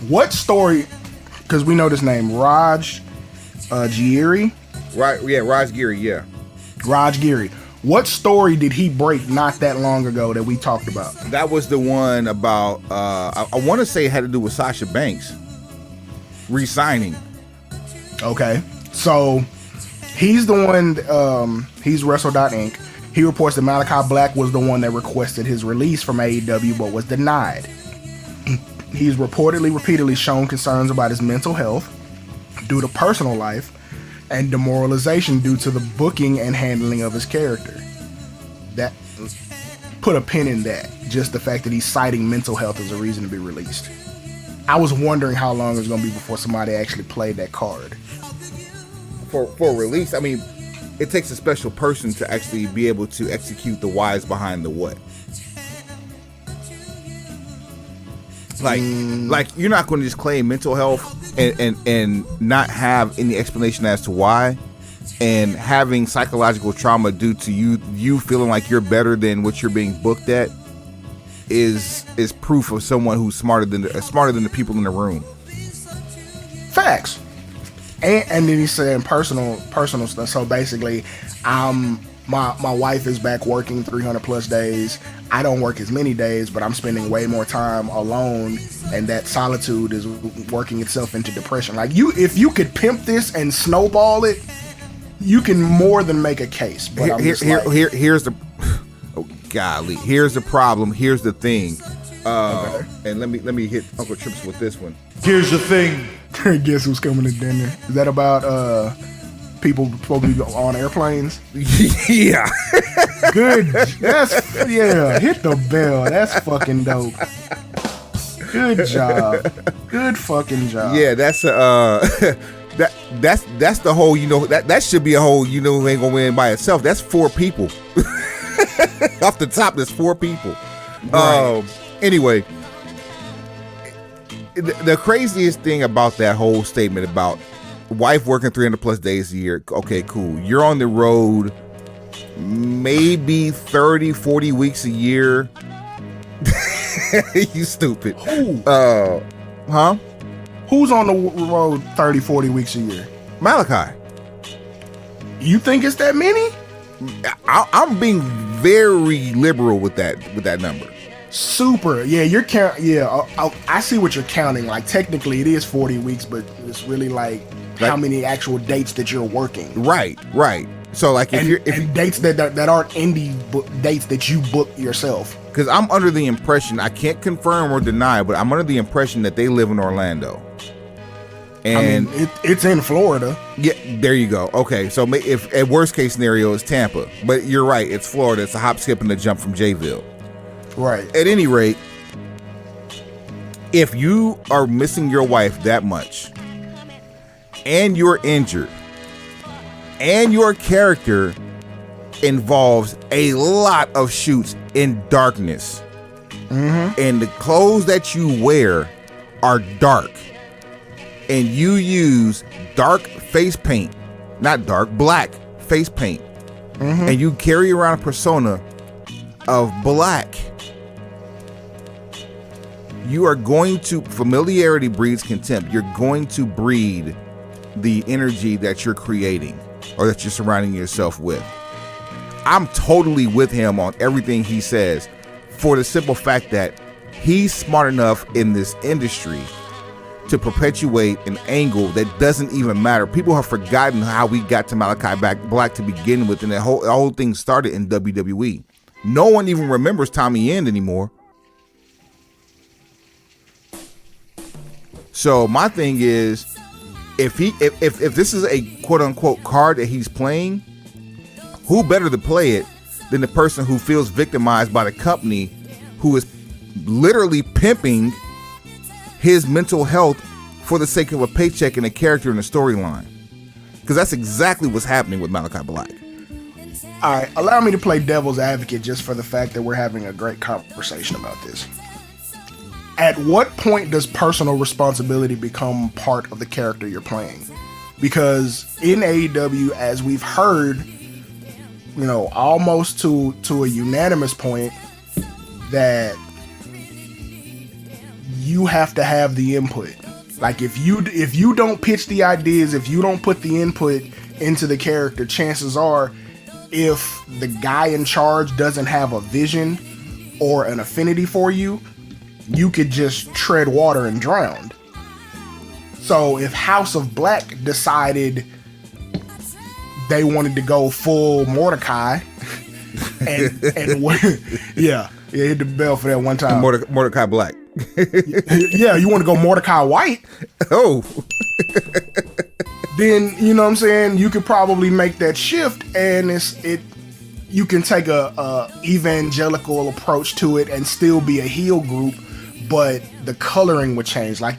What story? Because we know this name, Raj Giri. Right? Yeah, Raj Giri. Yeah. Raj Giri. What story did he break not that long ago that we talked about? That was the one about. I want to say it had to do with Sasha Banks re-signing. Okay, so he's the one. He's Wrestle.inc. He reports that Malachi Black was the one that requested his release from AEW, but was denied. He's reportedly repeatedly shown concerns about his mental health due to personal life and demoralization due to the booking and handling of his character. That, put a pin in that. Just the fact that he's citing mental health as a reason to be released. I was wondering how long it was going to be before somebody actually played that card. For release, I mean, it takes a special person to actually be able to execute the whys behind the what. Like you're not going to just claim mental health and not have any explanation as to why, and having psychological trauma due to you feeling like you're better than what you're being booked at is proof of someone who's smarter than the people in the room. Facts. And then he's saying personal stuff. So basically, my wife is back working 300 plus days. I don't work as many days, but I'm spending way more time alone, and that solitude is working itself into depression. Like, if you could pimp this and snowball it, you can more than make a case. But here's the golly, here's the problem. Here's the thing. Okay. And let me hit Uncle Trips with this one. Here's the thing. Guess who's coming to dinner? Is that about people supposed to be on airplanes? Yeah. Good. Hit the bell. That's fucking dope. Good job. Good fucking job. Yeah, that's that's the whole, that should be a whole, who ain't gonna win by itself. That's 4 people. Off the top, there's 4 people. Right. Anyway, the craziest thing about that whole statement about wife working 300 plus days a year, okay, cool. You're on the road maybe 30, 40 weeks a year. You stupid. Who? Huh? Who's on the road 30, 40 weeks a year? Malachi. You think it's that many? I'm being very liberal with that number. Super. Yeah, you're count. Yeah, I see what you're counting. Like, technically it is 40 weeks, but it's really like how many actual dates that you're working. Right. So like if dates that aren't indie dates that you book yourself. Because I'm under the impression, I can't confirm or deny, but I'm under the impression that they live in Orlando. And I mean, it's in Florida. Yeah, there you go. Okay, so if at worst case scenario is Tampa, but you're right, it's Florida. It's a hop, skip, and a jump from Jayville. Right. At any rate, if you are missing your wife that much, and you're injured, and your character involves a lot of shoots in darkness, and the clothes that you wear are dark, and you use dark face paint, not dark, black face paint, and you carry around a persona of black, you are going to, familiarity breeds contempt. You're going to breed the energy that you're creating or that you're surrounding yourself with. I'm totally with him on everything he says, for the simple fact that he's smart enough in this industry to perpetuate an angle that doesn't even matter. People have forgotten how we got to Malachi Black to begin with, and the whole thing started in WWE. No one even remembers Tommy End anymore. So my thing is, if this is a quote unquote card that he's playing, who better to play it than the person who feels victimized by the company, who is literally pimping his mental health for the sake of a paycheck and a character in a storyline? Because that's exactly what's happening with Malachi Black. All right, allow me to play devil's advocate just for the fact that we're having a great conversation about this. At what point does personal responsibility become part of the character you're playing? Because in AEW, as we've heard, almost to a unanimous point, that you have to have the input. Like if you don't pitch the ideas, if you don't put the input into the character, chances are, if the guy in charge doesn't have a vision or an affinity for you, you could just tread water and drown. So if House of Black decided they wanted to go full Mordecai, and yeah, hit the bell for that one time. Mordecai Black. Yeah, you want to go Mordecai White? Oh. Then, you know what I'm saying, you could probably make that shift, and you can take a evangelical approach to it and still be a heel group, but the coloring would change. Like,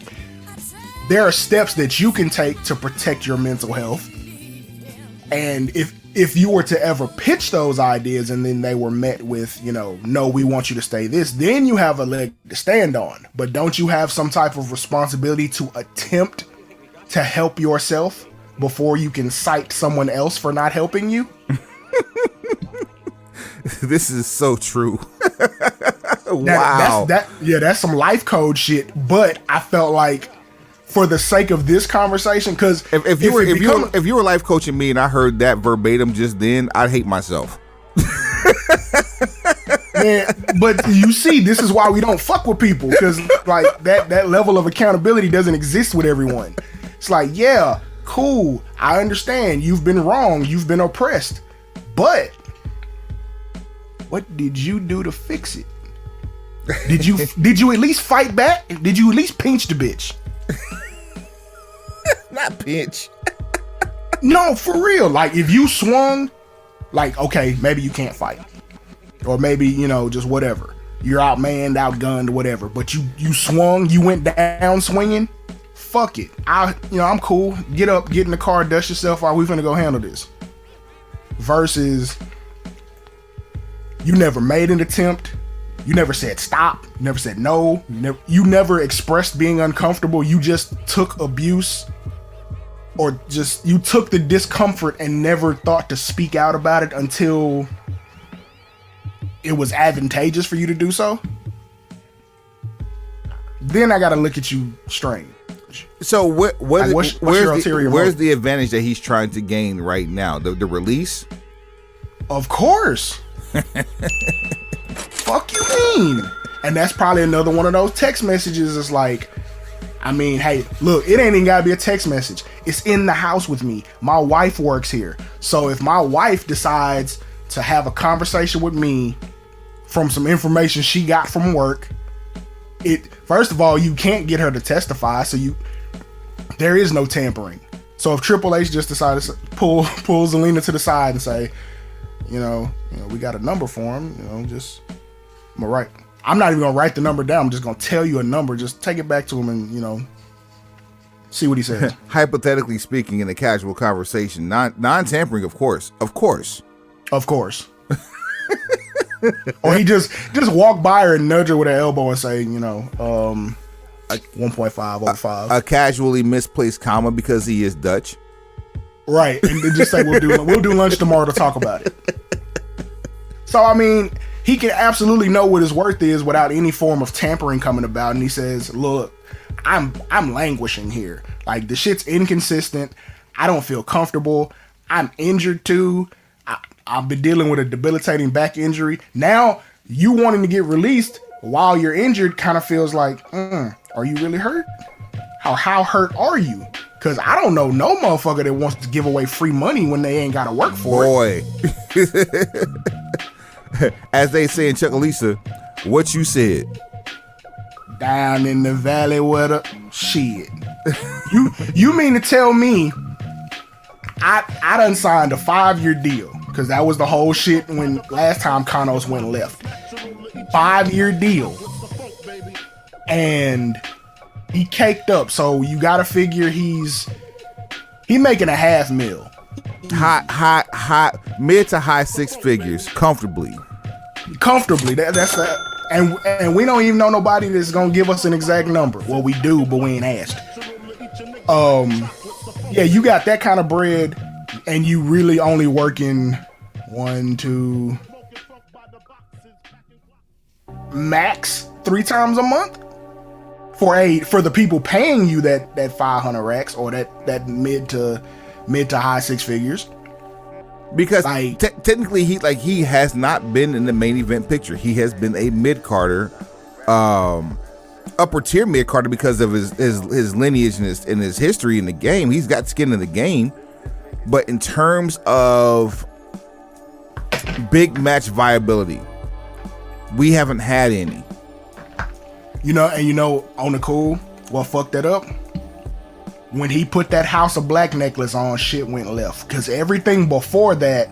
there are steps that you can take to protect your mental health. And if you were to ever pitch those ideas and then they were met with, no, we want you to stay this, then you have a leg to stand on. But don't you have some type of responsibility to attempt to help yourself before you can cite someone else for not helping you? This is so true. Wow. That's some life code shit. But I felt like, for the sake of this conversation, because if you were life coaching me and I heard that verbatim just then, I'd hate myself. Man, but you see, this is why we don't fuck with people, because like that level of accountability doesn't exist with everyone. It's like, yeah, cool, I understand you've been wrong, you've been oppressed, but what did you do to fix it? Did you at least fight back? Did you at least pinch the bitch? Not pinch. No, for real. Like, if you swung, like, okay, maybe you can't fight, or maybe, just whatever, you're outmanned, outgunned, whatever, but you swung, you went down swinging. Fuck it, I'm cool. Get up, get in the car, dust yourself off, we finna go handle this. Versus, you never made an attempt, you never said stop, you never said no, you never expressed being uncomfortable, you just took abuse, or just you took the discomfort and never thought to speak out about it until it was advantageous for you to do so. Then I gotta look at you strange. So where's your ulterior motive? The advantage that he's trying to gain right now? The release? Of course. Fuck you mean? And that's probably another one of those text messages. It's like, I mean, hey, look, it ain't even gotta be a text message. It's in the house with me. My wife works here. So if my wife decides to have a conversation with me from some information she got from work, first of all, you can't get her to testify, so there is no tampering. So if Triple H just decided to pull Zelina to the side and say, we got a number for him, I'm not even gonna write the number down. I'm just gonna tell you a number. Just take it back to him and see what he says. Hypothetically speaking, in a casual conversation, non-tampering, of course. Or he just walk by her and nudge her with an elbow and say, 1.505. A casually misplaced comma because he is Dutch. Right, and then just say we'll do lunch tomorrow to talk about it. So I mean, he can absolutely know what his worth is without any form of tampering coming about, and he says, "Look, I'm languishing here. Like, the shit's inconsistent. I don't feel comfortable. I'm injured too. I've been dealing with a debilitating back injury. Now, you wanting to get released while you're injured kind of feels like, are you really hurt? How hurt are you? Because I don't know no motherfucker that wants to give away free money when they ain't got to work for it." As they say in Chuckalisa, what you said. Down in the valley where the shit. You mean to tell me I done signed a 5-year deal, because that was the whole shit when last time Kanos went left. 5-year deal. And he caked up, so you gotta figure he making a $500,000. High, mid to high 6 figures, comfortably. That's that. And we don't even know nobody that's gonna give us an exact number. Well, we do, but we ain't asked. Yeah, you got that kind of bread, and you really only working 1, 2, max 3 times a month. for the people paying you that 500 racks or that mid to high six figures. Because like, technically he has not been in the main event picture. He has been a mid-carder, upper tier mid-carder because of his lineage and his history in the game. He's got skin in the game. But in terms of big match viability, we haven't had any. On the cool, what fucked that up? When he put that House of Black necklace on, shit went left. Because everything before that,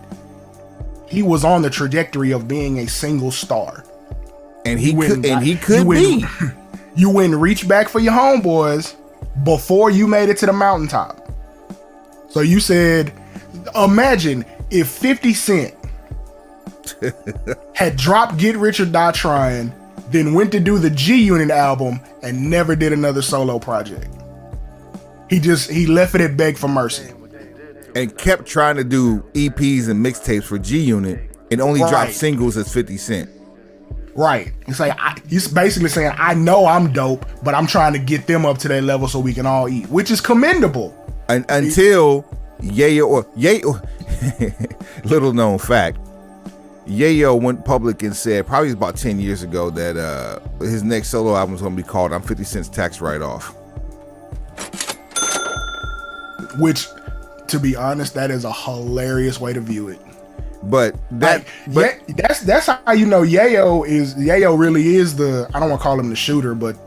he was on the trajectory of being a single star. And he could be. You wouldn't reach back for your homeboys before you made it to the mountaintop. So you said, imagine if 50 Cent had dropped Get Rich or Die Trying, then went to do the G-Unit album and never did another solo project. He left it at Beg for Mercy. And kept trying to do EPs and mixtapes for G-Unit and only dropped singles as 50 Cent. Right. It's like, he's basically saying, I know I'm dope, but I'm trying to get them up to their level so we can all eat, which is commendable. Until Yayo, little known fact, Yayo went public and said, probably about 10 years ago, that his next solo album is going to be called I'm 50 Cent's Tax Write-Off. Which, to be honest, that is a hilarious way to view it. But that's how you know Yayo really is the, I don't want to call him the shooter, but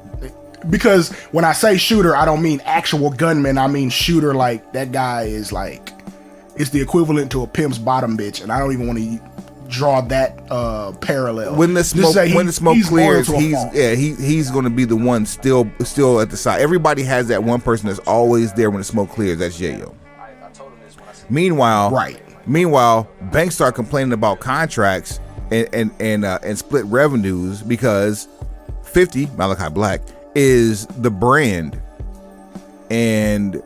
because when I say shooter, I don't mean actual gunman. I mean shooter, like that guy is like, it's the equivalent to a pimp's bottom bitch, and I don't even want to draw that parallel. When the smoke clears, he's going to be the one still at the side. Everybody has that one person that's always there when the smoke clears. That's Yayo. Meanwhile, banks start complaining about contracts and split revenues because 50 Malachi Black is the brand, and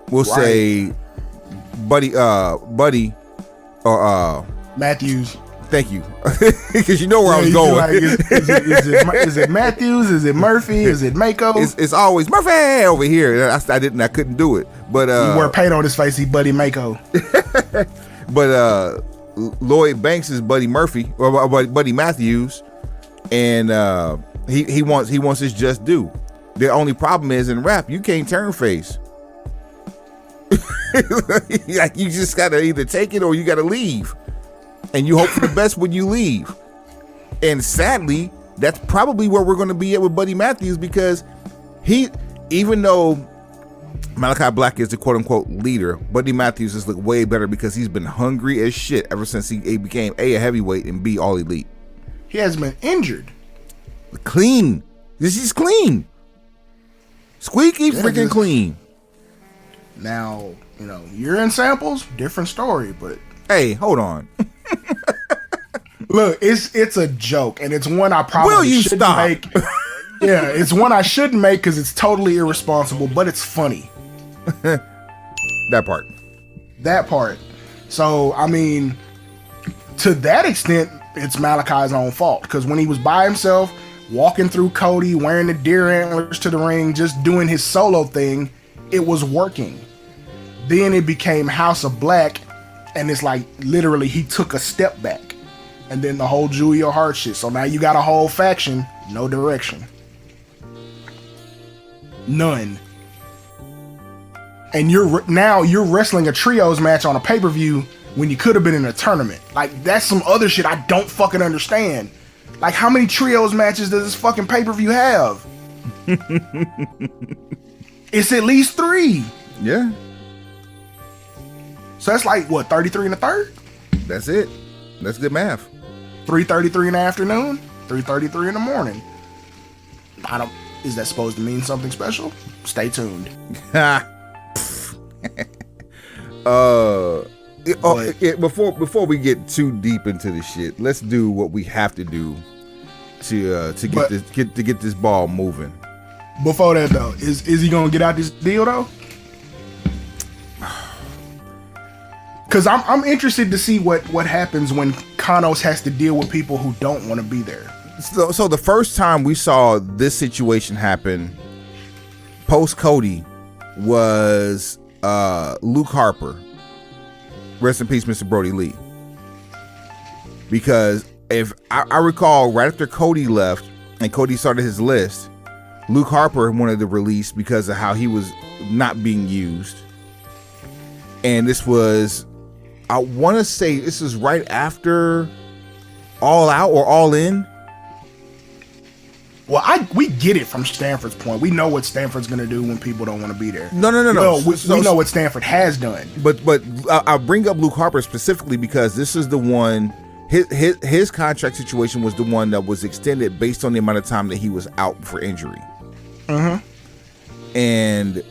we'll say Buddy or Matthews. Thank you, because you know where I was going. Like, is it Matthews? Is it Murphy? Is it Mako? It's always Murphy over here. I couldn't do it, but he wore paint on his face. He Buddy Mako. But Lloyd Banks is Buddy Murphy or Buddy Matthews, and he wants his just due. The only problem is in rap, you can't turn face. Like, you just gotta either take it or you gotta leave, and you hope for the best when you leave. And sadly, that's probably where we're going to be at with Buddy Matthews, because even though Malachi Black is the quote unquote leader, Buddy Matthews has looked way better because he's been hungry as shit ever since he became a heavyweight and B all elite. He has been injured. Clean. He's clean. Squeaky freaking clean. Now, urine samples, different story, but hey, hold on. Look, it's a joke, and it's one I probably shouldn't make. Yeah, it's one I shouldn't make because it's totally irresponsible, but it's funny. That part. So, I mean, to that extent, it's Malachi's own fault, because when he was by himself, walking through Cody, wearing the deer antlers to the ring, just doing his solo thing, it was working. Then it became House of Black, and it's like literally he took a step back, and then the whole Julia Hart shit. So now you got a whole faction, no direction, none. And you're wrestling a trios match on a pay-per-view when you could have been in a tournament. Like, that's some other shit I don't fucking understand. Like, how many trios matches does this fucking pay-per-view have? It's at least 3. Yeah. So that's like, what, 33 and a third? That's it. That's good math. 3:33 in the afternoon, 3:33 in the morning. Is that supposed to mean something special? Stay tuned. Before we get too deep into this shit, let's do what we have to do to get this ball moving. Before that though, is he gonna get out this deal though? Because I'm interested to see what happens when Kanos has to deal with people who don't want to be there. So the first time we saw this situation happen post Cody was Luke Harper. Rest in peace, Mr. Brody Lee. Because if I recall, right after Cody left and Cody started his list, Luke Harper wanted to release because of how he was not being used. And this was, I want to say this is right after All Out or All In. Well, we get it from Stanford's point. We know what Stanford's going to do when people don't want to be there. No. Well, we know what Stanford has done. But I'll bring up Luke Harper specifically because this is the one, his contract situation was the one that was extended based on the amount of time that he was out for injury. And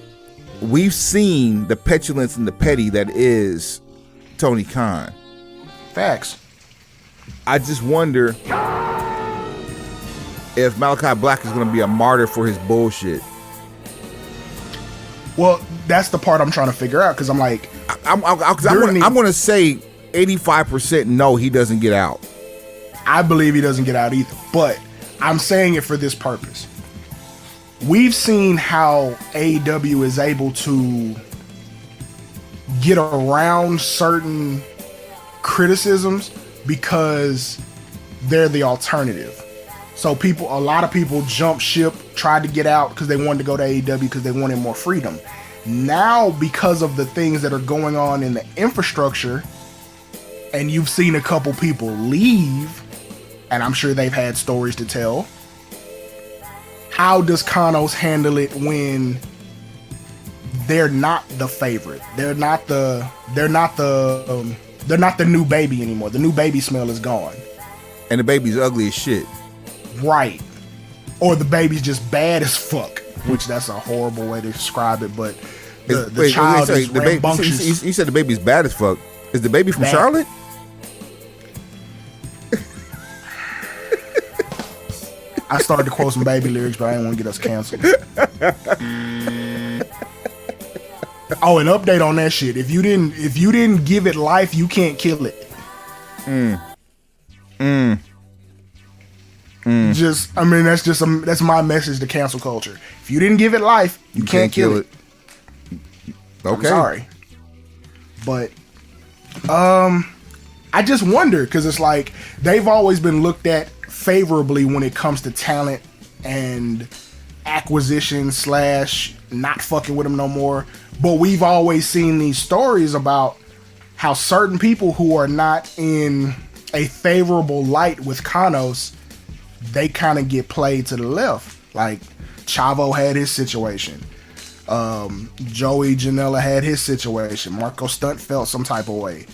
we've seen the petulance and the petty that is Tony Khan. Facts. I just wonder if Malachi Black is going to be a martyr for his bullshit. Well, that's the part I'm trying to figure out because I'm like, I'm going to say 85% no, he doesn't get out. I believe he doesn't get out either, but I'm saying it for this purpose. We've seen how AEW is able to get around certain criticisms because they're the alternative. So a lot of people jumped ship, tried to get out because they wanted to go to AEW because they wanted more freedom. Now, because of the things that are going on in the infrastructure, and you've seen a couple people leave, and I'm sure they've had stories to tell. How does Kanos handle it when they're not the favorite? They're not the new baby anymore. The new baby smell is gone. And the baby's ugly as shit. Right. Or the baby's just bad as fuck, which that's a horrible way to describe it, but the child is rambunctious. You said the baby's bad as fuck. Is the baby from Charlotte? I started to quote some baby lyrics, but I didn't want to get us canceled. Oh, an update on that shit. If you didn't give it life, you can't kill it. That's my message to cancel culture. If you didn't give it life, you can't kill it. Okay. I'm sorry. But I just wonder because it's like they've always been looked at favorably when it comes to talent and acquisition / not fucking with them no more. But we've always seen these stories about how certain people who are not in a favorable light with Kanos, they kind of get played to the left. Like Chavo had his situation. Joey Janela had his situation. Marco Stunt felt some type of way.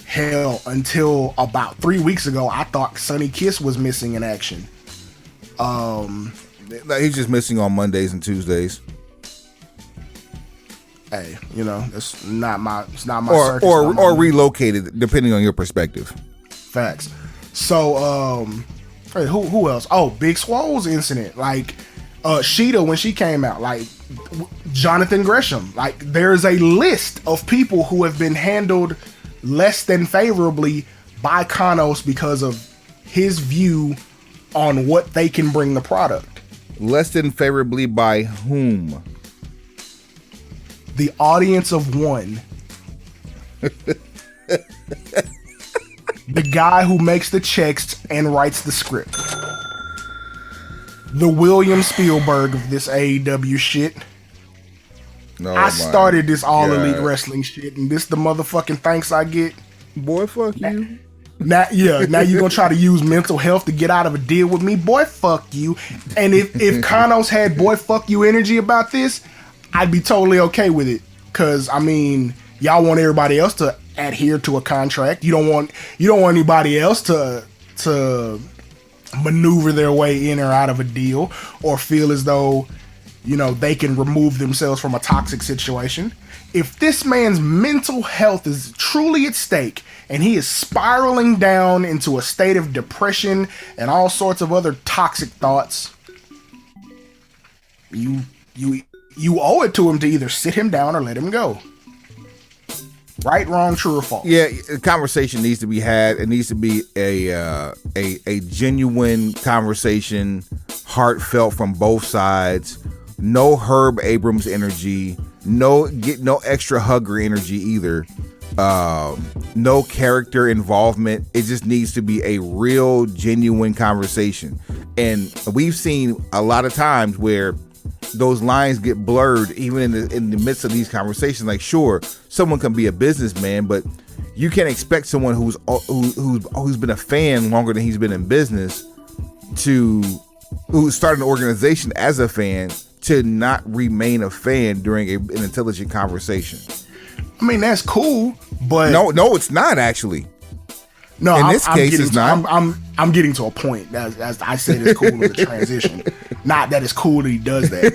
Hell, until about 3 weeks ago, I thought Sonny Kiss was missing in action. He's just missing on Mondays and Tuesdays. Hey, it's not my or relocated, depending on your perspective. Facts. So, who else? Oh, Big Swole's incident. Like, Sheeta when she came out. Like, Jonathan Gresham. Like, there's a list of people who have been handled less than favorably by Kanos because of his view on what they can bring the product. Less than favorably by whom? The audience of one. The guy who makes the checks and writes the script. The William Spielberg of this AEW shit. No, I started this All Elite Wrestling shit, and this the motherfucking thanks I get. Boy, fuck you. Now you're gonna try to use mental health to get out of a deal with me. Boy, fuck you. And if Kanos had boy, fuck you energy about this, I'd be totally okay with it. Cause I mean, y'all want everybody else to adhere to a contract. You don't want anybody else to maneuver their way in or out of a deal or feel as though they can remove themselves from a toxic situation. If this man's mental health is truly at stake and he is spiraling down into a state of depression and all sorts of other toxic thoughts, you owe it to him to either sit him down or let him go. Right, wrong, true or false? Yeah, a conversation needs to be had. It needs to be a genuine conversation, heartfelt from both sides. no Herb Abrams energy, no extra hugger energy either. No character involvement. It just needs to be a real, genuine conversation. And we've seen a lot of times where those lines get blurred, even in the midst of these conversations. Like, sure, someone can be a businessman, but you can't expect someone who's been a fan longer than he's been in business who started an organization as a fan to not remain a fan during an intelligent conversation. I mean, that's cool, but no, it's not actually. No, in this case, it's not. I'm getting to a point. As I said, it's cool as a transition. Not that it's cool that he does that.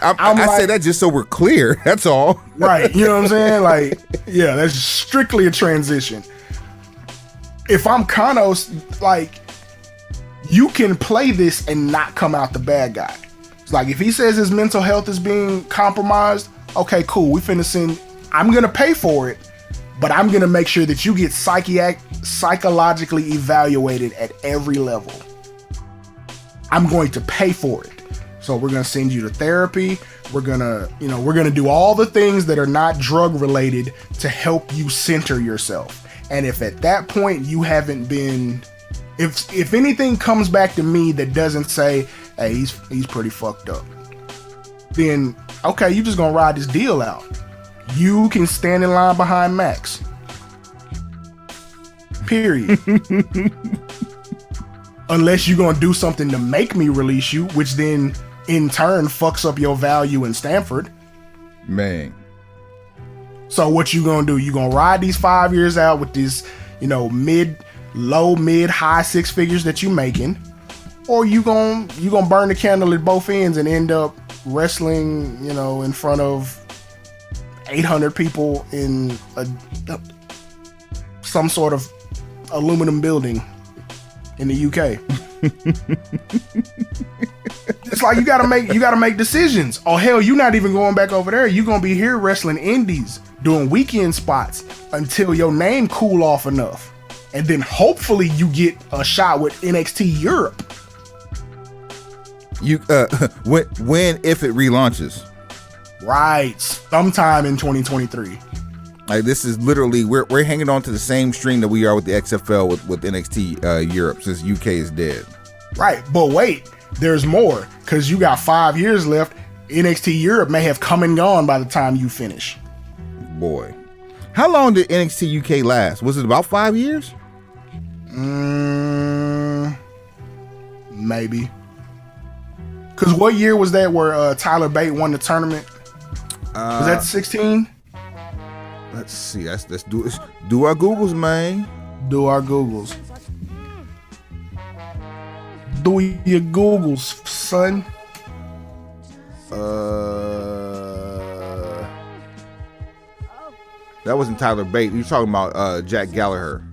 I say that just so we're clear. That's all. Right. You know what I'm saying? Like, yeah, that's strictly a transition. If I'm Kanos, like, you can play this and not come out the bad guy. It's like, if he says his mental health is being compromised, okay, cool. We finna send. I'm gonna pay for it, but I'm gonna make sure that you get psychologically evaluated at every level. I'm going to pay for it. So we're gonna send you to therapy. We're gonna do all the things that are not drug related to help you center yourself. And if at that point you haven't been, if anything comes back to me that doesn't say, hey, he's pretty fucked up, then okay, you just gonna ride this deal out. You can stand in line behind Max. Period. Unless you're gonna do something to make me release you, which then in turn fucks up your value in Stanford. Man. So what you gonna do? You gonna ride these 5 years out with this, low, mid, high six figures that you making, or you gonna burn the candle at both ends and end up wrestling, in front of 800 people in some sort of aluminum building in the UK. It's like you gotta make decisions. Oh hell, you're not even going back over there. You're gonna be here wrestling indies, doing weekend spots until your name cool off enough, and then hopefully you get a shot with NXT Europe. You when if it relaunches, right? Sometime in 2023. Like, this is literally we're hanging on to the same string that we are with the XFL with NXT Europe, since UK is dead. Right, but wait, there's more, because you got 5 years left. NXT Europe may have come and gone by the time you finish. Boy, how long did NXT UK last? Was it about 5 years? Maybe. Because what year was that where Tyler Bate won the tournament? Was that 16? Let's see. Let's do our Googles, man. Do our Googles. Do your Googles, son. That wasn't Tyler Bate. You're talking about Jack Gallagher.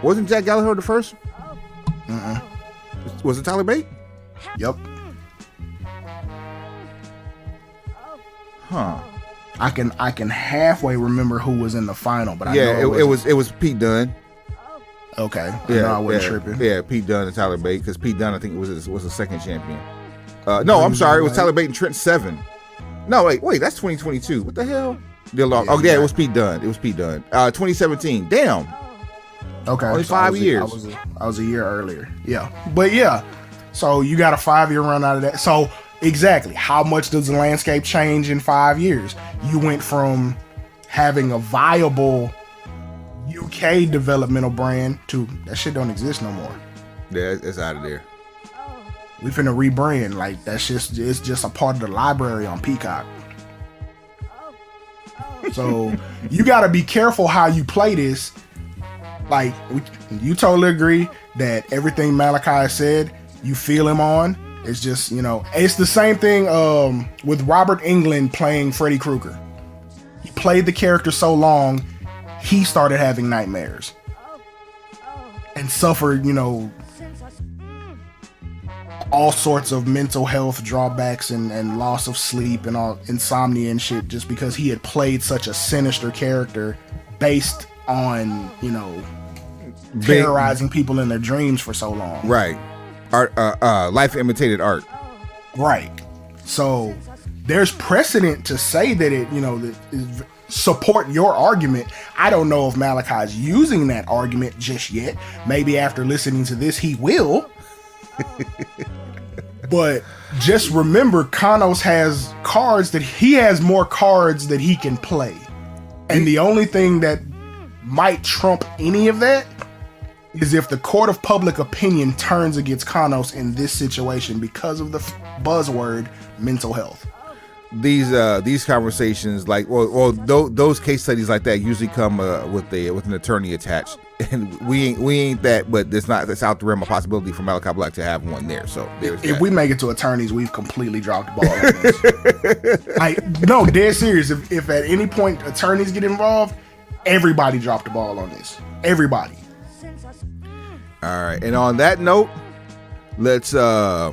Wasn't Jack Gallagher the first? Was it Tyler Bate? Yep. Huh. I can halfway remember who was in the final, but it was Pete Dunne. Okay. Yeah, I wasn't tripping. Yeah, Pete Dunne and Tyler Bate, because Pete Dunne, I think, was the second champion. No, I'm sorry, it was Tyler Bate and Trent Seven. No, wait, that's 2022. What the hell? It was Pete Dunne. 2017. Damn. Okay. Only 5 years. I was a year earlier. Yeah. But yeah. So you got a 5-year run out of that. So exactly, how much does the landscape change in 5 years? You went from having a viable UK developmental brand to that shit don't exist no more. Yeah, it's out of there. We finna rebrand. Like, it's just a part of the library on Peacock. So you gotta be careful how you play this. Like, you totally agree that everything Malachi said, you feel him on. It's just, it's the same thing with Robert Englund playing Freddy Krueger. He played the character so long, he started having nightmares and suffered, all sorts of mental health drawbacks and loss of sleep and all insomnia and shit, just because he had played such a sinister character based on, terrorizing people in their dreams for so long. Right. Art, life imitated art. Right. So there's precedent to say that it, that support your argument. I don't know if Malachi's using that argument just yet. Maybe after listening to this, he will. But just remember, Kanos has more cards that he can play. And the only thing that might trump any of that is if the court of public opinion turns against Kanos in this situation because of the buzzword mental health. These conversations, those case studies like that usually come with an attorney attached, and we ain't that, but that's out the realm of possibility for Malachi Black to have one there. So if we make it to attorneys, we've completely dropped the ball on this. No, dead serious. If at any point attorneys get involved, everybody dropped the ball on this. Everybody. All right, and on that note, let's I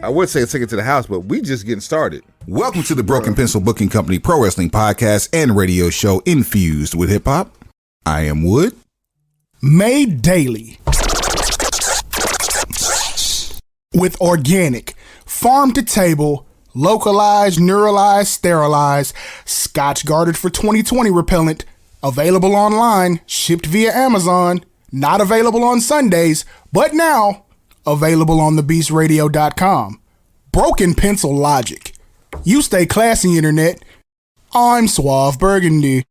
would say take it to the house, but we just getting started. Welcome to the Broken Pencil Booking Company Pro Wrestling Podcast and radio show infused with hip hop. I am Wood. Made daily with organic, farm to table, localized, neuralized, sterilized, Scotch guarded for 2020 repellent, available online, shipped via Amazon, not available on Sundays, but now available on thebeastradio.com. Broken Pencil Logic. You stay classy, internet. I'm Suave Burgundy.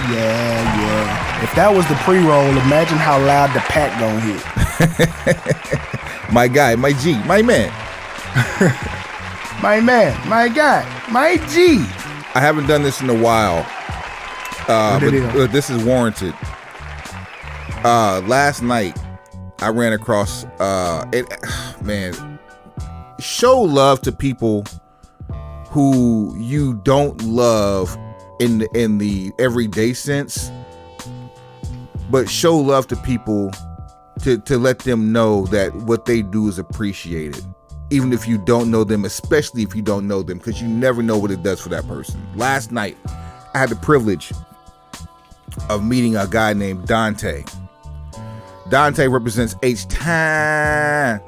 Yeah. If that was the pre-roll, imagine how loud the pack gonna hit. My guy, my G, my man. My man, my guy, my G. I haven't done this in a while. But this is warranted. Last night I ran across show love to people who you don't love in the everyday sense, but show love to people to let them know that what they do is appreciated, even if you don't know them, especially if you don't know them, because you never know what it does for that person. Last night I had the privilege of meeting a guy named Dante. Dante represents H-Time.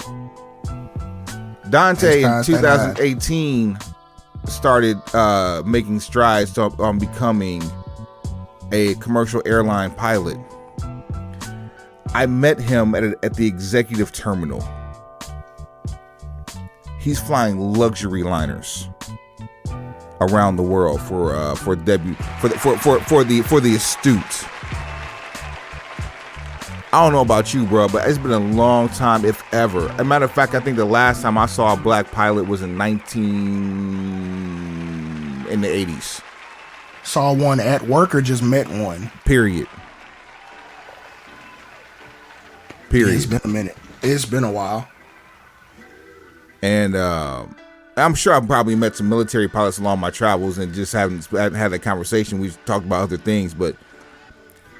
Dante in 2018 started making strides on becoming a commercial airline pilot. I met him at the executive terminal. He's flying luxury liners around the world for the astute. I don't know about you, bro, but it's been a long time, if ever. As a matter of fact, I think the last time I saw a black pilot was in the 80s. Saw one at work or just met one? Period. Yeah, it's been a minute. It's been a while. And I'm sure I've probably met some military pilots along my travels and just haven't had that conversation. We've talked about other things, but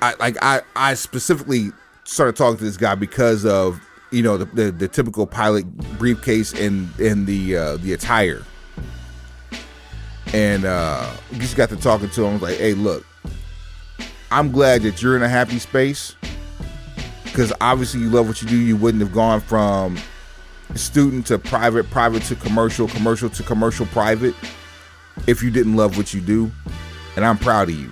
I specifically started talking to this guy because of the typical pilot briefcase and the attire, and just got to talking to him. I was like, hey, look, I'm glad that you're in a happy space, because obviously you love what you do. You wouldn't have gone from student to private to commercial to commercial private if you didn't love what you do. And I'm proud of you.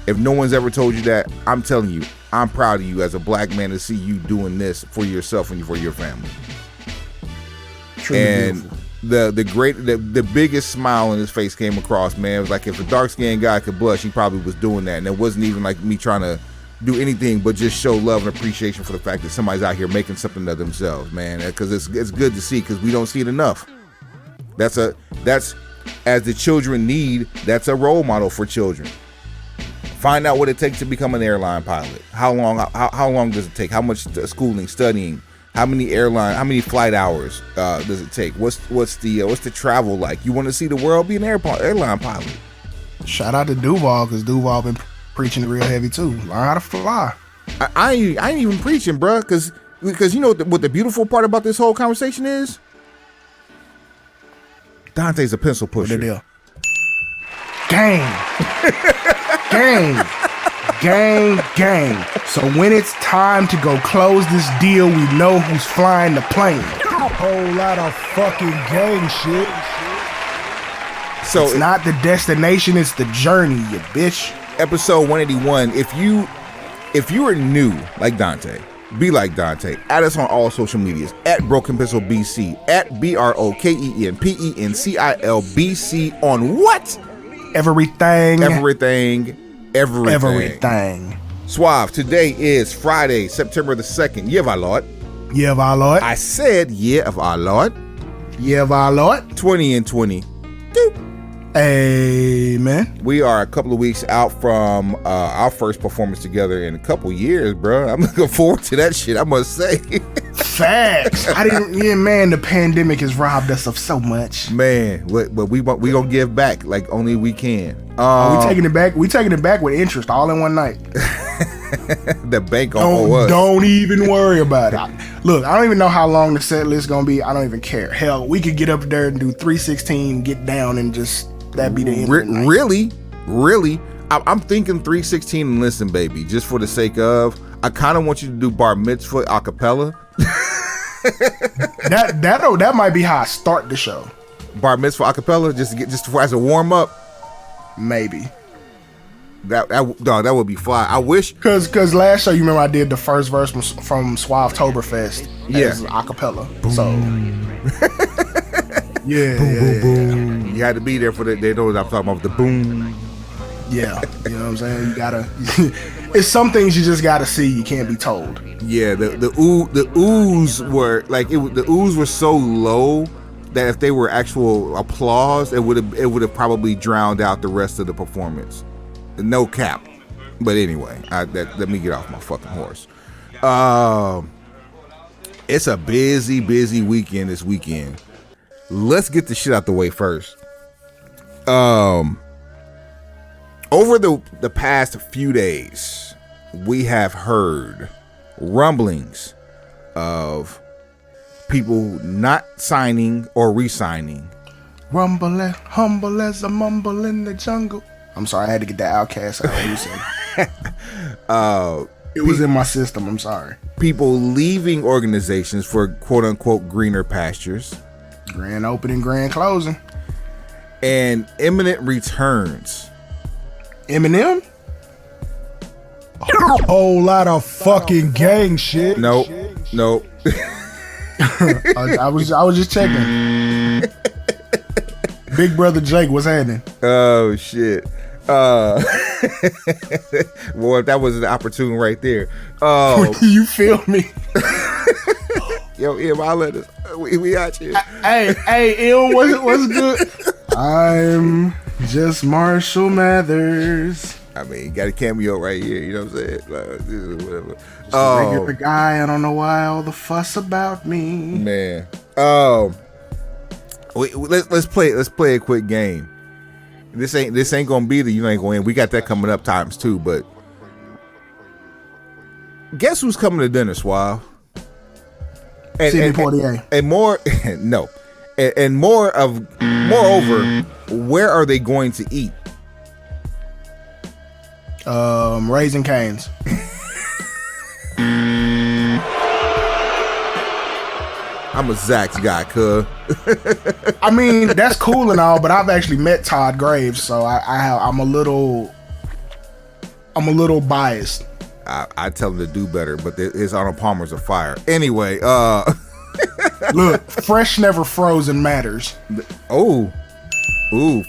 If no one's ever told you that, I'm telling you, I'm proud of you as a black man to see you doing this for yourself and for your family. Truly and beautiful. the biggest smile on his face came across, man. It was like, if a dark-skinned guy could blush, he probably was doing that. And it wasn't even like me trying to do anything but just show love and appreciation for the fact that somebody's out here making something of themselves, man. Because it's good to see, because we don't see it enough. That's as the children need, that's a role model for children. Find out what it takes to become an airline pilot. How long does it take? How much schooling, studying? How many flight hours does it take? What's the travel like? You want to see the world? Be an airline pilot. Shout out to Duval, because Duval been preaching real heavy too. Learn how to fly. I ain't even preaching, bro, because you know what the beautiful part about this whole conversation is? Dante's a pencil pusher. What the deal? Gang. Gang, gang. So when it's time to go close this deal, we know who's flying the plane. Whole lot of fucking gang shit. So It's not the destination, it's the journey, you bitch. episode 181. If you are new like Dante, be like Dante. Add us on all social medias at Broken Pencil BC, at BROKENPENCILBC on what? Everything. Everything. Suave, today is Friday, September the 2nd. Year of our Lord. Yeah, my lord. I said year of our Lord. Yeah, my lord. 20 and 20. Amen. We are a couple of weeks out from our first performance together in a couple years, bro. I'm looking forward to that shit, I must say. Facts. Man, the pandemic has robbed us of so much. Man, but we gonna give back like only we can. We taking it back. We taking it back with interest all in one night. The bank gonna owe us. Don't even worry about it. Look, I don't even know how long the set list gonna be. I don't even care. Hell, we could get up there and do 316, get down, and just that be the end. Of the night. Really. I'm thinking 316 and listen, baby, just for the sake of. I kind of want you to do bar mitzvah a cappella. that might be how I start the show. Bar mitzvah a cappella, just as a warm up. Maybe. That would be fly. I wish, cause last show you remember I did the first verse from Suavetoberfest as a cappella. Boom. So boom. You had to be there for that. They know what I'm talking about, the boom. Yeah, you know what I'm saying. You gotta. It's some things you just gotta see. You can't be told. Yeah, the oohs were like the oohs were so low that if they were actual applause, it would have probably drowned out the rest of the performance. No cap. But anyway, let me get off my fucking horse. It's a busy weekend this weekend. Let's get the shit out the way first. Over the past few days, we have heard rumblings of people not signing or re-signing. Rumble and humble as a mumble in the jungle. I'm sorry, I had to get that Outcast out. It was in my system. I'm sorry. People leaving organizations for quote unquote greener pastures. Grand opening, grand closing, and imminent returns. Eminem? Whole lot of fucking gang shit. Nope. I was just checking. Big brother Jake, what's happening? Oh shit. Well, that was an opportune right there. You feel me? Yo, Em, I'll let us. We out here. Hey, Em, what's good? I'm just Marshall Mathers. I mean, got a cameo right here. You know what I'm saying? Like, whatever. Just a regular guy. I don't know why all the fuss about me, man. Let's play a quick game. This ain't gonna be the you ain't going. We got that coming up times two. But guess who's coming to dinner, Suave? Sidney Poitier. And more, no, and moreover, where are they going to eat? Raising Cane's. I'm a Zach's guy, cuz. I mean, that's cool and all, but I've actually met Todd Graves, so I'm a little biased. I tell him to do better, but his Arnold Palmer's a fire. Anyway, look, fresh never frozen matters. Ooh,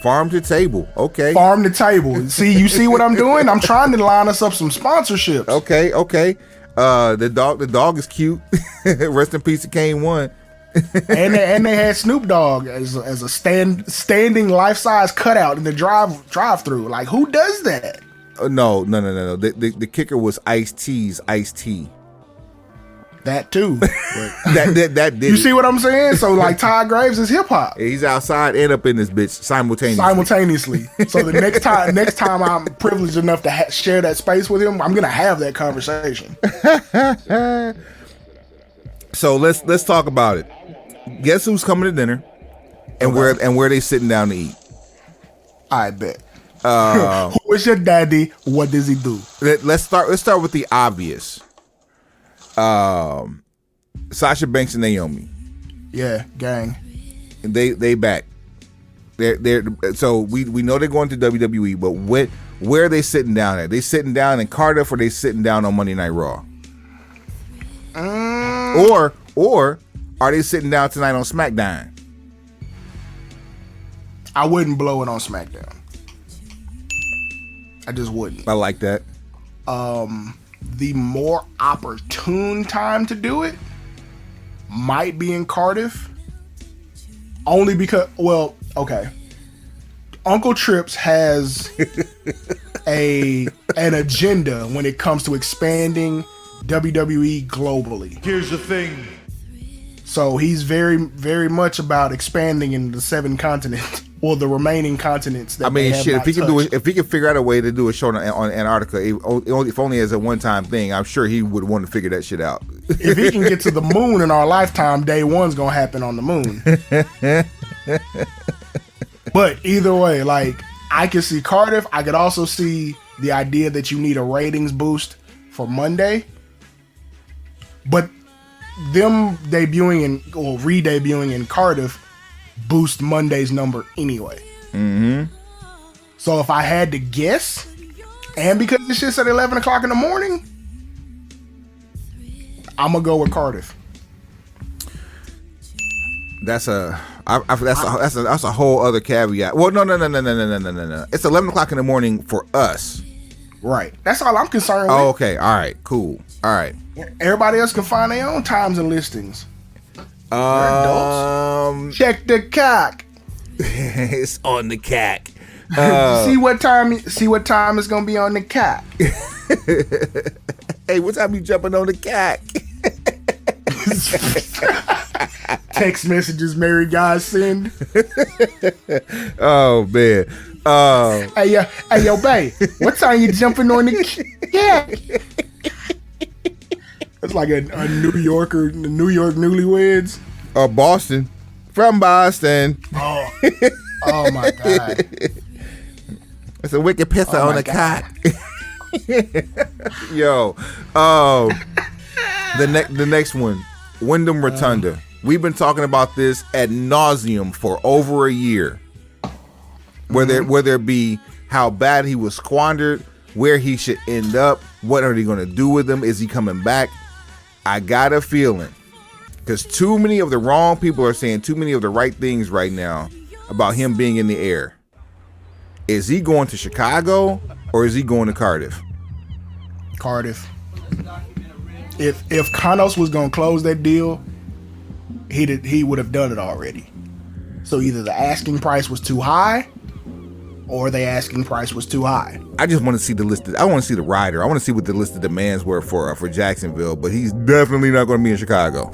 farm to table. Okay. Farm to table. You see what I'm doing? I'm trying to line us up some sponsorships. Okay. The dog is cute. Rest in peace to Kane 1. and they had Snoop Dogg as a standing life-size cutout in the drive-through. Like, who does that? No. The kicker was Ice-T's Ice-T. That too. that did. You see what I'm saying? So like Todd Graves is hip hop. He's outside and up in this bitch simultaneously. So the next time I'm privileged enough to share that space with him, I'm gonna have that conversation. So let's talk about it. Guess who's coming to dinner, and where they sitting down to eat? I bet. Who is your daddy? What does he do? Let's start with the obvious. Sasha Banks and Naomi. Yeah, gang. They back. They're so we know they're going to WWE, but where are they sitting down at? They sitting down in Cardiff, or they sitting down on Monday Night Raw? Or are they sitting down tonight on SmackDown? I wouldn't blow it on SmackDown. I just wouldn't. I like that. The more opportune time to do it might be in Cardiff. Only because, well, okay. Uncle Trips has an agenda when it comes to expanding WWE globally. Here's the thing. So he's very, very much about expanding in the 7 continents, or the remaining continents. That they have shit. not If he can do touched. it, if he can figure out a way to do a show on Antarctica, if only as a one-time thing, I'm sure he would want to figure that shit out. If he can get to the moon in our lifetime, day one's gonna happen on the moon. But either way, like, I could see Cardiff. I could also see the idea that you need a ratings boost for Monday. But them debuting or re-debuting in Cardiff boost Monday's number anyway. Mm-hmm. So if I had to guess, and because this shit's at 11 o'clock in the morning, I'm gonna go with Cardiff. That's a whole other caveat. Well, no. It's 11 o'clock in the morning for us. Right. That's all I'm concerned with. Oh, okay. All right. Cool. All right. Everybody else can find their own times and listings. Adults. Check the cock. It's on the cack. See what time it's gonna be on the cock. Hey, what time you jumping on the cack? Text messages married guys send. Oh man. Hey yo, babe, what time you jumping on the cat? It's like a New York newlyweds. Boston. From Boston. Oh my god. It's a wicked pisser on the cock. Yo. The next one. Wyndham Rotunda. We've been talking about this ad nauseum for over a year. Whether it be how bad he was squandered, where he should end up, what are they going to do with him? Is he coming back? I got a feeling, because too many of the wrong people are saying too many of the right things right now about him being in the air. Is he going to Chicago or is he going to Cardiff? Cardiff. If Kanos was gonna close that deal, he would have done it already. So either the asking price was too high, or the asking price was too high. I just want to see the list. I want to see the rider. I want to see what the list of demands were for Jacksonville. But he's definitely not going to be in Chicago.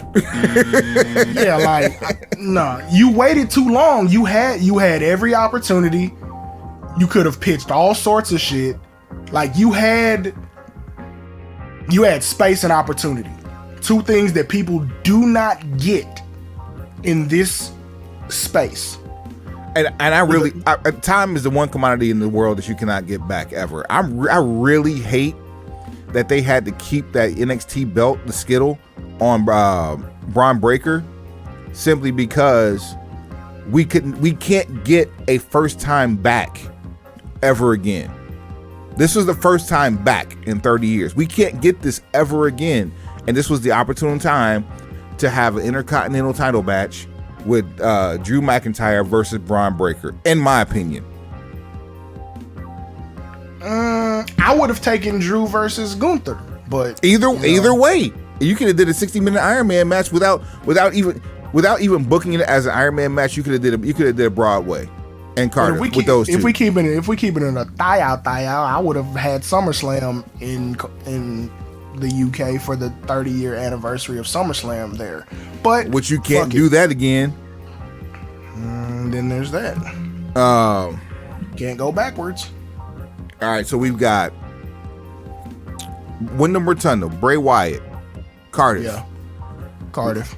Yeah, like no. You waited too long. You had every opportunity. You could have pitched all sorts of shit. Like you had space and opportunity. Two things that people do not get in this space. And I really, time is the one commodity in the world that you cannot get back ever. I really hate that they had to keep that NXT belt, the Skittle, on Braun Breaker, simply because we can't get a first time back ever again. This was the first time back in 30 years. We can't get this ever again, and this was the opportune time to have an Intercontinental title match with Drew McIntyre versus Braun Breaker, in my opinion. I would have taken Drew versus Gunther, but either way, you could have did a 60-minute Iron Man match without even booking it as an Iron Man match. You could have did a Broadway and Carter with those two. If we keep it in a thigh out, I would have had SummerSlam in the UK for the 30-year anniversary of SummerSlam there, but which you can't do that again. Then there's that. Can't go backwards. All right, so we've got Wyndham Rotunda, Bray Wyatt, Cardiff. Yeah, Cardiff.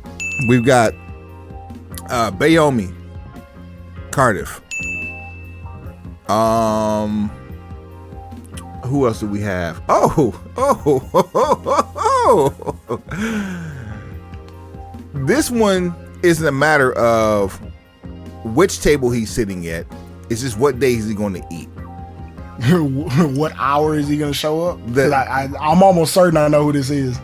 We've got Bayomi, Cardiff. Who else do we have? Oh. This one isn't a matter of which table he's sitting at. It's just what day is he going to eat. What hour is he going to show up? I'm almost certain I know who this is.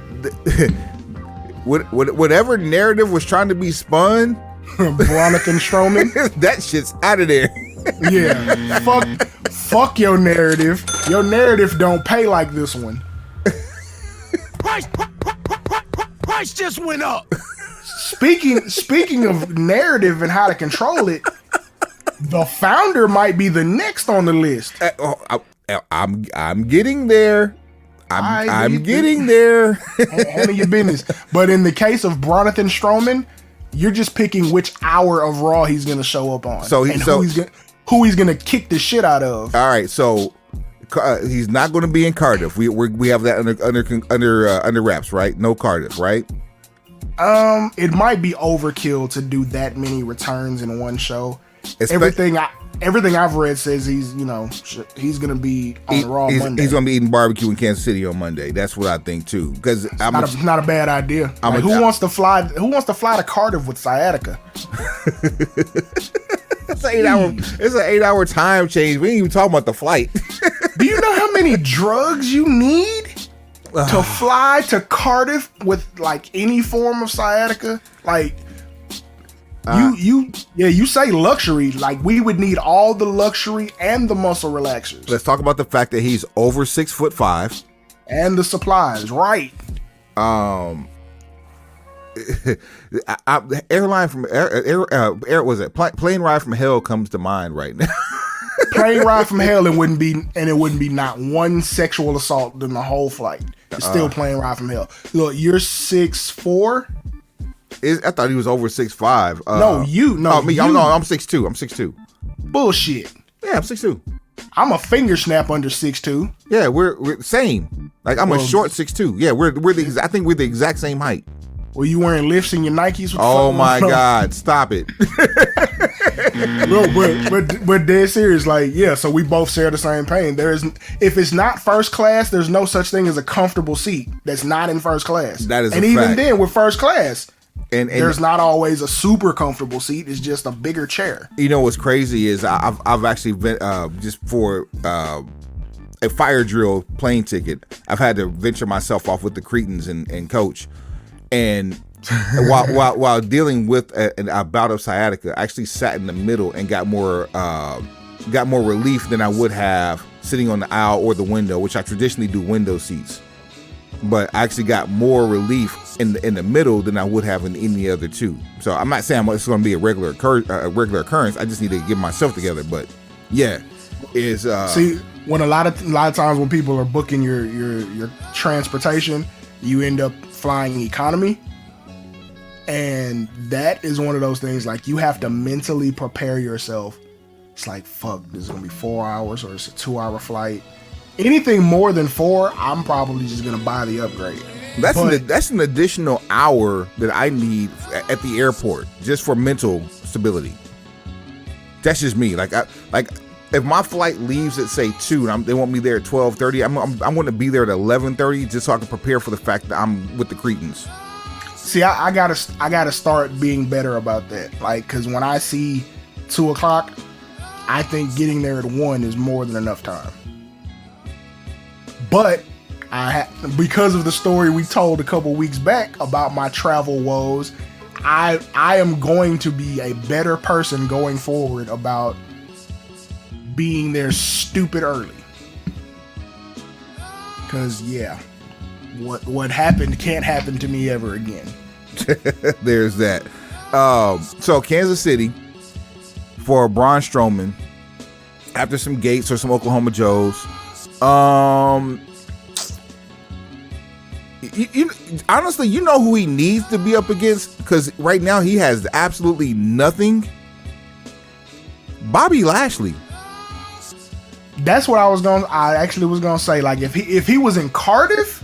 Whatever narrative was trying to be spun, Jonathan Strowman. That shit's out of there. Yeah, fuck your narrative. Your narrative don't pay like this one. Price just went up. Speaking of narrative and how to control it, the founder might be the next on the list. I'm getting there. I'm getting there. Handle your business. But in the case of Jonathan Strowman, you're just picking which hour of Raw he's going to show up on. Who he's going to kick the shit out of. All right, so he's not going to be in Cardiff. We have that under wraps, right? No Cardiff, right? It might be overkill to do that many returns in one show. Everything I've read says he's gonna be on Raw Monday. He's gonna be eating barbecue in Kansas City on Monday. That's what I think too. Because it's not a bad idea. Who wants to fly to Cardiff with sciatica? It's an 8-hour time change. We ain't even talking about the flight. Do you know how many drugs you need to fly to Cardiff with like any form of sciatica? Like you say luxury. Like we would need all the luxury and the muscle relaxers. Let's talk about the fact that he's over 6'5" and the supplies, right? Airline from plane ride from hell comes to mind right now. Plane ride from hell, it wouldn't be not one sexual assault in the whole flight. It's still plane ride from hell. Look, you're 6'4". I thought he was over 6'5". I'm 6'2". I'm 6'2". Bullshit. Yeah, I'm 6'2". I'm a finger snap under 6'2". Yeah, we're same. Like I'm a short 6'2". Yeah, I think we're the exact same height. Were you wearing lifts in your Nikes? Oh my God! Stop it. but dead serious. Like, yeah. So we both share the same pain. If it's not first class, there's no such thing as a comfortable seat that's not in first class. That is, and even fact. Then with first class, and there's not always a super comfortable seat. It's just a bigger chair. You know what's crazy is I've actually been just for a fire drill plane ticket. I've had to venture myself off with the Cretans and coach. And while dealing with a bout of sciatica, I actually sat in the middle and got more relief than I would have sitting on the aisle or the window, which I traditionally do window seats. But I actually got more relief in the middle than I would have in any other two. So I'm not saying it's going to be a regular occurrence. I just need to get myself together. But yeah, see, when a lot of times when people are booking your transportation, you end up flying economy, and that is one of those things like you have to mentally prepare yourself. It's like, fuck, this is gonna be 4 hours or it's a 2-hour flight. Anything more than 4, I'm probably just gonna buy the upgrade. That's an additional hour that I need at the airport just for mental stability. That's just me. Like if my flight leaves at say 2 and they want me there at 12:30, I'm going to be there at 11:30 just so I can prepare for the fact that I'm with the Cretans. See, I gotta start being better about that. Like, cause when I see 2 o'clock, I think getting there at 1 is more than enough time. But because of the story we told a couple weeks back about my travel woes, I am going to be a better person going forward about being there stupid early. Cause yeah, what happened can't happen to me ever again. There's that. So Kansas City for Braun Strowman after some Gates or some Oklahoma Joes. Honestly, you know who he needs to be up against? Because right now he has absolutely nothing. Bobby Lashley. That's what I actually was gonna say. Like if he was in Cardiff,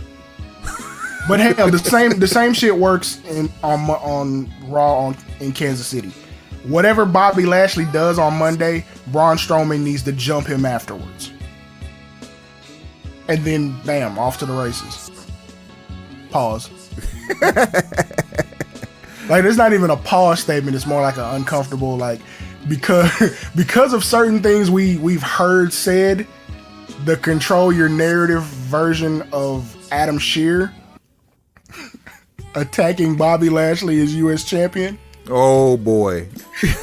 but hell, the same shit works on Raw in Kansas City. whatever Bobby Lashley does on Monday, Braun Strowman needs to jump him afterwards. And then, bam, off to the races. Pause. Like, it's not even a pause statement. It's more like an uncomfortable, like, because of certain things we've heard said, the control your narrative version of Adam Shear attacking Bobby Lashley as U.S. champion. Oh boy,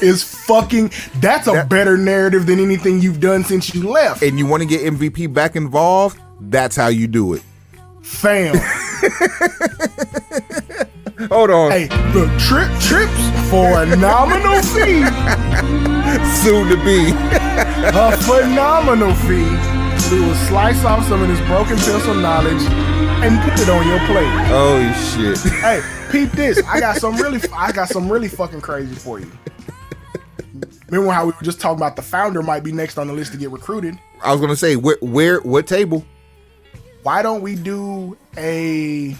is fucking. That's a better narrative than anything you've done since you left. And you want to get MVP back involved? That's how you do it, fam. Hold on. Hey, look, trips for a nominal fee. Soon to be a phenomenal fee. We will slice off some of this broken pencil knowledge and put it on your plate. Oh shit! Hey, peep this. I got some really fucking crazy for you. Remember how we were just talking about the founder might be next on the list to get recruited? I was gonna say what table? Why don't we do a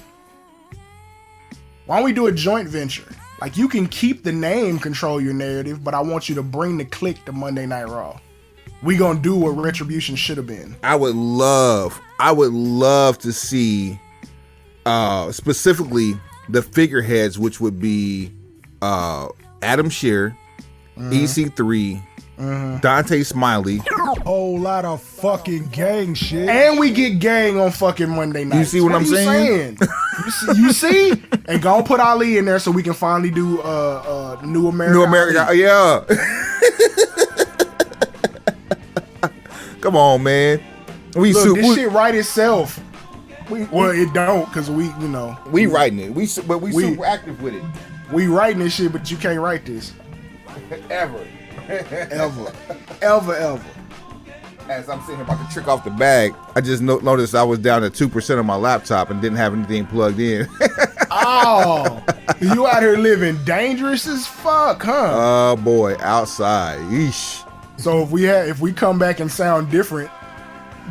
joint venture? Like, you can keep the name Control Your Narrative, but I want you to bring the clique to Monday Night Raw. We gonna do what Retribution should have been. I would love to see specifically the figureheads, which would be Adam Shear, EC3, Dante Smiley. Whole lot of fucking gang shit. And we get gang on fucking Monday night. You see what I'm saying? You see? And go put Ali in there so we can finally do New America. New America, yeah. Come on, man. Look, this shit write itself. Well, it don't, because we writing it. We super active with it. We writing this shit, but you can't write this. Ever. As I'm sitting here about to trick off the bag, I just noticed I was down to 2% on my laptop and didn't have anything plugged in. Oh, you out here living dangerous as fuck, huh? Oh boy, outside. Yeesh. So if we come back and sound different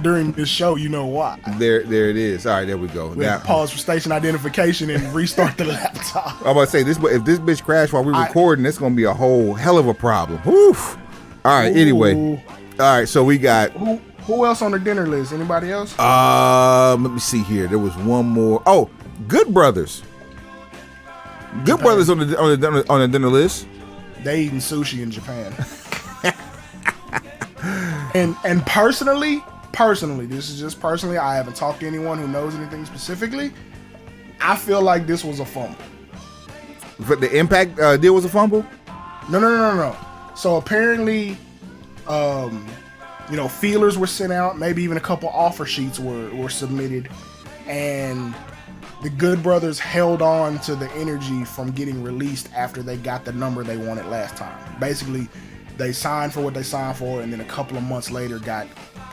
during this show, you know why. There it is. All right, there we go. Now pause for station identification and restart the laptop. I'm about to say this, if this bitch crashed while we're recording, it's gonna be a whole hell of a problem. Woof. All right. Anyway. All right. So we got who else on the dinner list? Anybody else? Let me see here. There was one more. Oh, Good Brothers. Good Brothers on the dinner list. They eating sushi in Japan. And personally, this is just personally, I haven't talked to anyone who knows anything specifically. I feel like this was a fumble. But the Impact deal was a fumble? No. So apparently, feelers were sent out. Maybe even a couple offer sheets were submitted, and the Good Brothers held on to the energy from getting released after they got the number they wanted last time. Basically, they signed for what they signed for, and then a couple of months later got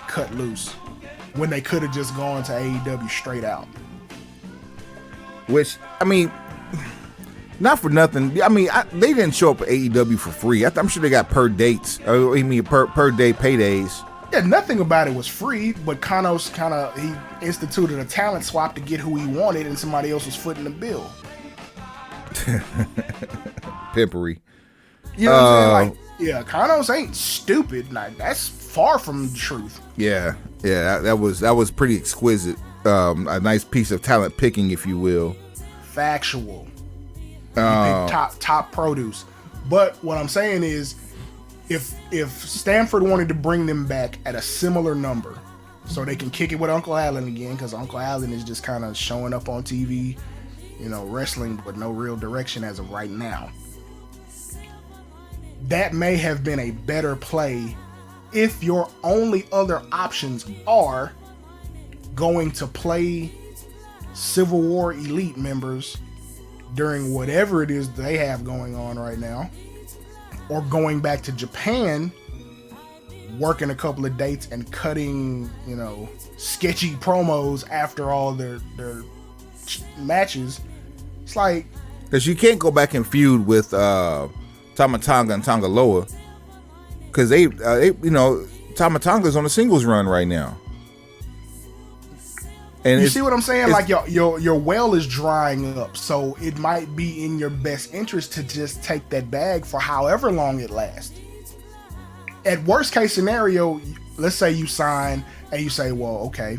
cut loose when they could have just gone to AEW straight out. Which, I mean, not for nothing. I mean, they didn't show up at AEW for free. I'm sure they got per dates. Per day paydays. Yeah, nothing about it was free, but Kanos he instituted a talent swap to get who he wanted, and somebody else was footing the bill. Pimpery. You know what I'm saying? Yeah, Kanos ain't stupid. Like, that's far from the truth. Yeah, that was pretty exquisite. A nice piece of talent picking, if you will. Factual. Top produce. But what I'm saying is, if Stanford wanted to bring them back at a similar number, so they can kick it with Uncle Allen again, because Uncle Allen is just kind of showing up on TV, wrestling with no real direction as of right now. That may have been a better play if your only other options are going to play Civil War Elite members during whatever it is they have going on right now, or going back to Japan, working a couple of dates and cutting, sketchy promos after all their matches. It's like, because you can't go back and feud with Tama Tonga and Tonga Loa, because Tama Tonga's on a singles run right now. And you see what I'm saying? Like your well is drying up, so it might be in your best interest to just take that bag for however long it lasts. At worst case scenario, let's say you sign and you say, well, okay,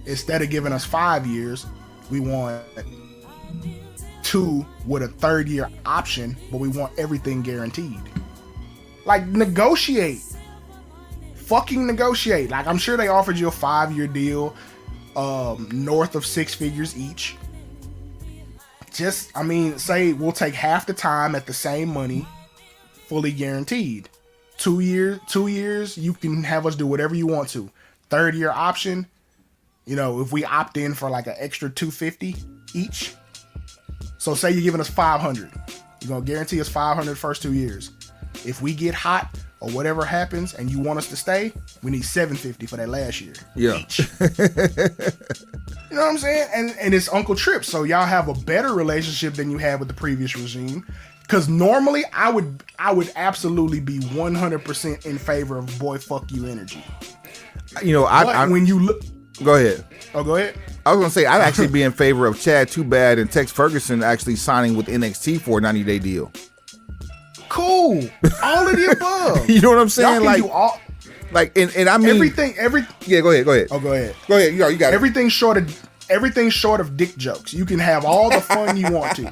instead of giving us 5 years, we want 2 with a 3rd year option, but we want everything guaranteed. Like, negotiate. Fucking negotiate. Like, I'm sure they offered you a 5-year deal, north of 6 figures each. Just, I mean, say we'll take half the time at the same money, fully guaranteed. 2 years, you can have us do whatever you want to. 3rd year option, you know, if we opt in for like an extra $250 each. So say you're giving us 500, you're gonna guarantee us 500 first 2 years. If we get hot or whatever happens and you want us to stay, we need $750 for that last year. Yeah. Each. You know what I'm saying? And it's Uncle Trip, so y'all have a better relationship than you had with the previous regime. Because normally I would absolutely be 100% in favor of boy fuck you energy. You know, when you look, go ahead. Oh, go ahead. I was gonna say I'd actually be in favor of Chad Too Bad and Tex Ferguson actually signing with NXT for a 90-day deal. Cool. All of the above. You know what I'm saying? Y'all can do all, like, and I mean everything. Yeah, go ahead. Oh, go ahead. Go ahead. You got everything short of dick jokes. You can have all the fun you want to.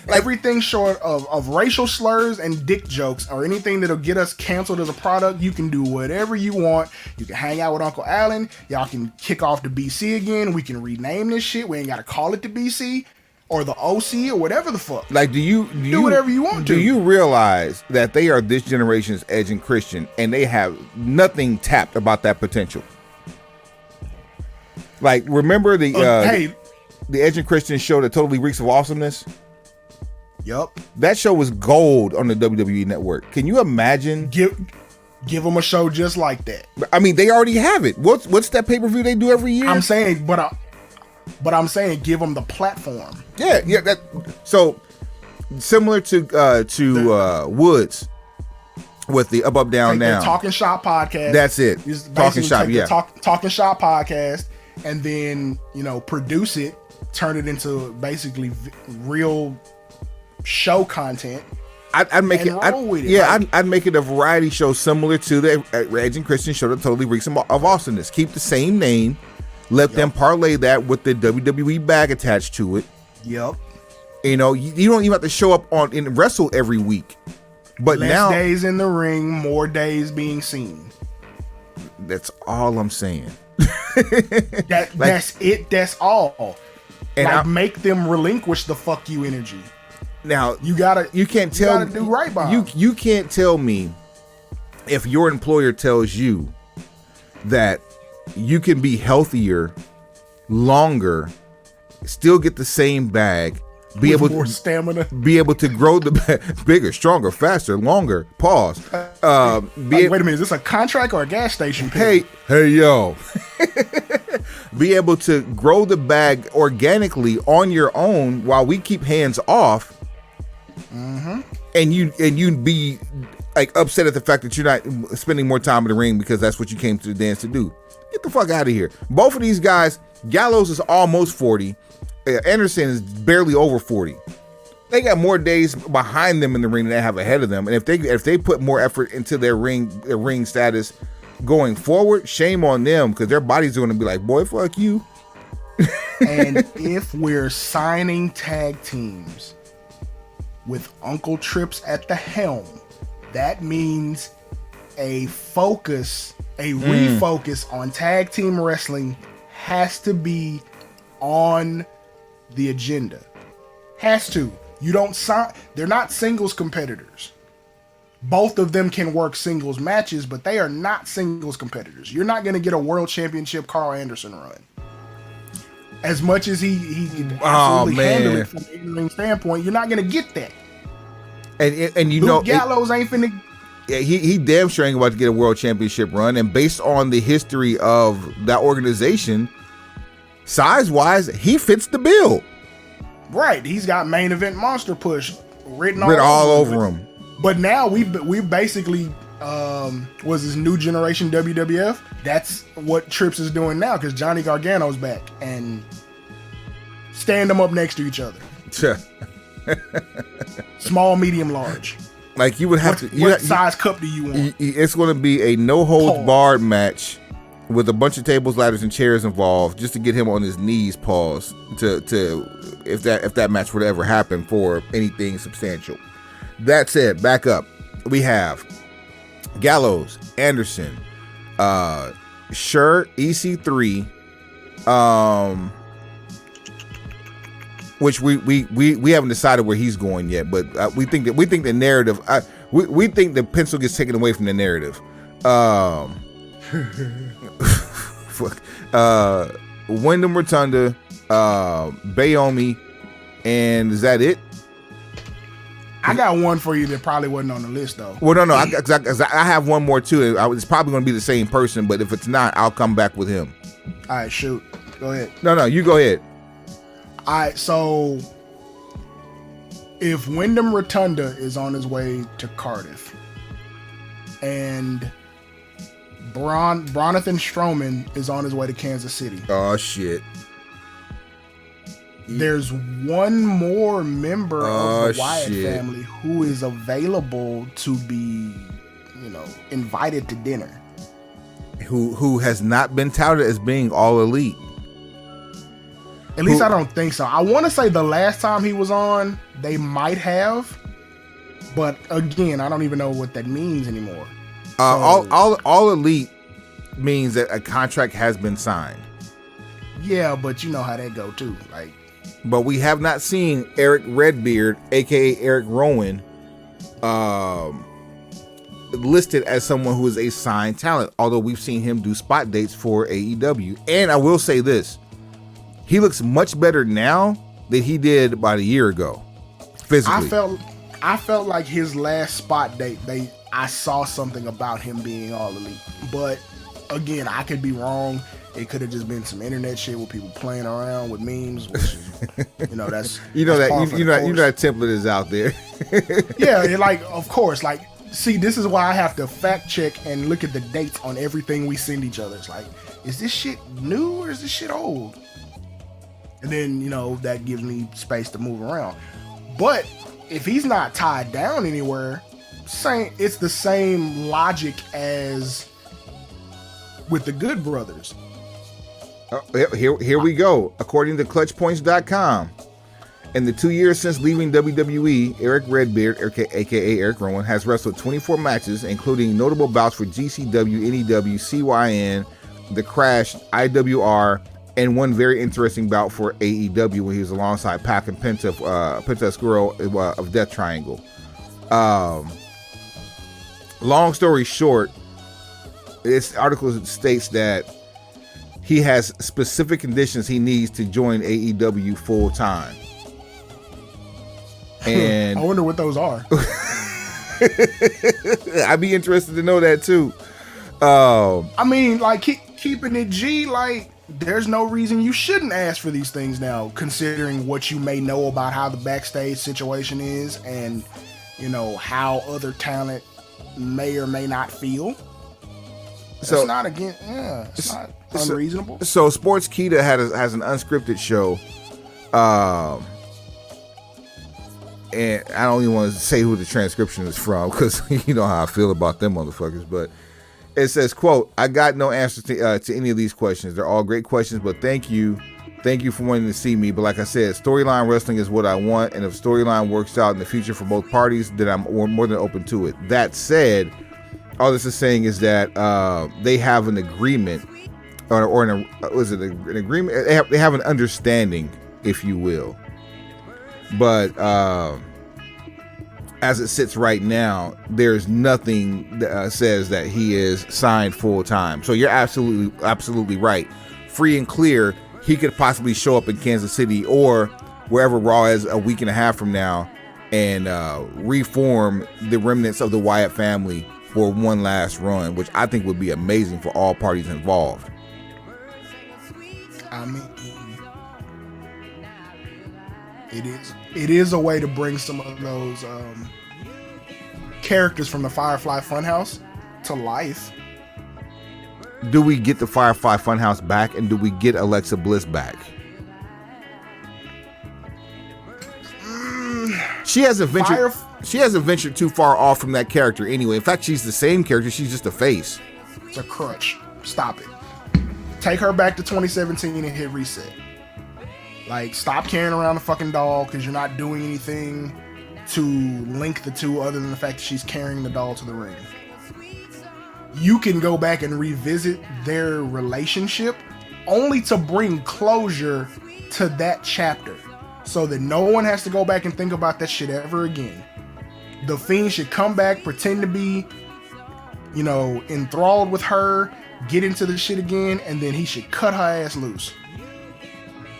Like, everything short of racial slurs and dick jokes or anything that'll get us canceled as a product, you can do whatever you want. You can hang out with Uncle Allen. Y'all can kick off the BC again. We can rename this shit. We ain't got to call it the BC or the OC or whatever the fuck. Like, do you whatever you want to. Do you realize that they are this generation's Edge and Christian and they have nothing tapped about that potential? Like, remember the Edge and Christian show that totally reeks of awesomeness? Yup. That show was gold on the WWE network. Can you imagine? Give them a show just like that. I mean, they already have it. What's that pay-per-view they do every year? I'm saying, but I'm saying give them the platform. Yeah. That, so similar to Woods with the Up Down Down Talking Shop podcast. That's it. Talking Shop. Yeah. Talking Shop podcast, and then produce it, turn it into basically real show content. I'd make it a variety show similar to the Edge and Christian show that totally reeks of awesomeness. Keep the same name, let them parlay that with the WWE bag attached to it. Yep. You don't even have to show up and wrestle every week. But less days in the ring, more days being seen. That's all I'm saying. That's it. That's all. And make them relinquish the fuck you energy. Now you can't do right by them. You can't tell me if your employer tells you that you can be healthier, longer, still get the same bag, be able more stamina, be able to grow the bag bigger, stronger, faster, longer. Pause. Wait a minute, is this a contract or a gas station? Hey yo. Be able to grow the bag organically on your own while we keep hands off. Mm-hmm. And you'd be like upset at the fact that you're not spending more time in the ring because that's what you came to the dance to do. Get the fuck out of here. Both of these guys, Gallows is almost 40. Anderson is barely over 40. They got more days behind them in the ring than they have ahead of them. And if they put more effort into their ring status going forward, shame on them, because their bodies are going to be like, boy, fuck you. And if we're signing tag teams with Uncle Trips at the helm, that means a refocus on tag team wrestling has to be on the agenda. Has to. You don't sign. They're not singles competitors. Both of them can work singles matches, but they are not singles competitors. You're not going to get a world championship Carl Anderson run. As much as he absolutely handled it from an in-ring standpoint, you're not going to get that. And Luke Gallows ain't finna. Yeah, he damn sure ain't about to get a world championship run. And based on the history of that organization, size-wise, he fits the bill. Right, he's got main event monster push written all over him. But now we basically was his new generation WWF. That's what Trips is doing now because Johnny Gargano's back and stand them up next to each other. Small, medium, large. Like you would have what size cup do you want? It's going to be a no holds barred match with a bunch of tables, ladders, and chairs involved, just to get him on his knees. Pause to if that match were to ever happen for anything substantial. That said, back up. We have Gallows, Anderson, Sure, EC3, which we haven't decided where he's going yet, but we think the narrative. We think the pencil gets taken away from the narrative. Wyndham Rotunda, Bayomi, and is that it? I got one for you that probably wasn't on the list though. Well, no, I have one more too. It's probably going to be the same person, but if it's not, I'll come back with him. All right, shoot. Go ahead. No, you go ahead. All right, so if Wyndham Rotunda is on his way to Cardiff and Bronathan Strowman is on his way to Kansas City. Oh, shit. There's one more member of the Wyatt family who is available to be, invited to dinner. Who has not been touted as being all elite. At least I don't think so. I want to say the last time he was on, they might have. But again, I don't even know what that means anymore. All elite means that a contract has been signed. Yeah, but you know how that go too. But we have not seen Eric Redbeard, aka Eric Rowan, listed as someone who is a signed talent, although we've seen him do spot dates for AEW. And I will say this, he looks much better now than he did about a year ago, physically. I felt like his last spot date, I saw something about him being all elite. But again, I could be wrong. It could have just been some internet shit with people playing around with memes, which is, that's that template is out there. Yeah, of course, see, this is why I have to fact check and look at the dates on everything we send each other. It's is this shit new or is this shit old? And then, that gives me space to move around. But if he's not tied down anywhere, it's the same logic as with the Good Brothers. Here we go. According to ClutchPoints.com, in the 2 years since leaving WWE, Eric Redbeard, aka Eric Rowan, has wrestled 24 matches, including notable bouts for GCW, NEW, CYN, The Crash, IWR, and one very interesting bout for AEW when he was alongside Pac and Penta Oscuro of Death Triangle. Long story short, this article states that he has specific conditions he needs to join AEW full time. And I wonder what those are. I'd be interested to know that too. I mean, keeping it G, there's no reason you shouldn't ask for these things now, considering what you may know about how the backstage situation is and, how other talent may or may not feel. It's not unreasonable. So Sportskeeda has an unscripted show. And I don't even want to say who the transcription is from because you know how I feel about them motherfuckers. But it says, quote, "I got no answers to any of these questions. They're all great questions, but thank you for wanting to see me. But like I said, storyline wrestling is what I want. And if storyline works out in the future for both parties, then I'm more than open to it. That said, all this is saying is that they have an agreement an agreement? They have an understanding, if you will. But as it sits right now, there's nothing that says that he is signed full time. So you're absolutely right. Free and clear, he could possibly show up in Kansas City or wherever Raw is a week and a half from now and reform the remnants of the Wyatt family for one last run, which I think would be amazing for all parties involved. I mean, it is a way to bring some of those characters from the Firefly Funhouse to life. Do we get the Firefly Funhouse back, and do we get Alexa Bliss back? She hasn't ventured too far off from that character anyway. In fact, she's the same character. She's just a face. It's a crutch. Stop it. Take her back to 2017 and hit reset. Like, stop carrying around the fucking doll because you're not doing anything to link the two other than the fact that she's carrying the doll to the ring. You can go back and revisit their relationship only to bring closure to that chapter so that no one has to go back and think about that shit ever again. The Fiend should come back, pretend to be, enthralled with her, get into the shit again, and then he should cut her ass loose.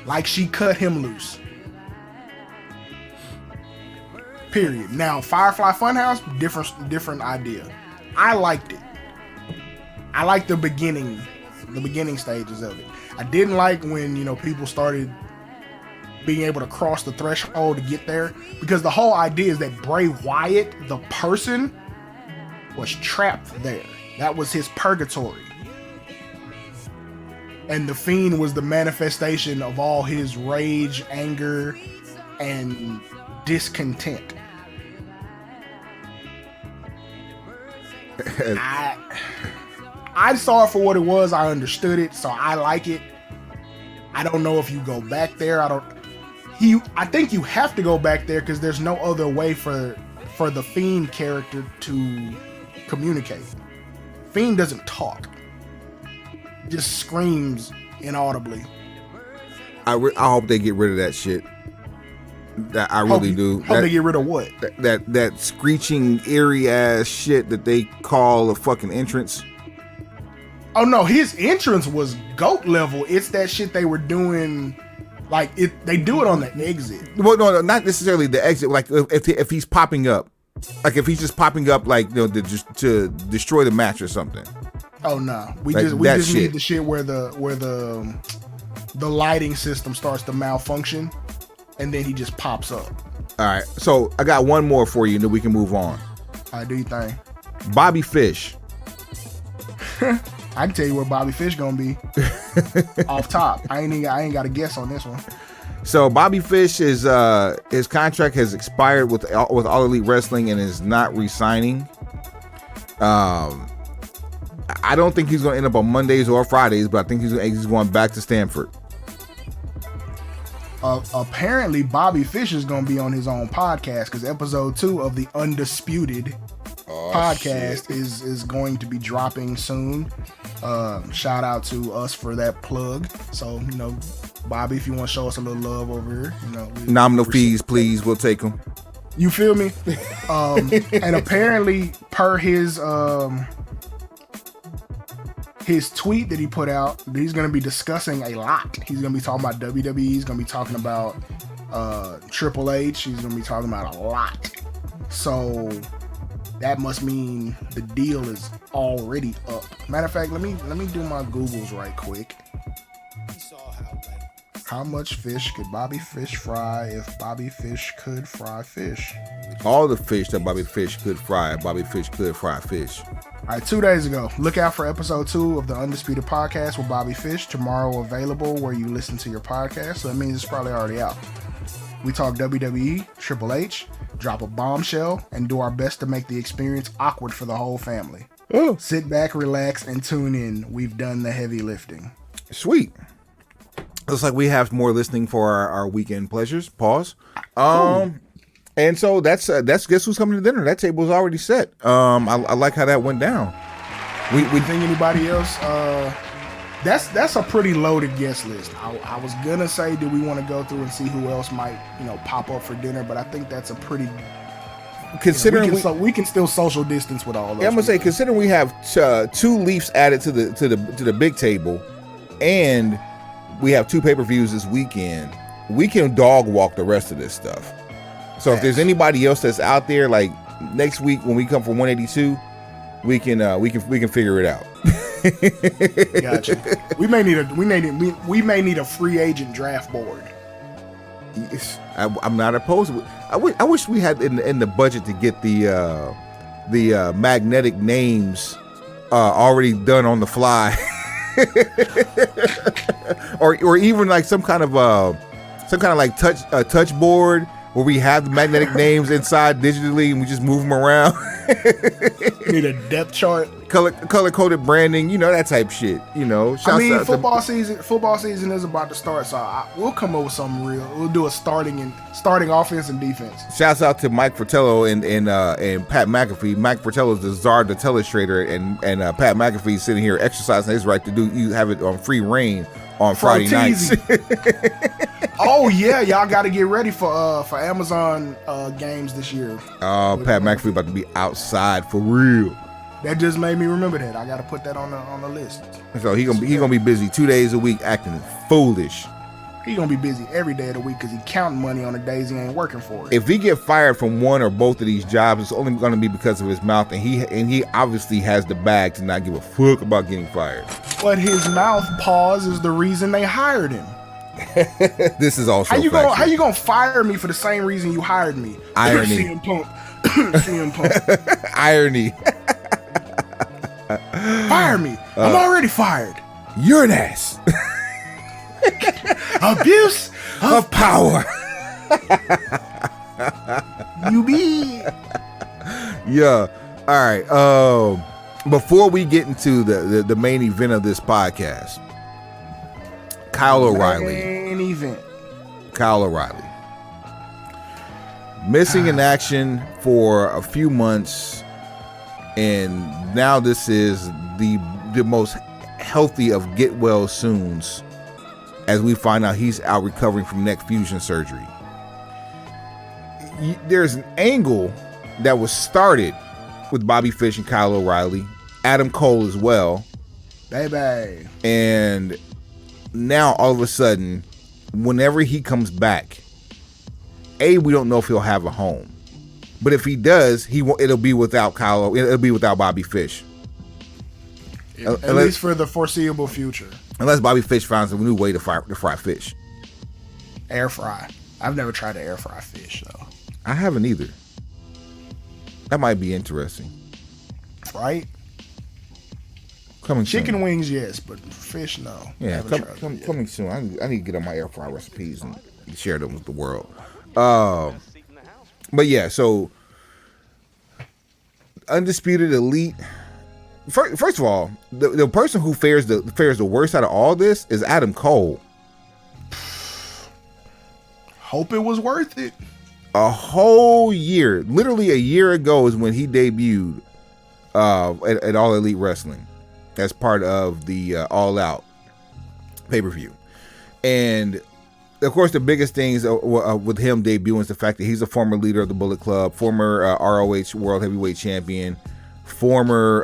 Like she cut him loose. Period. Now, Firefly Funhouse, different idea. I liked it. I liked the beginning stages of it. I didn't like when, people started being able to cross the threshold to get there, because the whole idea is that Bray Wyatt, the person, was trapped there. That was his purgatory. And the Fiend was the manifestation of all his rage, anger, and discontent. I saw it for what it was. I understood it, so I like it. I don't know if you go back there. I think you have to go back there because there's no other way for the Fiend character to communicate. Fiend doesn't talk. He just screams inaudibly. I hope they get rid of that shit. I really do. Hope they get rid of what? That screeching, eerie ass shit that they call a fucking entrance. Oh no, his entrance was GOAT level. It's that shit they were doing. Like they do it on the exit. Well, no, not necessarily the exit. Like if he's popping up, like if he's just popping up, like to destroy the match or something. Oh no, we like just need the shit where the lighting system starts to malfunction, and then he just pops up. All right, so I got one more for you, and then we can move on. All right, do your thing. Bobby Fish. I can tell you where Bobby Fish gonna be. Off top. I ain't got a guess on this one. So Bobby Fish is his contract has expired with All Elite Wrestling and is not re-signing. I don't think he's gonna end up on Mondays or Fridays, but I think he's going back to Stanford. Apparently Bobby Fish is gonna be on his own podcast because episode 2 of the Undisputed podcast is going to be dropping soon. Shout out to us for that plug. So Bobby, if you want to show us a little love over here, nominal fees, please, we'll take them. You feel me? And apparently, per his tweet that he put out, he's going to be discussing a lot. He's going to be talking about WWE. He's going to be talking about Triple H. He's going to be talking about a lot. So that must mean the deal is already up. Matter of fact, let me do my Googles right quick. How much fish could Bobby Fish fry if Bobby Fish could fry fish? All the fish that Bobby Fish could fry, Bobby Fish could fry fish. All right, 2 days ago, look out for episode 2 of the Undisputed Podcast with Bobby Fish. Tomorrow available where you listen to your podcast, so that means it's probably already out. We talk WWE, Triple H, drop a bombshell, and do our best to make the experience awkward for the whole family. Oh. Sit back, relax, and tune in. We've done the heavy lifting. Sweet. Looks like we have more listening for our weekend pleasures. Pause. And so that's guess who's coming to dinner. That table's already set. I like how that went down. We think anybody else? That's a pretty loaded guest list. I was gonna say, do we want to go through and see who else might pop up for dinner? But I think that's a pretty. Considering we can still social distance with all those. Yeah, I'm gonna say, considering we have 2 Leafs added to the big table, and we have 2 pay-per-views this weekend, we can dog walk the rest of this stuff. So if there's anybody else that's out there, like next week when we come for 182, we can figure it out. Gotcha. We may need a free agent draft board. Yes, I'm not opposed to it. I wish we had in the budget to get the magnetic names already done on the fly, or even like some kind of like touch board where we have the magnetic names inside digitally and we just move them around. Need a depth chart, color coded branding, that type shit. Football season is about to start, so we'll come up with something real. We'll do a starting offense and defense. Shouts out to Mike Fratello and Pat McAfee. Mike Fratello is the czar, the telestrator, and Pat McAfee sitting here exercising his right to have it on free reign on Friday nights. Oh yeah, y'all got to get ready for Amazon games this year. Oh, Pat McAfee about to be outside for real. That just made me remember that. I got to put that on the list. So he gonna be busy 2 days a week acting foolish. He gonna be busy every day of the week because he counting money on the days he ain't working for it. If he get fired from one or both of these jobs, it's only gonna be because of his mouth, and he obviously has the bag to not give a fuck about getting fired. But his mouth pause is the reason they hired him. This is also how you gonna fire me for the same reason you hired me? Irony. CM Punk. CM Punk. Irony. Fire me. I'm already fired. You're an ass. Abuse of power. You be. Yeah. All right. Before we get into the main event of this podcast, Kyle O'Reilly. Main event. Kyle O'Reilly. Missing in action for a few months, and now this is the most healthy of get well soons, as we find out he's out recovering from neck fusion surgery. There's an angle that was started with Bobby Fish and Kyle O'Reilly, Adam Cole as well. Baby. And now all of a sudden, whenever he comes back, we don't know if he'll have a home. But if he does, it'll be without it'll be without Bobby Fish. At least for the foreseeable future. Unless Bobby Fish finds a new way to fry fish. Air fry. I've never tried to air fry fish, though. I haven't either. That might be interesting. Right? Coming Chicken soon. Wings, yes, but fish, no. Yeah, coming soon. I need to get on my air fry recipes and share them with the world. But yeah, so Undisputed Elite. First of all, the person who fares the worst out of all this is Adam Cole. Hope it was worth it. A whole year, literally a year ago, is when he debuted at All Elite Wrestling as part of the All Out pay-per-view. And of course, the biggest things with him debuting is the fact that he's a former leader of the Bullet Club, former ROH World Heavyweight Champion, former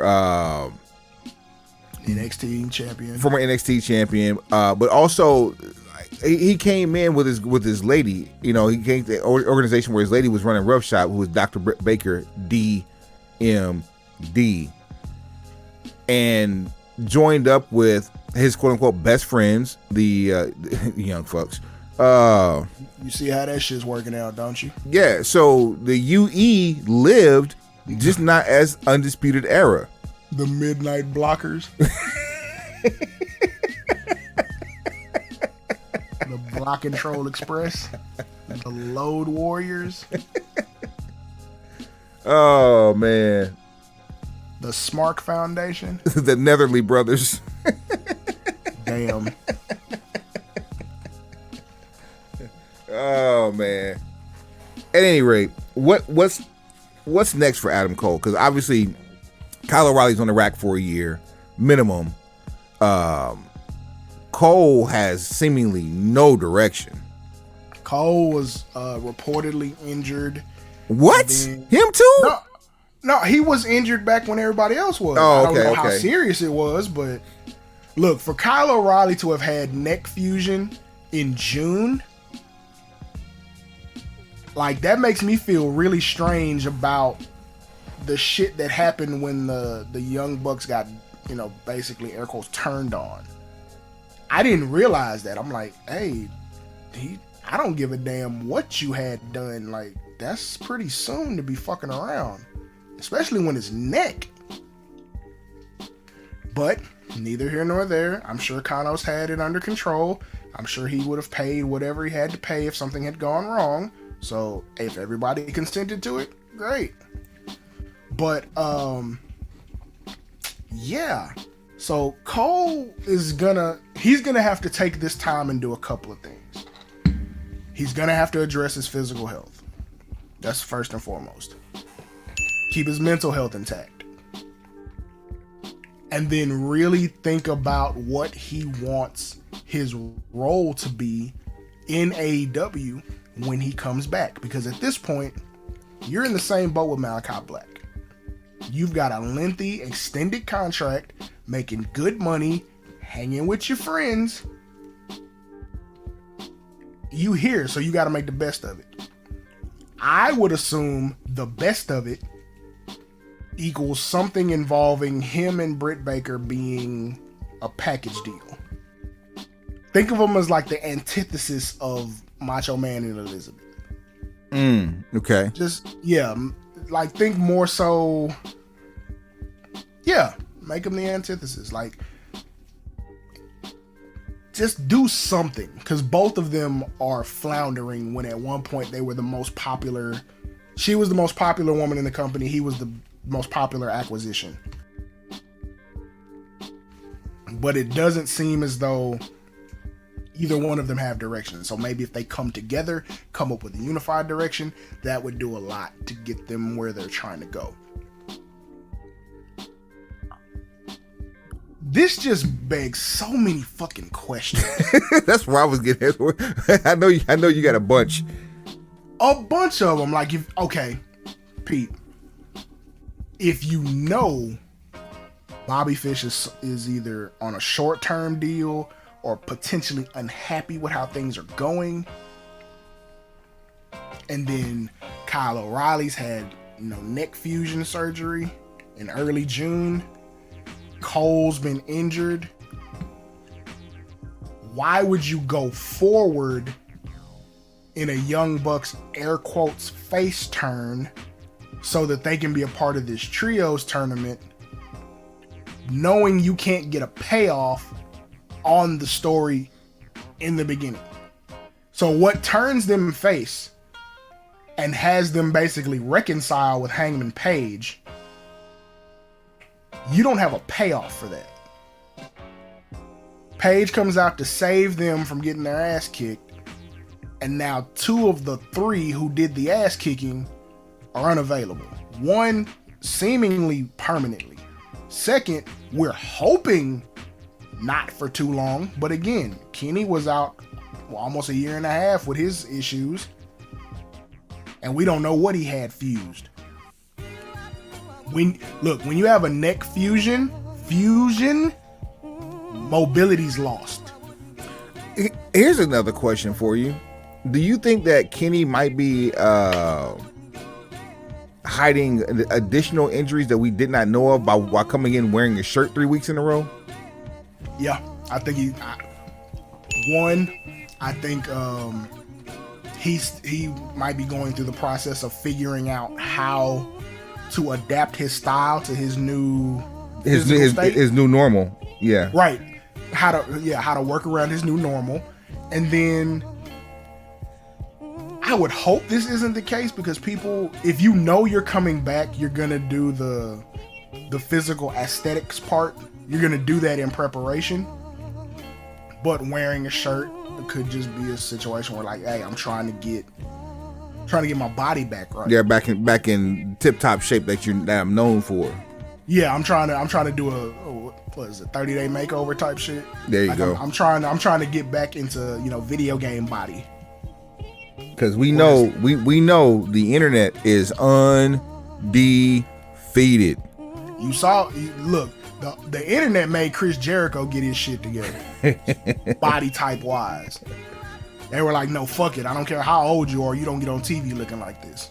NXT champion, but also he came in with his lady. He came to the organization where his lady was running Rough Shop, who was Dr. Britt Baker, DMD, and joined up with his quote unquote best friends, the young fucks. You see how that shit's working out, don't you? Yeah. So the UE lived, just not as Undisputed Era. The Midnight Blockers. The Block and Troll Express. The Load Warriors. Oh man. The Smark Foundation. The Netherly Brothers. Damn. Oh man. At any rate, what's next for Adam Cole? Because obviously Kyle O'Reilly's on the rack for a year minimum. Cole has seemingly no direction. Cole was reportedly injured. What? Him too? No, he was injured back when everybody else was. Oh, I don't know how serious it was, but look, for Kyle O'Reilly to have had neck fusion in June, like, that makes me feel really strange about the shit that happened when the Young Bucks got, basically air quotes turned on. I didn't realize that. I'm like, hey, I don't give a damn what you had done. Like, that's pretty soon to be fucking around, especially when it's neck. But neither here nor there. I'm sure Kanos had it under control. I'm sure he would have paid whatever he had to pay if something had gone wrong. So if everybody consented to it, great. But yeah. So Cole he's gonna have to take this time and do a couple of things. He's gonna have to address his physical health. That's first and foremost. Keep his mental health intact. And then really think about what he wants his role to be in AEW when he comes back. Because at this point, you're in the same boat with Malachi Black. You've got a lengthy, extended contract, making good money, hanging with your friends. You here, so you got to make the best of it. I would assume the best of it equals something involving him and Britt Baker being a package deal. Think of them as like the antithesis of Macho Man and Elizabeth. Okay. Just, yeah, like think more so, yeah, make them the antithesis. Like, just do something, because both of them are floundering when at one point they were the most popular. She was the most popular woman in the company. He was the most popular acquisition. But it doesn't seem as though either one of them have direction. So maybe if they come together, come up with a unified direction, that would do a lot to get them where they're trying to go. This just begs so many fucking questions. That's where I was getting. I know you got a bunch. A bunch of them. Like, okay, Pete, if you know Bobby Fish is either on a short-term deal or potentially unhappy with how things are going, and then Kyle O'Reilly's had, neck fusion surgery in early June, Cole's been injured, why would you go forward in a Young Bucks air quotes face turn so that they can be a part of this trios tournament, knowing you can't get a payoff on the story in the beginning? So what turns them face and has them basically reconcile with Hangman Page, you don't have a payoff for that. Page comes out to save them from getting their ass kicked, and now 2 of the 3 who did the ass kicking are unavailable. 1 seemingly permanently. 2nd, we're hoping not for too long, but again, Kenny was out almost a year and a half with his issues, and we don't know what he had fused. When you have a neck fusion, mobility's lost. Here's another question for you. Do you think that Kenny might be hiding additional injuries that we did not know of while coming in wearing a shirt 3 weeks in a row? Yeah, I think he might be going through the process of figuring out how to adapt his style to his new new normal. Yeah. Right. How to work around his new normal. And then I would hope this isn't the case, because people, if you know you're coming back, you're gonna do the physical aesthetics part. You're gonna do that in preparation. But wearing a shirt could just be a situation where, like, hey, I'm trying to get my body back right. Yeah, back in tip top shape that I'm known for. Yeah, I'm trying to do a 30-day makeover type shit. There you go. I'm trying to get back into video game body. Because we know the internet is undefeated. You saw, look, the internet made Chris Jericho get his shit together, body type wise. They were like, no, fuck it. I don't care how old you are. You don't get on TV looking like this.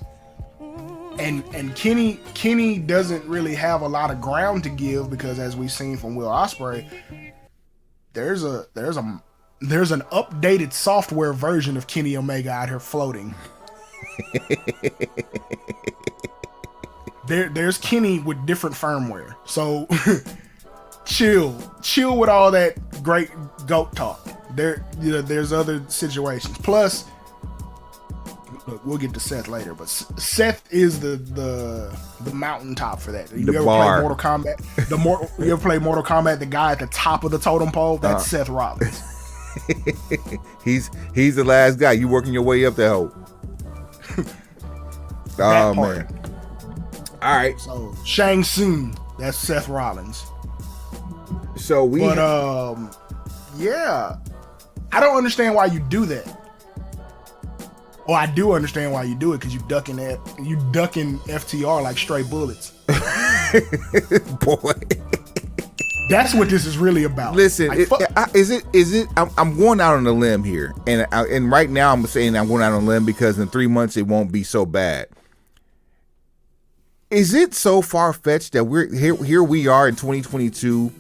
And Kenny doesn't really have a lot of ground to give, because as we've seen from Will Ospreay, there's an updated software version of Kenny Omega out here floating. There's Kenny with different firmware. So chill with all that great GOAT talk. There's other situations. Plus, look, we'll get to Seth later, but Seth is the mountaintop for that. You ever play Mortal Kombat? You ever play Mortal Kombat? The guy at the top of the totem pole, that's Seth Rollins. he's the last guy. You working your way up that hole. Oh man. All right. So Shang Tsung, that's Seth Rollins. So yeah, I don't understand why you do that. Well, I do understand why you do it, because you ducking FTR like stray bullets. Boy, that's what this is really about. Listen, like, is it? I'm going out on a limb here, and right now I'm saying I'm going out on a limb because in 3 months it won't be so bad. Is it so far-fetched that we're here we are in 2022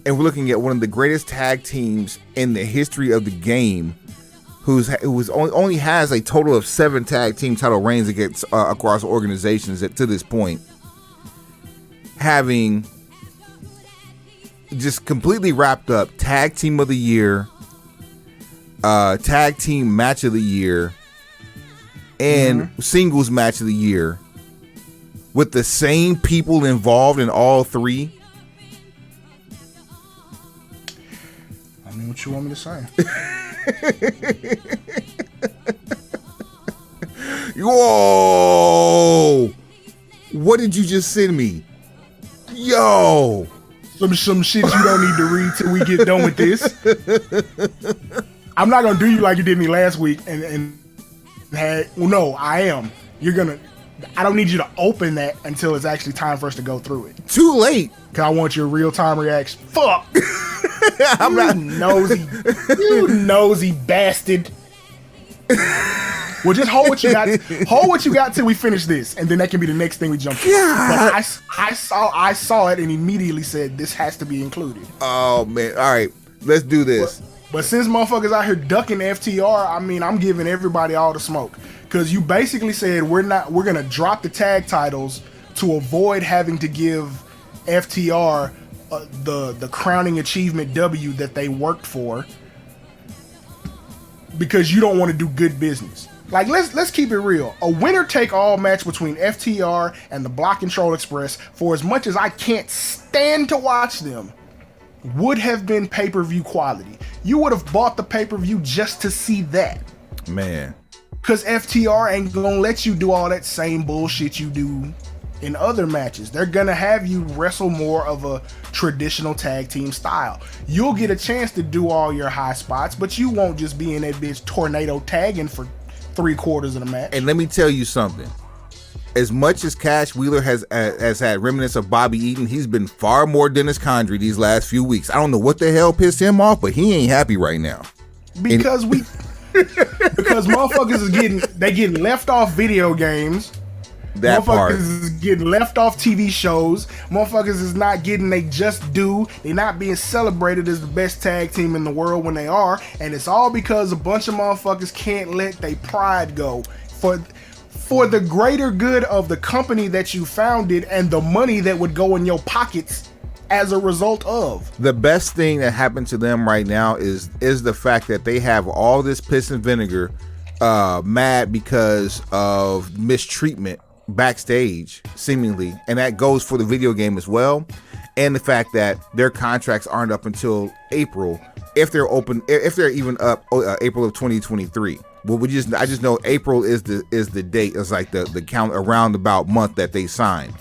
and we're looking at one of the greatest tag teams in the history of the game, who only has a total of 7 tag team title reigns against across organizations to this point, having just completely wrapped up tag team of the year, tag team match of the year, and singles match of the year, with the same people involved in all 3? I mean, what you want me to say? Whoa! What did you just send me? Yo! Some shit you don't need to read till we get done with this. I'm not gonna do you like you did me last week and had. Well, no, I am. I don't need you to open that until it's actually time for us to go through it. Too late. Cause I want your real-time reaction. Fuck! I'm not nosy. You nosy bastard. Well, just hold what you got. Hold what you got till we finish this, and then that can be the next thing we jump to. But I saw it and immediately said this has to be included. Oh man! All right, let's do this. But since motherfuckers out here ducking FTR, I mean, I'm giving everybody all the smoke. Because you basically said we're gonna drop the tag titles to avoid having to give FTR the crowning achievement W that they worked for, because you don't want to do good business. Like, let's keep it real. A winner take all match between FTR and the Block Control Express, for as much as I can't stand to watch them, would have been pay-per-view quality. You would have bought the pay-per-view just to see that. Man. Because FTR ain't gonna let you do all that same bullshit you do in other matches. They're gonna have you wrestle more of a traditional tag team style. You'll get a chance to do all your high spots, but you won't just be in that bitch tornado tagging for 3/4 of the match. And let me tell you something. As much as Cash Wheeler has had remnants of Bobby Eaton, he's been far more Dennis Condrey these last few weeks. I don't know what the hell pissed him off, but he ain't happy right now. Because because motherfuckers is getting left off video games. That motherfuckers part is getting left off TV shows. Motherfuckers is not getting they just due. They're not being celebrated as the best tag team in the world when they are, and it's all because a bunch of motherfuckers can't let their pride go for the greater good of the company that you founded and the money that would go in your pockets as a result of. The best thing that happened to them right now is the fact that they have all this piss and vinegar mad because of mistreatment backstage, seemingly, and that goes for the video game as well, and the fact that their contracts aren't up until April, if they're even up April of 2023. Well, I just know April is the date. It's like the count around about month that they signed.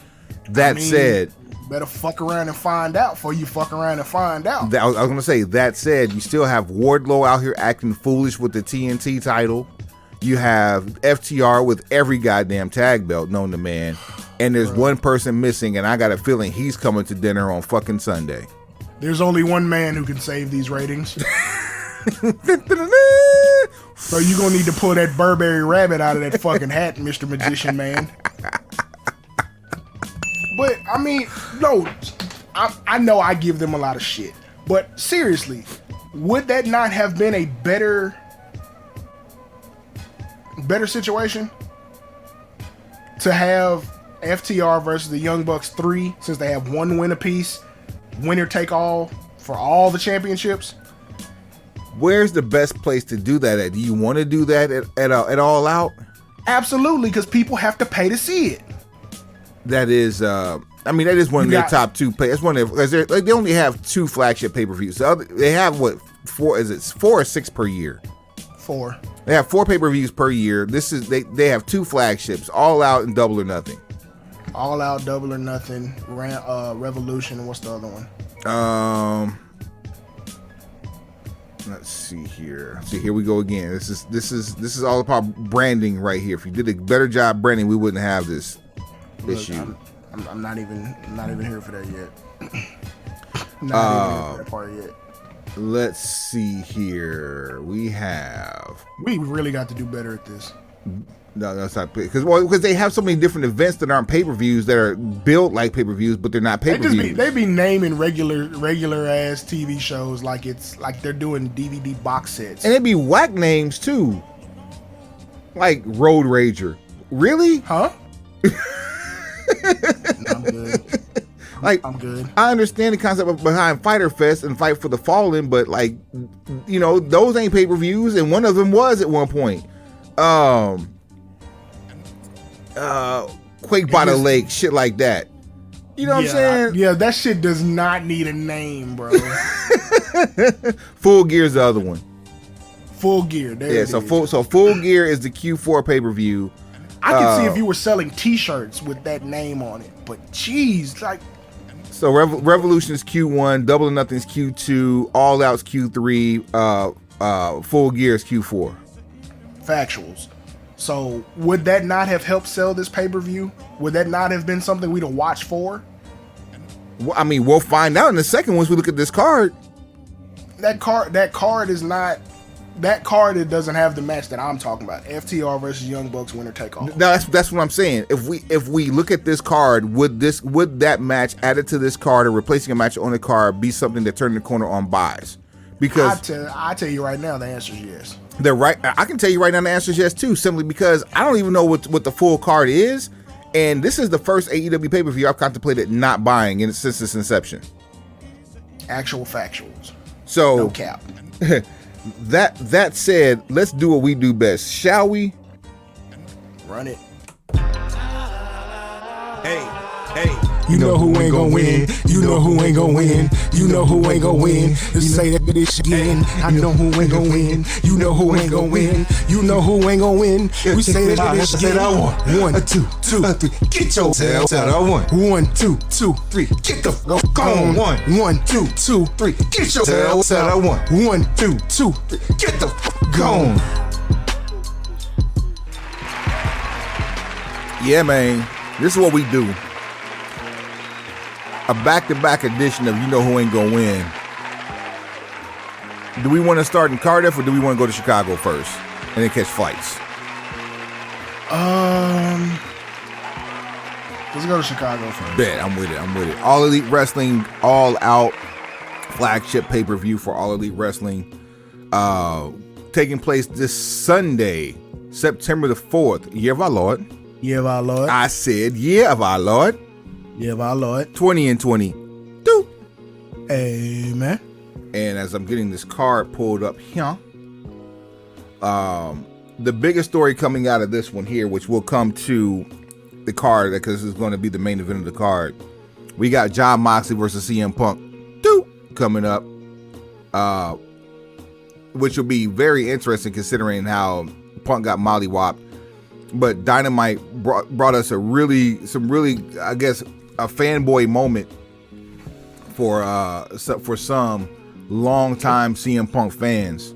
That said, better fuck around and find out before you fuck around and find out. I was gonna say, that said, you still have Wardlow out here acting foolish with the TNT title. You have FTR with every goddamn tag belt known to man, and there's one person missing, and I got a feeling he's coming to dinner on fucking Sunday. There's only one man who can save these ratings. So you gonna need to pull that Burberry rabbit out of that fucking hat, Mr. Magician Man. But I mean, no, I know I give them a lot of shit, but seriously, would that not have been a better situation to have FTR versus the Young Bucks 3, since they have one win apiece, winner take all for all the championships. Where's the best place to do that at? Do you want to do that at All Out? Absolutely, because people have to pay to see it. That is, that is one of their top two pay. That's one of their, because they only have 2 flagship pay-per-views. They have what, 4 or 6 per year? 4. They have 4 pay-per-views per year. They have 2 flagships, All Out and Double or Nothing. All Out, Double or Nothing, Revolution, and what's the other one? Let's see here. See, here we go again. This is all about branding right here. If you did a better job branding, we wouldn't have this issue. I'm not even here for that yet. Not even here for that part yet. Let's see here. We really got to do better at this. No, that's not because they have so many different events that aren't pay-per-views that are built like pay-per-views, but they're not pay-per-views. They be naming regular ass TV shows like it's like they're doing DVD box sets, and they be whack names too, like Road Rager. Really? Huh? I'm good. I'm good. I understand the concept behind Fyter Fest and Fight for the Fallen, but those ain't pay-per-views, and one of them was at one point. Quake by the Lake, shit like that. You know what I'm saying? Yeah, that shit does not need a name, bro. Full Gear's the other one. Full Gear. So Full Gear is the Q4 pay-per-view. I can see if you were selling T-shirts with that name on it, but jeez, like. So Revolution is Q1, Double or Nothing's Q2, All Out's Q3, Full Gear is Q4. Factuals. So would that not have helped sell this pay-per-view? Would that not have been something we'd have watched for? Well, I mean, we'll find out in a second once we look at this card. That card is not. That card, it doesn't have the match that I'm talking about. FTR versus Young Bucks winner take all. Now that's what I'm saying. If we look at this card, would that match added to this card or replacing a match on the card be something that turned the corner on buys? Because I tell you right now, the answer is yes. I can tell you right now the answer is yes too, simply because I don't even know what the full card is, and this is the first AEW pay-per-view I've contemplated not buying since its inception. Actual factuals. So no cap. That said, let's do what we do best, shall we? Run it. Hey. You know who ain't gon' win. You know who ain't gon' win. You know who ain't gon' win. You say that bitch again. I know who ain't gon' win. You know who ain't gon' win. You know who ain't gon' win. We say that bitch again. I want 1, 2, 3. Get your tail out. I want 1, 2, 3. Get the fuck on. 1, 2, 3. Get your tail out. I want 1, 2, 3. Get the fuck on. Yeah, man. This is what we do. A back-to-back edition of You Know Who Ain't Gonna Win. Do we want to start in Cardiff or do we want to go to Chicago first and then catch flights? Let's go to Chicago first. Bet, I'm with it. All Elite Wrestling, All Out, flagship pay-per-view for All Elite Wrestling. Taking place this Sunday, September the 4th. Year of our Lord. Year of our Lord. I said year of our Lord. Year of our Lord. 20 and 22. Amen. And as I'm getting this card pulled up here, the biggest story coming out of this one here, which will come to the card because it's going to be the main event of the card. We got Jon Moxley versus CM Punk coming up, which will be very interesting considering how Punk got mollywopped. But Dynamite brought us some really, I guess, a fanboy moment for some longtime CM Punk fans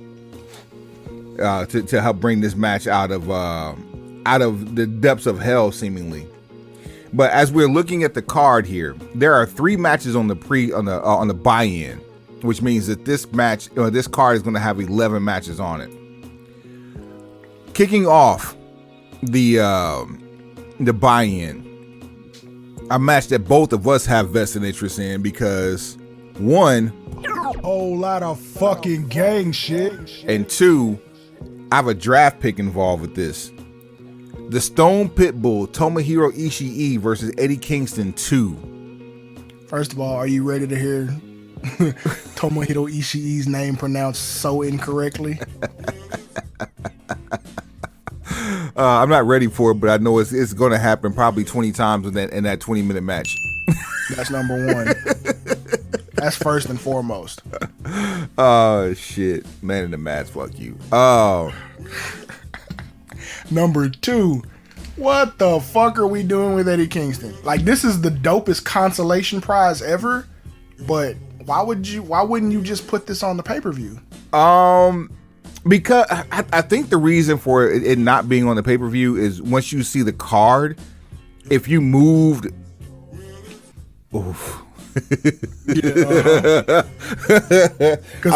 to help bring this match out of the depths of hell, seemingly. But as we're looking at the card here, there are 3 matches on the buy-in, which means that this card is going to have 11 matches on it. Kicking off the buy-in, a match that both of us have vested interest in because 1, whole lot of fucking gang shit, and 2, I have a draft pick involved with this. The Stone Pitbull Tomohiro Ishii versus Eddie Kingston 2. First of all, are you ready to hear Tomohiro Ishii's name pronounced so incorrectly? I'm not ready for it, but I know it's going to happen probably 20 times in that 20-minute match. That's number one. That's first and foremost. Oh, shit. Man in the match, fuck you. Oh. Number two, what the fuck are we doing with Eddie Kingston? Like, this is the dopest consolation prize ever, but why wouldn't you just put this on the pay-per-view? Because I think the reason for it not being on the pay-per-view is once you see the card, if you moved, oof. Because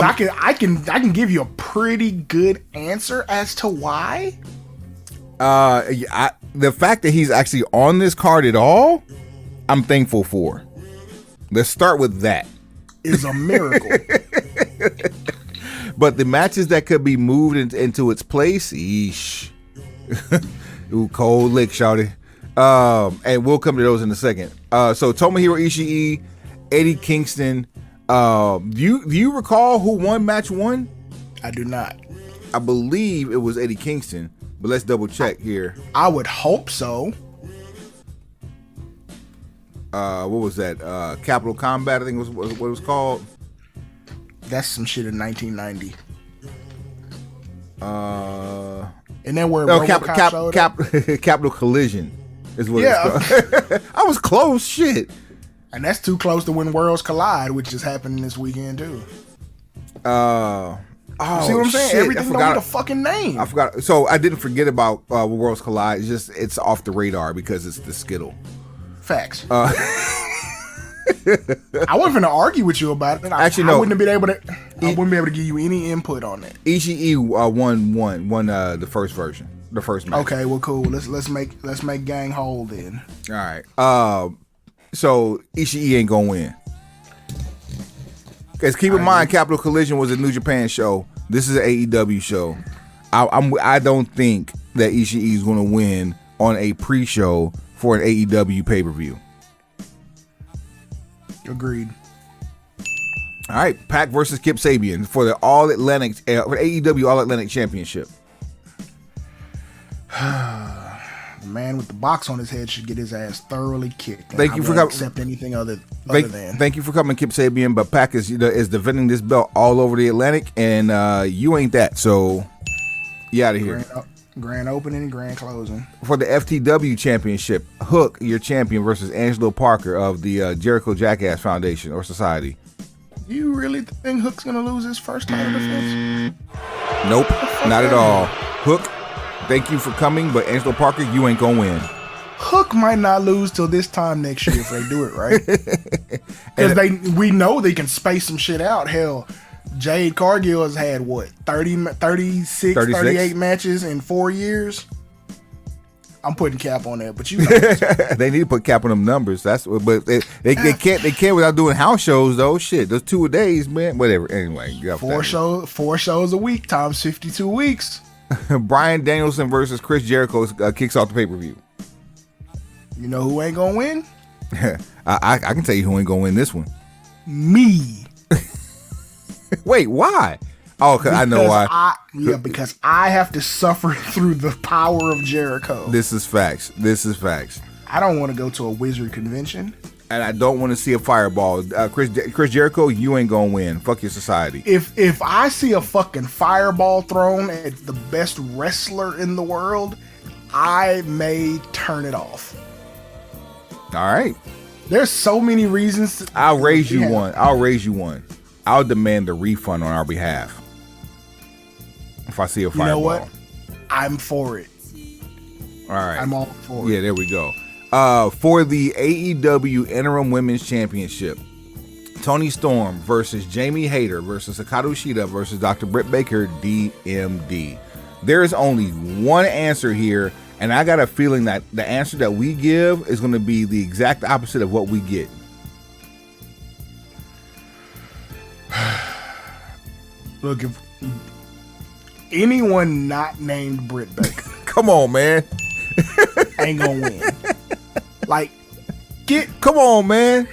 I can give you a pretty good answer as to why. The fact that he's actually on this card at all, I'm thankful for. Let's start with that. Is a miracle. But the matches that could be moved into its place, eesh. Ooh, cold lick, shouty. And we'll come to those in a second. So Tomohiro Ishii, Eddie Kingston. Do you recall who won match one? I do not. I believe it was Eddie Kingston, but let's double check here. I would hope so. What was that? Capital Combat, I think was what it was called. That's some shit in 1990. And then where Capital Collision is what it's called. I was close, shit. And that's too close to when Worlds Collide, which is happening this weekend too. See what I'm saying? Shit, Everything don't need a fucking name. I forgot. So I didn't forget about Worlds Collide. It's off the radar because it's the Skittle. Facts. I wasn't going to argue with you about it. Actually, no. I wouldn't be able to give you any input on that. Ishii won the first version, the first match. Okay, well, cool. Let's make gang whole then. All right. So Ishii ain't gonna win. Because keep in mind, Capital Collision was a New Japan show. This is an AEW show. I don't think that Ishii is gonna win on a pre-show for an AEW pay-per-view. Agreed. All right, Pac versus Kip Sabian for the All Atlantic for AEW All Atlantic Championship. The man with the box on his head should get his ass thoroughly kicked. Thank you for coming. Accept anything other than. Thank you for coming, Kip Sabian. But Pac is defending this belt all over the Atlantic, and you ain't that. So you out of here. Grand opening, grand closing. For the FTW Championship, Hook, your champion, versus Angelo Parker of the Jericho Jackass Foundation or Society. Do you really think Hook's gonna lose his first title defense? Nope, not at all. Hook, thank you for coming, but Angelo Parker, you ain't gonna win. Hook might not lose till this time next year if they do it right. Because we know they can space some shit out. Hell, Jade Cargill has had what, 36, 38 matches in 4 years. I'm putting cap on that, but you know. They need to put cap on them numbers. That's what, but they can't without doing house shows though. Shit, those 2 days, man. Whatever. Anyway, you got 4 shows a week times 52 weeks. Bryan Danielson versus Chris Jericho kicks off the pay-per-view. You know who ain't gonna win? I can tell you who ain't gonna win this one. Me. Wait, why? Oh, because I know why. Because I have to suffer through the power of Jericho. This is facts. I don't want to go to a wizard convention. And I don't want to see a fireball. Chris Jericho, you ain't gonna win. Fuck your society. If I see a fucking fireball thrown at the best wrestler in the world, I may turn it off. All right. There's so many reasons. I'll raise you one. I'll demand a refund on our behalf if I see a fireball. You know what? I'm for it. All right. I'm all for it. Yeah, there we go. For the AEW Interim Women's Championship, Toni Storm versus Jamie Hayter versus Hikaru Shida versus Dr. Britt Baker, DMD. There is only one answer here, and I got a feeling that the answer that we give is going to be the exact opposite of what we get. Look, if anyone not named Britt Baker come on, man, ain't gonna win. Like, come on, man.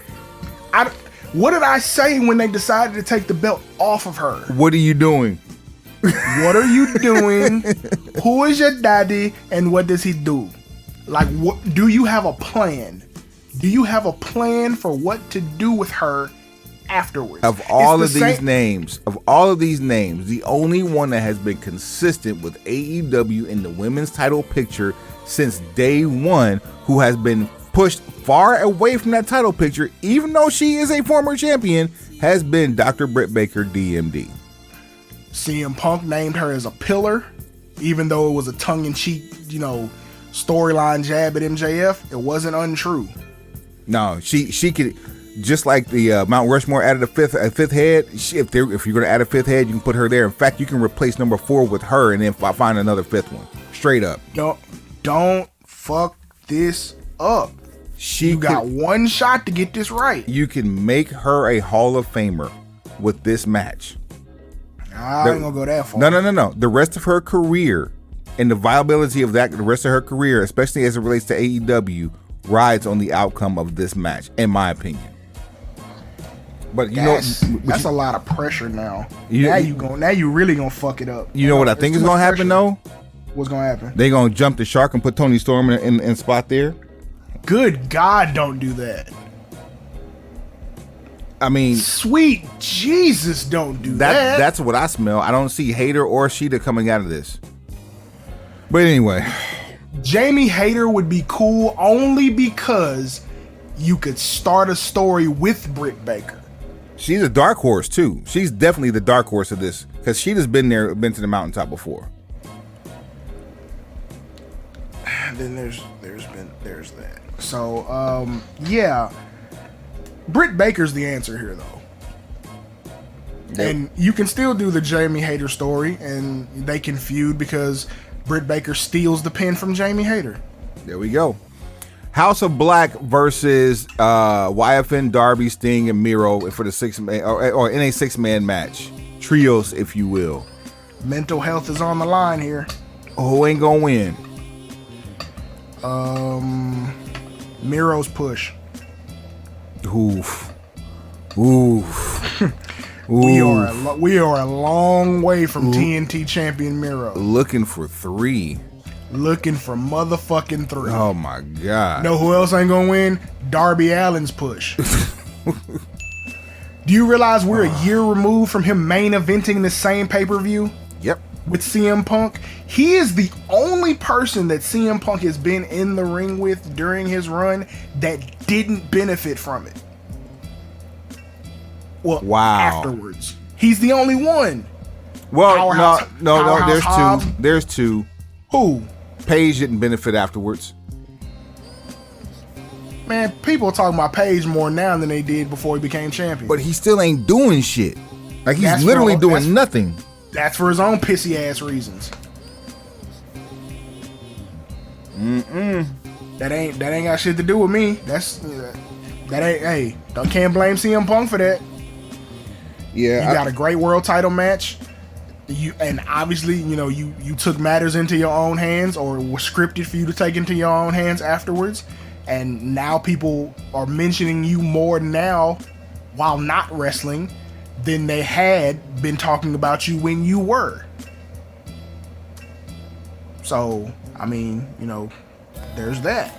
What did I say when they decided to take the belt off of her? What are you doing? What are you doing? Who is your daddy, and what does he do? Like, what do you have a plan? Do you have a plan for what to do with her afterwards? Of all of these names, the only one that has been consistent with AEW in the women's title picture since day one, who has been pushed far away from that title picture, even though she is a former champion, has been Dr. Britt Baker, DMD. CM Punk named her as a pillar, even though it was a tongue-in-cheek, storyline jab at MJF. It wasn't untrue. No, she could, just like the Mount Rushmore added a fifth head. If you're going to add a fifth head, you can put her there. In fact, you can replace number 4 with her, and then find another 5th one. Straight up. Don't fuck this up. You got one shot to get this right. You can make her a Hall of Famer with this match. I ain't gonna go that far. No. The rest of her career and the viability of the rest of her career, especially as it relates to AEW, rides on the outcome of this match, in my opinion. But that's a lot of pressure now. Now you really gonna fuck it up. You know what I think is gonna happen though? What's gonna happen? They gonna jump the shark and put Tony Storm in spot there. Good God, don't do that. I mean, sweet Jesus, don't do that. That's what I smell. I don't see Hayter or Sheeta coming out of this. But anyway, Jamie Hayter would be cool only because you could start a story with Britt Baker. She's a dark horse too. She's definitely the dark horse of this because Sheeta's been to the mountaintop before. Then there's that. So yeah. Britt Baker's the answer here, though. Yep. And you can still do the Jamie Hayter story, and they can feud because Britt Baker steals the pin from Jamie Hayter. There we go. House of Black versus YFN, Darby, Sting, and Miro for the 6-man or in a 6-man match. Trios, if you will. Mental health is on the line here. Who ain't gonna win? Miro's push. Oof. We are a long way from TNT champion Miro. Looking for 3. Looking for motherfucking 3. Oh my God. Know who else ain't gonna win? Darby Allin's push. Do you realize we're a year removed from him main eventing the same pay-per-view? Yep. With CM Punk? He is the only person that CM Punk has been in the ring with during his run that didn't benefit from it. Well, wow. Afterwards. He's the only one. Well, no, there's two. Who? Paige didn't benefit afterwards. Man, people are talking about Paige more now than they did before he became champion. But he still ain't doing shit. Like, he's literally doing nothing. That's for his own pissy ass reasons. That ain't got shit to do with me. Can't blame CM Punk for that. Yeah, you got a great world title match. And obviously, you took matters into your own hands, or was scripted for you to take into your own hands afterwards. And now people are mentioning you more now while not wrestling than they had been talking about you when you were. So, I mean, there's that.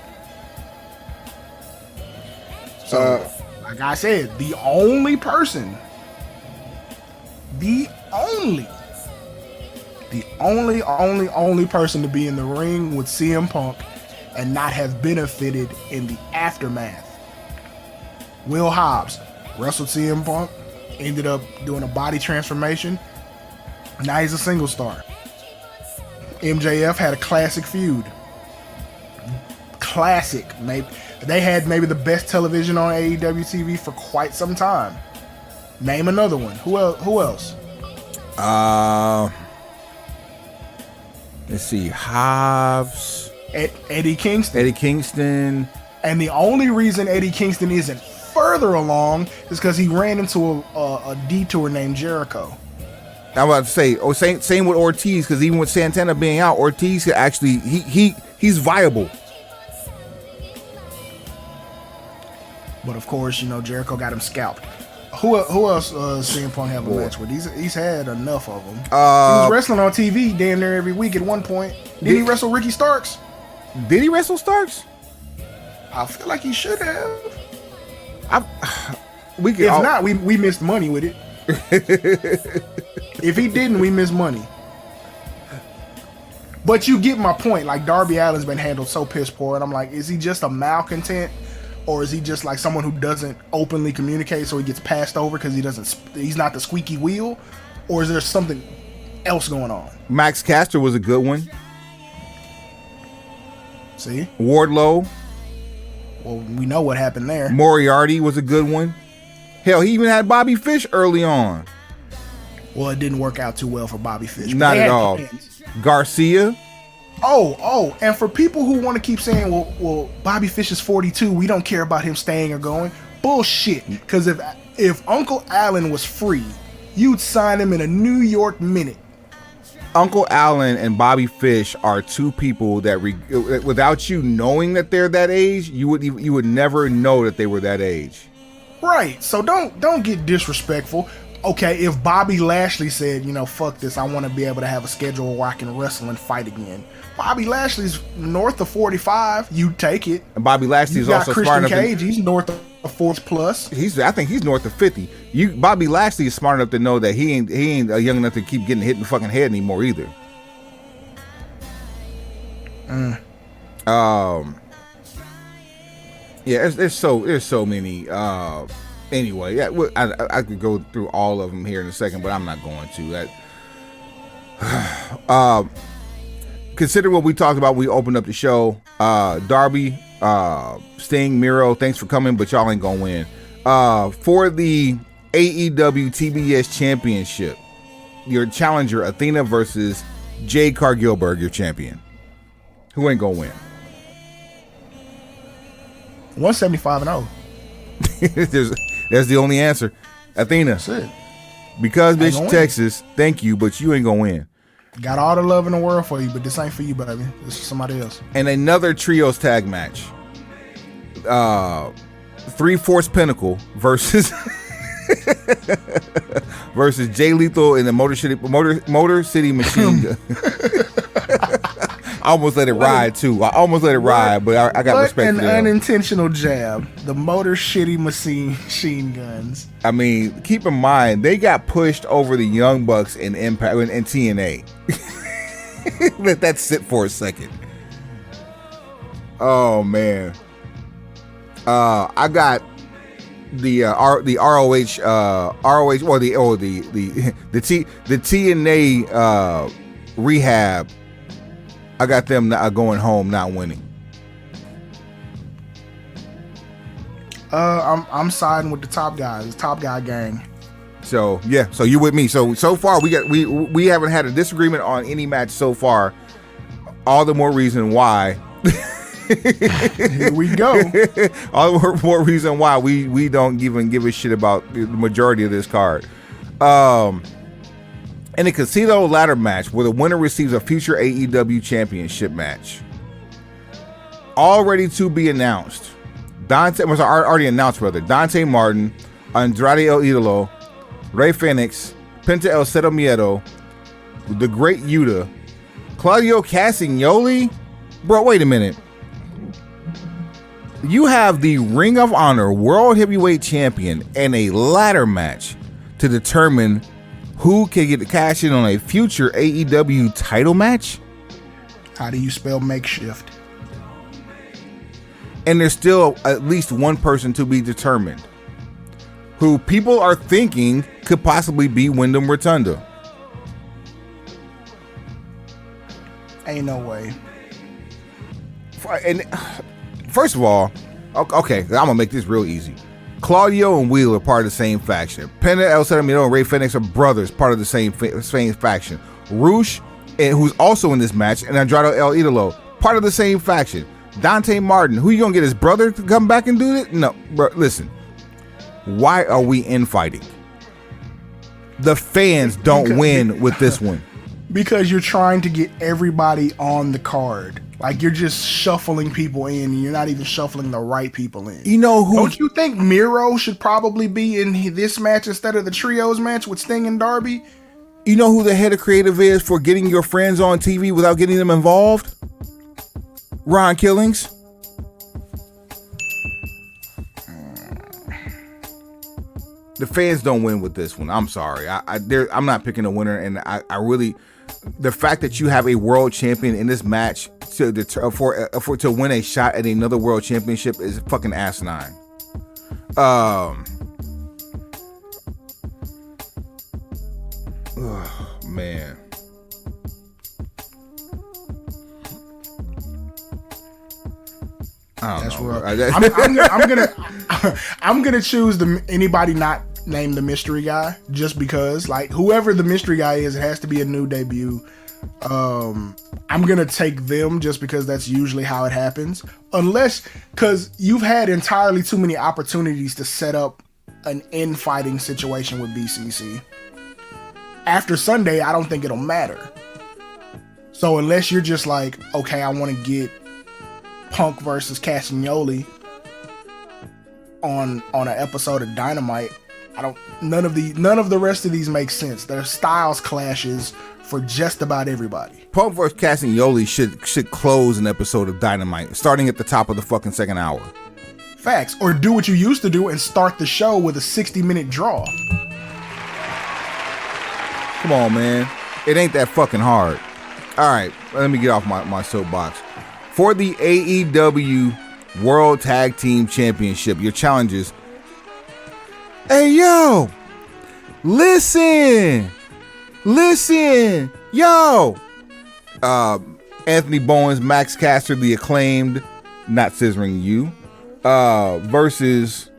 So, like I said, the only person person to be in the ring with CM Punk and not have benefited in the aftermath. Will Hobbs wrestled CM Punk, ended up doing a body transformation. Now he's a single star. MJF had a classic feud. Classic. They had maybe the best television on AEW TV for quite some time. Name another one. Who else? Let's see. Hobbs. Eddie Kingston. And the only reason Eddie Kingston isn't further along is because he ran into a detour named Jericho. I'm about to say, same with Ortiz, because even with Santana being out, Ortiz could actually he's viable. But of course, Jericho got him scalped. Who else CM Punk have a match with? He's had enough of them. He was wrestling on TV damn near every week at one point. Did he wrestle Ricky Starks? Did he wrestle Starks? I feel like he should have. If not, we missed money with it. If he didn't, we missed money. But you get my point. Like, Darby Allin's been handled so piss poor, and I'm like, is he just a malcontent, or is he just like someone who doesn't openly communicate, so he gets passed over because he's not the squeaky wheel, or is there something else going on? Max Caster was a good one. See, Wardlow. Well, we know what happened there. Moriarty was a good one. Hell, he even had Bobby Fish early on. Well, it didn't work out too well for Bobby Fish. Not at all. Plans. Garcia. Oh, and for people who want to keep saying, well, Bobby Fish is 42, we don't care about him staying or going. Bullshit. Because if Uncle Allen was free, you'd sign him in a New York minute. Uncle Allen and Bobby Fish are two people that, without you knowing that they're that age, you would never know that they were that age. Right. So don't get disrespectful. Okay, if Bobby Lashley said, fuck this, I want to be able to have a schedule where I can wrestle and fight again. Bobby Lashley's north of 45. You take it. And Bobby Lashley's also Christian smart enough. Cage, he's north of 40 plus. I think he's north of 50. Bobby Lashley is smart enough to know that he ain't young enough to keep getting hit in the fucking head anymore either. Yeah, there's so many. Anyway, yeah, I could go through all of them here in a second, but I'm not going to. Consider what we talked about. We opened up the show. Darby, Sting, Miro, thanks for coming, but y'all ain't gonna win. For the AEW TBS Championship, your challenger Athena versus Jade Cargillberg, your champion. Who ain't gonna win? 175-0. That's the only answer. Athena. That's it. Because bitch Texas, thank you, but you ain't gonna win. Got all the love in the world for you, but this ain't for you, baby. This is somebody else. And another trios tag match. 3-Force Pinnacle versus Jay Lethal in the Motor City Machine Gun. I almost let it ride too. I almost let it ride, but I got respect for them. An unintentional jab. The Motor Shitty Machine Guns. I mean, keep in mind they got pushed over the Young Bucks in Impact and TNA. Let that sit for a second. Oh man. I got the ROH or the TNA rehab. I got them going home, not winning. I'm siding with the top guys, the top guy gang. So yeah, so you with me. So far we haven't had a disagreement on any match so far. All the more reason why. Here we go. All the more reason why we don't even give a shit about the majority of this card. In a casino ladder match where the winner receives a future AEW championship match. Already to be announced. Already announced, brother. Dante Martin, Andrade El Idolo, Rey Fenix, Penta El Cero Miedo, The Great Yuta, Claudio Castagnoli. Bro, wait a minute. You have the Ring of Honor World Heavyweight Champion in a ladder match to determine who can get the cash in on a future AEW title match? How do you spell makeshift? And there's still at least one person to be determined who people are thinking could possibly be Wyndham Rotunda. Ain't no way. And first of all, okay, I'm going to make this real easy. Claudio and Wheel are part of the same faction. Penta El Cero Miedo and Rey Fenix are brothers, part of the same faction. Roosh, who's also in this match, and Andrade El Idolo, part of the same faction. Dante Martin, who you gonna get his brother to come back and do it? No, bro, listen. Why are we infighting? The fans don't win with this one. Because you're trying to get everybody on the card. Like, you're just shuffling people in, and you're not even shuffling the right people in. You know who? Don't you think Miro should probably be in this match instead of the trios match with Sting and Darby? You know who the head of creative is for getting your friends on TV without getting them involved? Ron Killings. The fans don't win with this one. I'm sorry. I'm not picking a winner, and I really, the fact that you have a world champion in this match to win a shot at another world championship is fucking asinine. Man. That's rough. I'm gonna choose anybody not named the mystery guy, just because, like, whoever the mystery guy is, it has to be a new debut. I'm gonna take them just because that's usually how it happens, because you've had entirely too many opportunities to set up an infighting situation with BCC. After Sunday, I don't think it'll matter. So unless you're just like, okay, I want to get Punk versus Castagnoli on an episode of Dynamite, none of the rest of these make sense. They're styles clashes for just about everybody. Punk versus Castagnoli should close an episode of Dynamite starting at the top of the fucking second hour. Facts. Or do what you used to do and start the show with a 60-minute draw. Come on, man. It ain't that fucking hard. All right, let me get off my soapbox. For the AEW World Tag Team Championship, your challenges. Hey, yo. Listen. Yo. Anthony Bowens, Max Caster, the Acclaimed, not scissoring you, versus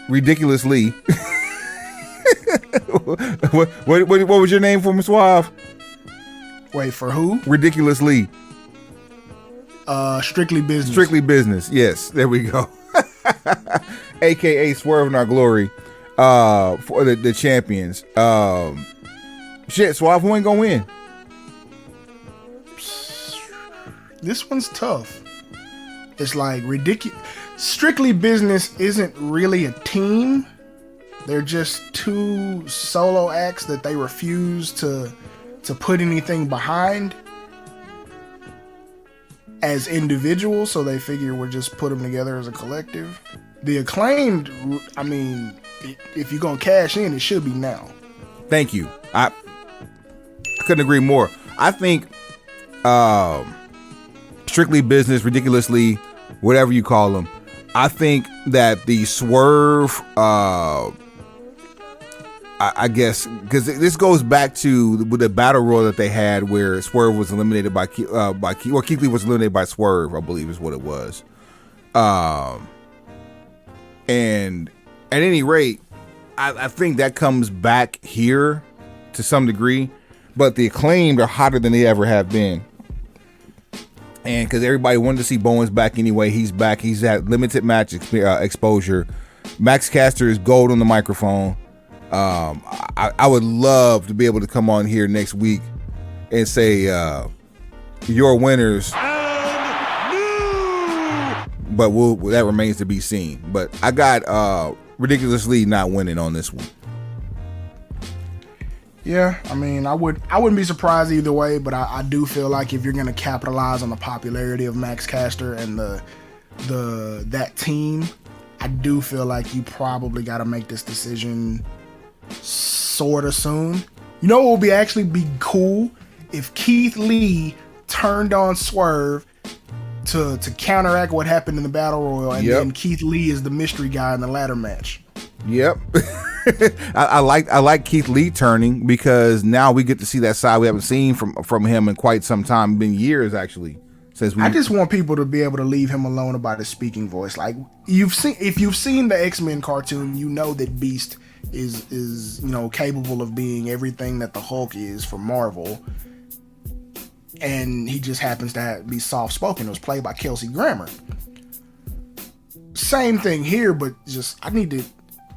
Ridiculous Lee. what was your name for Miss Suave? Wait, for who? Ridiculous Lee. Strictly Business. Strictly Business. Yes, there we go. AKA Swerve in Our Glory. For the champions. Shit, Suave, who ain't gonna win? This one's tough. It's like ridiculous. Strictly Business isn't really a team. They're just two solo acts that they refuse to put anything behind as individuals, so they figure we'll just put them together as a collective. The Acclaimed, I mean, if you're gonna cash in, it should be now. Thank you. I couldn't agree more. I think Strictly Business, Ridiculously, whatever you call them, I think that the Swerve, I guess, because this goes back to the battle royal that they had where Swerve was eliminated by Keith Lee was eliminated by Swerve, I believe is what it was. And at any rate, I think that comes back here to some degree, but the Acclaimed are hotter than they ever have been. And because everybody wanted to see Bowens back anyway, he's back. He's had limited match exposure. Max Caster is gold on the microphone. I would love to be able to come on here next week and say your winners, but that remains to be seen. But I got Ridiculously not winning on this one. Yeah, I mean, I wouldn't be surprised either way, but I do feel like if you're gonna capitalize on the popularity of Max Caster and that team, I do feel like you probably got to make this decision sort of soon. You know what would actually be cool? If Keith Lee turned on Swerve to counteract what happened in the Battle Royal, and then Keith Lee is the mystery guy in the ladder match. Yep. I like Keith Lee turning, because now we get to see that side we haven't seen from him in quite some time. Been years actually. I just want people to be able to leave him alone about his speaking voice. Like, if you've seen the X-Men cartoon, you know that Beast is capable of being everything that the Hulk is for Marvel, and he just happens to be soft spoken. It was played by Kelsey Grammer. Same thing here, but just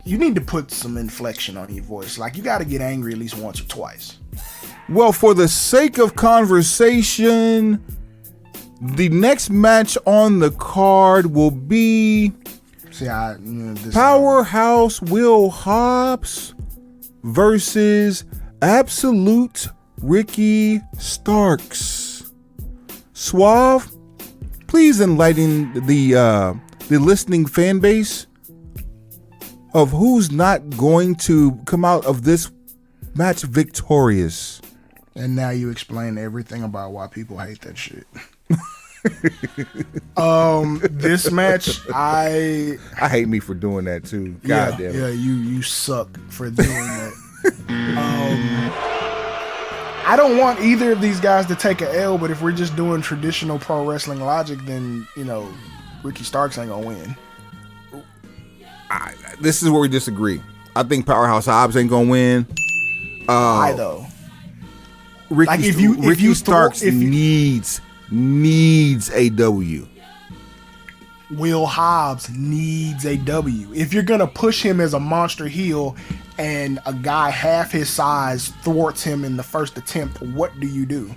you need to put some inflection on your voice. Like, you got to get angry at least once or twice. Well, for the sake of conversation, the next match on the card will be Powerhouse Will Hobbs versus Absolute Ricky Starks. Suave, please enlighten the listening fan base of who's not going to come out of this match victorious. And now you explain everything about why people hate that shit. This match, I hate me for doing that too. God damn it. Yeah, you suck for doing that. I don't want either of these guys to take a L, but if we're just doing traditional pro wrestling logic, then Ricky Starks ain't gonna win. This is where we disagree. I think Powerhouse Hobbs ain't gonna win. Why though? Ricky Starks needs a W. Will Hobbs needs a W. If you're gonna push him as a monster heel and a guy half his size thwarts him in the first attempt, what do you do?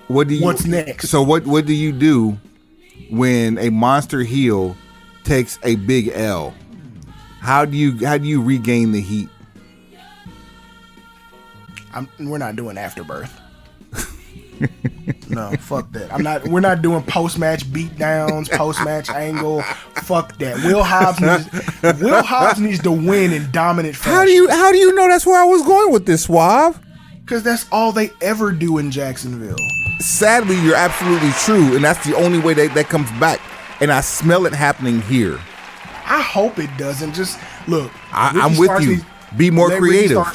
What's next? So what do you do when a monster heel takes a big L? How do you regain the heat? We're not doing Afterbirth. No, fuck that. We're not doing post-match beatdowns, post-match angle. Fuck that. Will Hobbs needs to win in dominant fashion. How do you know that's where I was going with this, Suave? Because that's all they ever do in Jacksonville. Sadly, you're absolutely true, and that's the only way that comes back. And I smell it happening here. I hope it doesn't. Just look. I'm with you. Be more creative.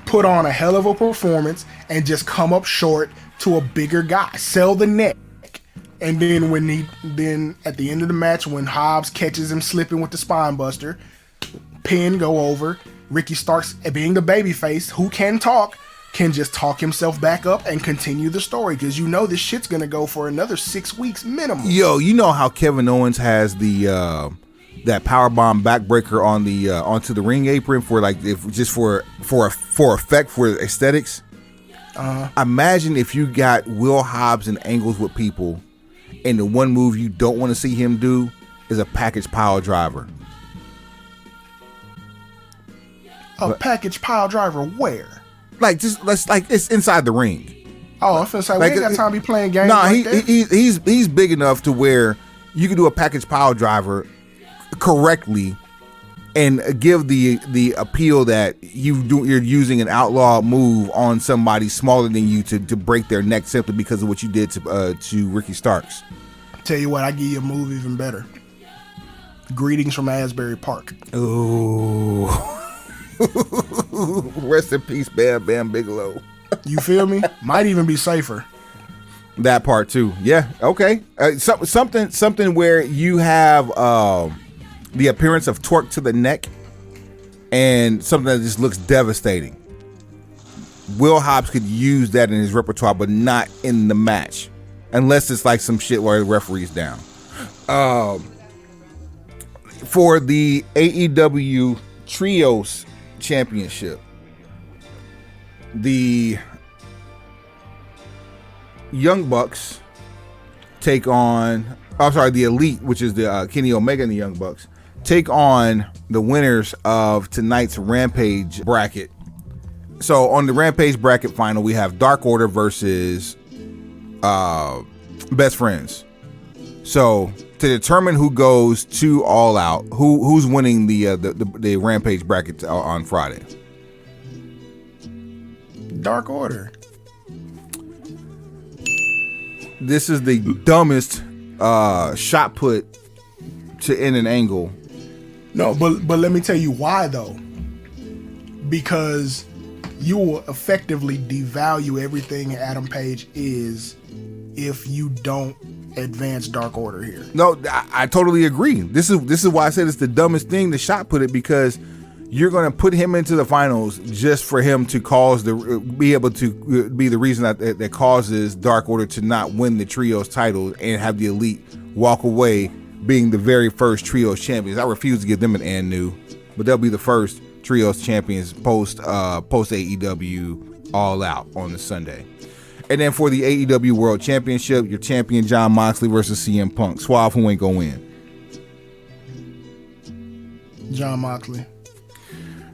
Put on a hell of a performance and just come up short to a bigger guy. Sell the neck. And then at the end of the match, when Hobbs catches him slipping with the spine buster, pin go over. Ricky Starks, being the babyface who can talk, can just talk himself back up and continue the story, because this shit's gonna go for another 6 weeks minimum. Yo, you know how Kevin Owens has the that powerbomb backbreaker on the onto the ring apron for effect, for aesthetics. Imagine if you got Will Hobbs in angles with people, and the one move you don't want to see him do is a package pile driver. Package pile driver where? It's inside the ring. Oh, I was gonna say we ain't got time to be playing games. He's big enough to where you can do a package pile driver correctly and give the appeal that you're using an outlaw move on somebody smaller than you to break their neck simply because of what you did to Ricky Starks. Tell you what, I give you a move even better. Greetings from Asbury Park. Ooh. Rest in peace, Bam Bam Bigelow. You feel me? Might even be safer. That part too. Yeah. Okay. Something where you have the appearance of torque to the neck and something that just looks devastating. Will Hobbs could use that in his repertoire, but not in the match, unless it's like some shit where the referee's down. For the AEW Trios Championship, the Young Bucks take on, the Elite, which is the Kenny Omega and the Young Bucks, take on the winners of tonight's Rampage bracket. So on the Rampage bracket final, we have Dark Order versus Best Friends. So to determine who goes to All Out, who's winning the Rampage bracket on Friday? Dark Order. This is the dumbest shot put to end an angle. No, but let me tell you why though. Because you will effectively devalue everything Adam Page is if you don't advance Dark Order here. No, I totally agree. This is why I said it's the dumbest thing to shot put it, because you're going to put him into the finals just for him to be able to be the reason that causes Dark Order to not win the Trios title and have the Elite walk away being the very first Trios champions. I refuse to give them an and new, but they'll be the first Trios champions post AEW All Out on the Sunday. And then for the AEW World Championship, your champion Jon Moxley versus CM Punk. Suave, who ain't gonna win? Jon Moxley.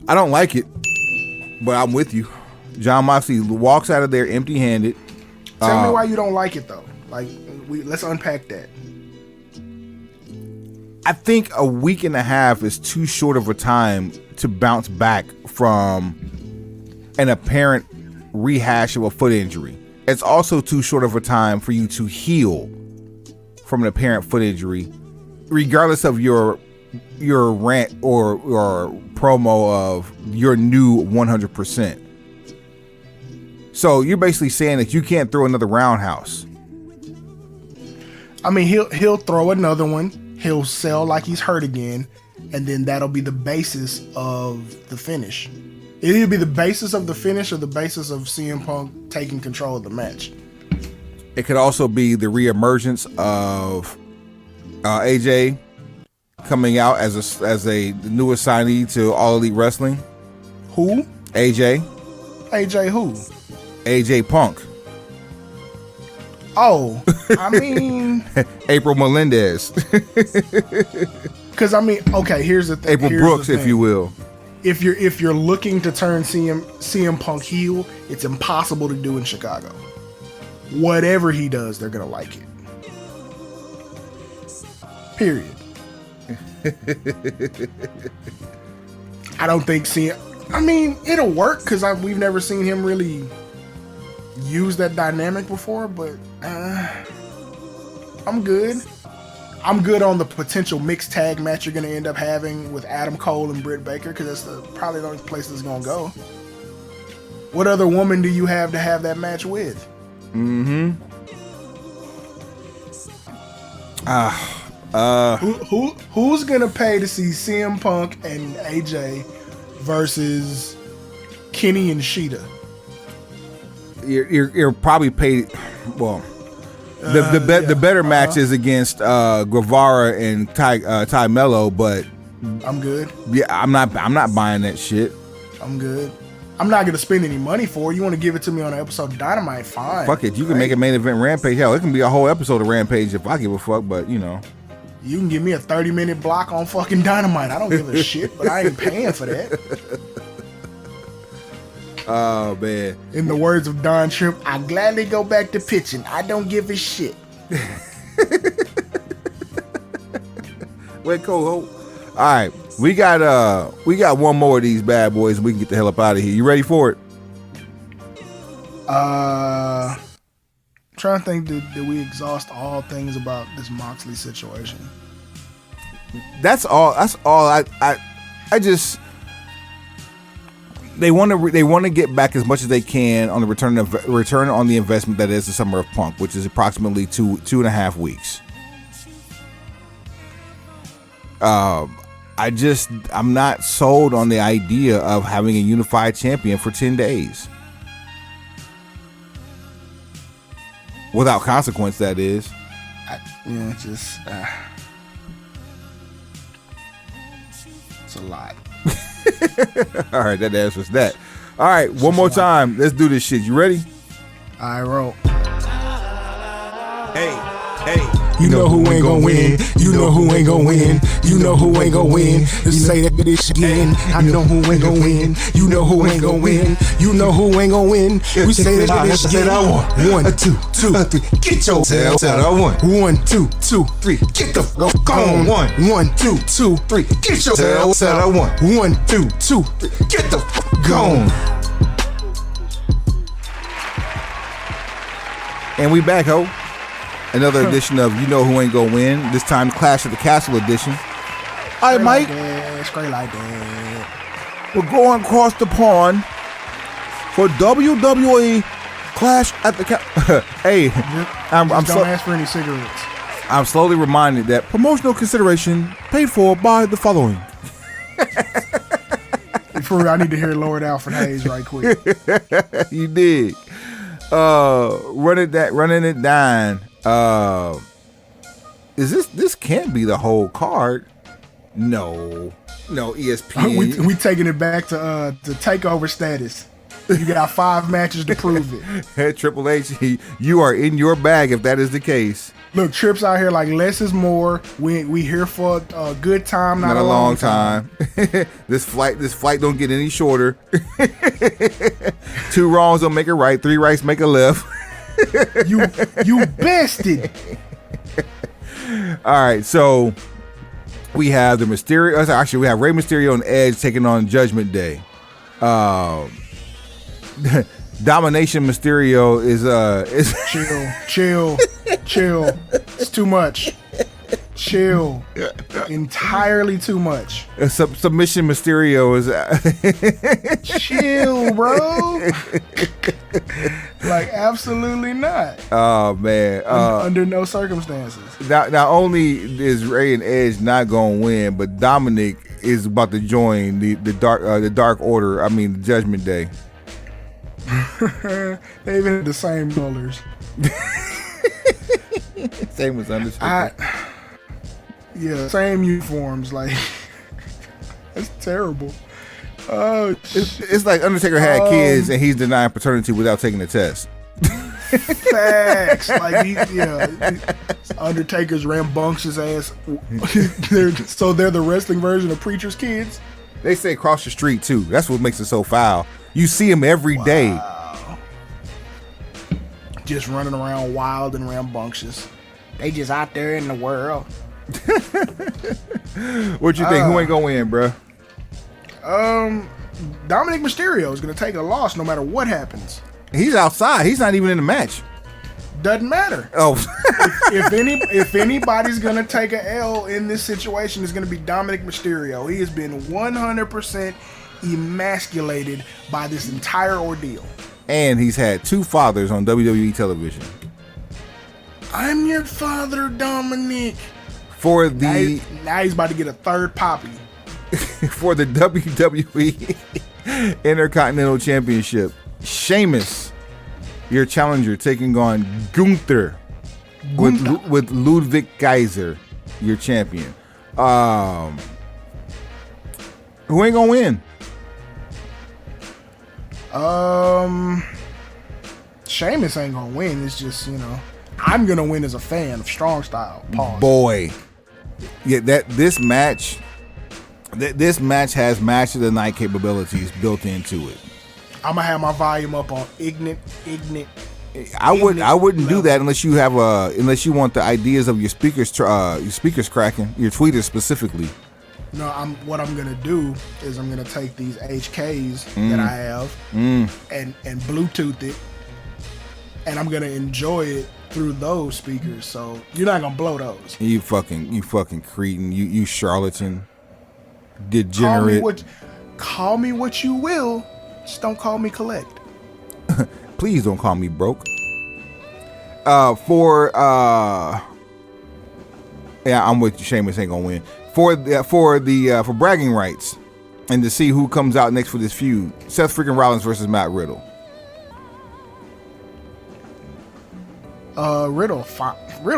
I don't like it, but I'm with you. Jon Moxley walks out of there empty-handed. Tell me why you don't like it though. Like, let's unpack that. I think a week and a half is too short of a time to bounce back from an apparent rehash of a foot injury. It's also too short of a time for you to heal from an apparent foot injury, regardless of your rant or promo of your new 100%. So you're basically saying that you can't throw another roundhouse. I mean, he'll throw another one. He'll sell like he's hurt again, and then that'll be the basis of the finish. It'll either be the basis of the finish or the basis of CM Punk taking control of the match. It could also be the reemergence of AJ coming out as a new assignee to All Elite Wrestling. Who? AJ. AJ who? AJ Punk. Oh, I mean... April Melendez. Because, I mean, okay, here's the thing. April Brooks, if you will. If you're looking to turn CM Punk heel, it's impossible to do in Chicago. Whatever he does, they're going to like it. Period. I don't think I mean, it'll work because we've never seen him really use that dynamic before, but I'm good. I'm good on the potential mixed tag match you're going to end up having with Adam Cole and Britt Baker, because that's probably the only place it's going to go. What other woman do you have to have that match with? Mm-hmm. Who's going to pay to see CM Punk and AJ versus Kenny and Sheeta? You're probably paid. Well, the better match is against Guevara and Ty Mello, but I'm good. Yeah, I'm not buying that shit. I'm good. I'm not gonna spend any money for it. You want to give it to me on an episode of Dynamite? Fine. Fuck it. You can make a main event Rampage. Hell, it can be a whole episode of Rampage if I give a fuck. But you know, you can give me a 30-minute block on fucking Dynamite. I don't give a shit, but I ain't paying for that. Oh man. In the words of Don Tripp, I gladly go back to pitching. I don't give a shit. Wait, Cole. All right, we got one more of these bad boys, and we can get the hell up out of here. You ready for it? Trying to think, did we exhaust all things about this Moxley situation? That's all. I just. They want to get back as much as they can on the return on the investment that is the Summer of Punk, which is approximately 2.5 weeks. I'm not sold on the idea of having a unified champion for 10 days. Without consequence, that is. It's a lot. All right, that answers that. All right, one more time. Let's do this shit. You ready? I roll. Hey. You know who ain't gonna win. You know who ain't gonna win. You know who ain't gonna win. Let's say that bitch again. I know who ain't gonna win. You know who ain't gonna win. You know who ain't gonna win. We say that bitch again. 1, 2, 3. Get your tell I won. 1, 2, 3. Get the fuck on. 1, 2, 3. Get your tell I won. 1, 2, 3. Get the fuck on. And we back, ho. Another edition of You Know Who Ain't Gonna Win. This time Clash of the Castle edition. All right, Mike. Straight like that. We're going across the pond for WWE Clash at the Castle. Hey, don't ask for any cigarettes. I'm slowly reminded that promotional consideration paid for by the following. For real, I need to hear Lord Alfred Hayes right quick. You did. Running it down. Is this can't be the whole card? No, ESPN. we taking it back to takeover status. You got 5 matches to prove it. Triple H, you are in your bag if that is the case. Look, Tripp's out here like less is more. We here for a good time, not a long time. This flight don't get any shorter. 2 wrongs don't make a right. 3 rights make a left. You bested. All right, so we have the Mysterio. Actually, we have Rey Mysterio and Edge taking on Judgment Day. Domination Mysterio is chill. It's too much. Chill. Entirely too much. Submission Mysterio is chill, bro. Like absolutely not. Oh man. Under no circumstances. Not only is Rey and Edge not gonna win, but Dominic is about to join the Dark Order. I mean the Judgment Day. They even have the same colors. Same as Undertaker. Yeah, same uniforms. Like that's terrible. Oh, it's like Undertaker had kids and he's denying paternity without taking the test. Facts. Like Undertaker's rambunctious ass. They're the wrestling version of Preacher's kids. They say cross the street too. That's what makes it so foul. You see him every day. Just running around wild and rambunctious. They just out there in the world. What you think? Who ain't gonna win, bro? Dominic Mysterio is gonna take a loss no matter what happens. He's outside. He's not even in the match. Doesn't matter. Oh, if anybody's gonna take a L in this situation, it's gonna be Dominic Mysterio. He has been 100% emasculated by this entire ordeal. And he's had 2 fathers on WWE television. I'm your father, Dominic. For the now he's about to get a 3rd poppy. For the WWE Intercontinental Championship, Sheamus, your challenger, taking on Gunther. With Ludwig Kaiser, your champion. Who ain't gonna win? Sheamus ain't gonna win. It's just, I'm gonna win as a fan of Strong Style. Pause. Boy, yeah, this match has match of the night capabilities built into it. I'm gonna have my volume up on ignorant. I wouldn't do that unless you want the ideas of your speakers cracking, your tweeters specifically. No, what I'm gonna do is I'm gonna take these HKs that I have and Bluetooth it, and I'm gonna enjoy it through those speakers. So you're not gonna blow those. You fucking cretin, you charlatan, degenerate. Call me what you will, just don't call me collect. Please don't call me broke. I'm with you. Sheamus ain't gonna win. For bragging rights and to see who comes out next for this feud, Seth freaking Rollins versus Matt Riddle. Riddle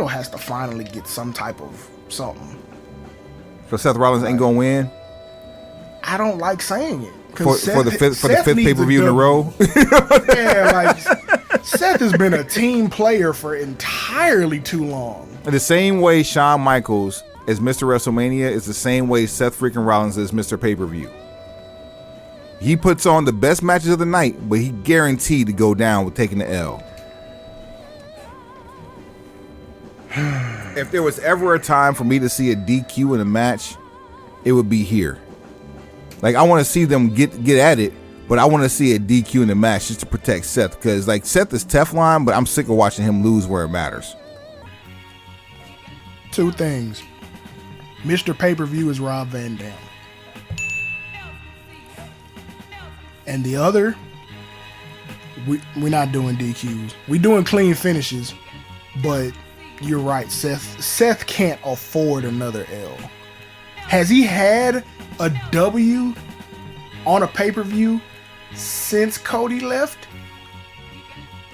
has to finally get some type of something. So Seth Rollins ain't gonna win. I don't like saying it for the fifth pay-per-view in a row. Yeah, like Seth has been a team player for entirely too long. The same way Shawn Michaels is Mr. WrestleMania is the same way Seth freaking Rollins is Mr. Pay-Per-View. He puts on the best matches of the night, but he guaranteed to go down with taking the L. If there was ever a time for me to see a DQ in a match, it would be here. Like, I want to see them get at it, but I want to see a DQ in the match just to protect Seth, because like Seth is Teflon, but I'm sick of watching him lose where it matters. 2 things. Mr. Pay-Per-View is Rob Van Dam. And the other, we're not doing DQs. We're doing clean finishes, but you're right. Seth can't afford another L. Has he had a W on a pay-per-view since Cody left?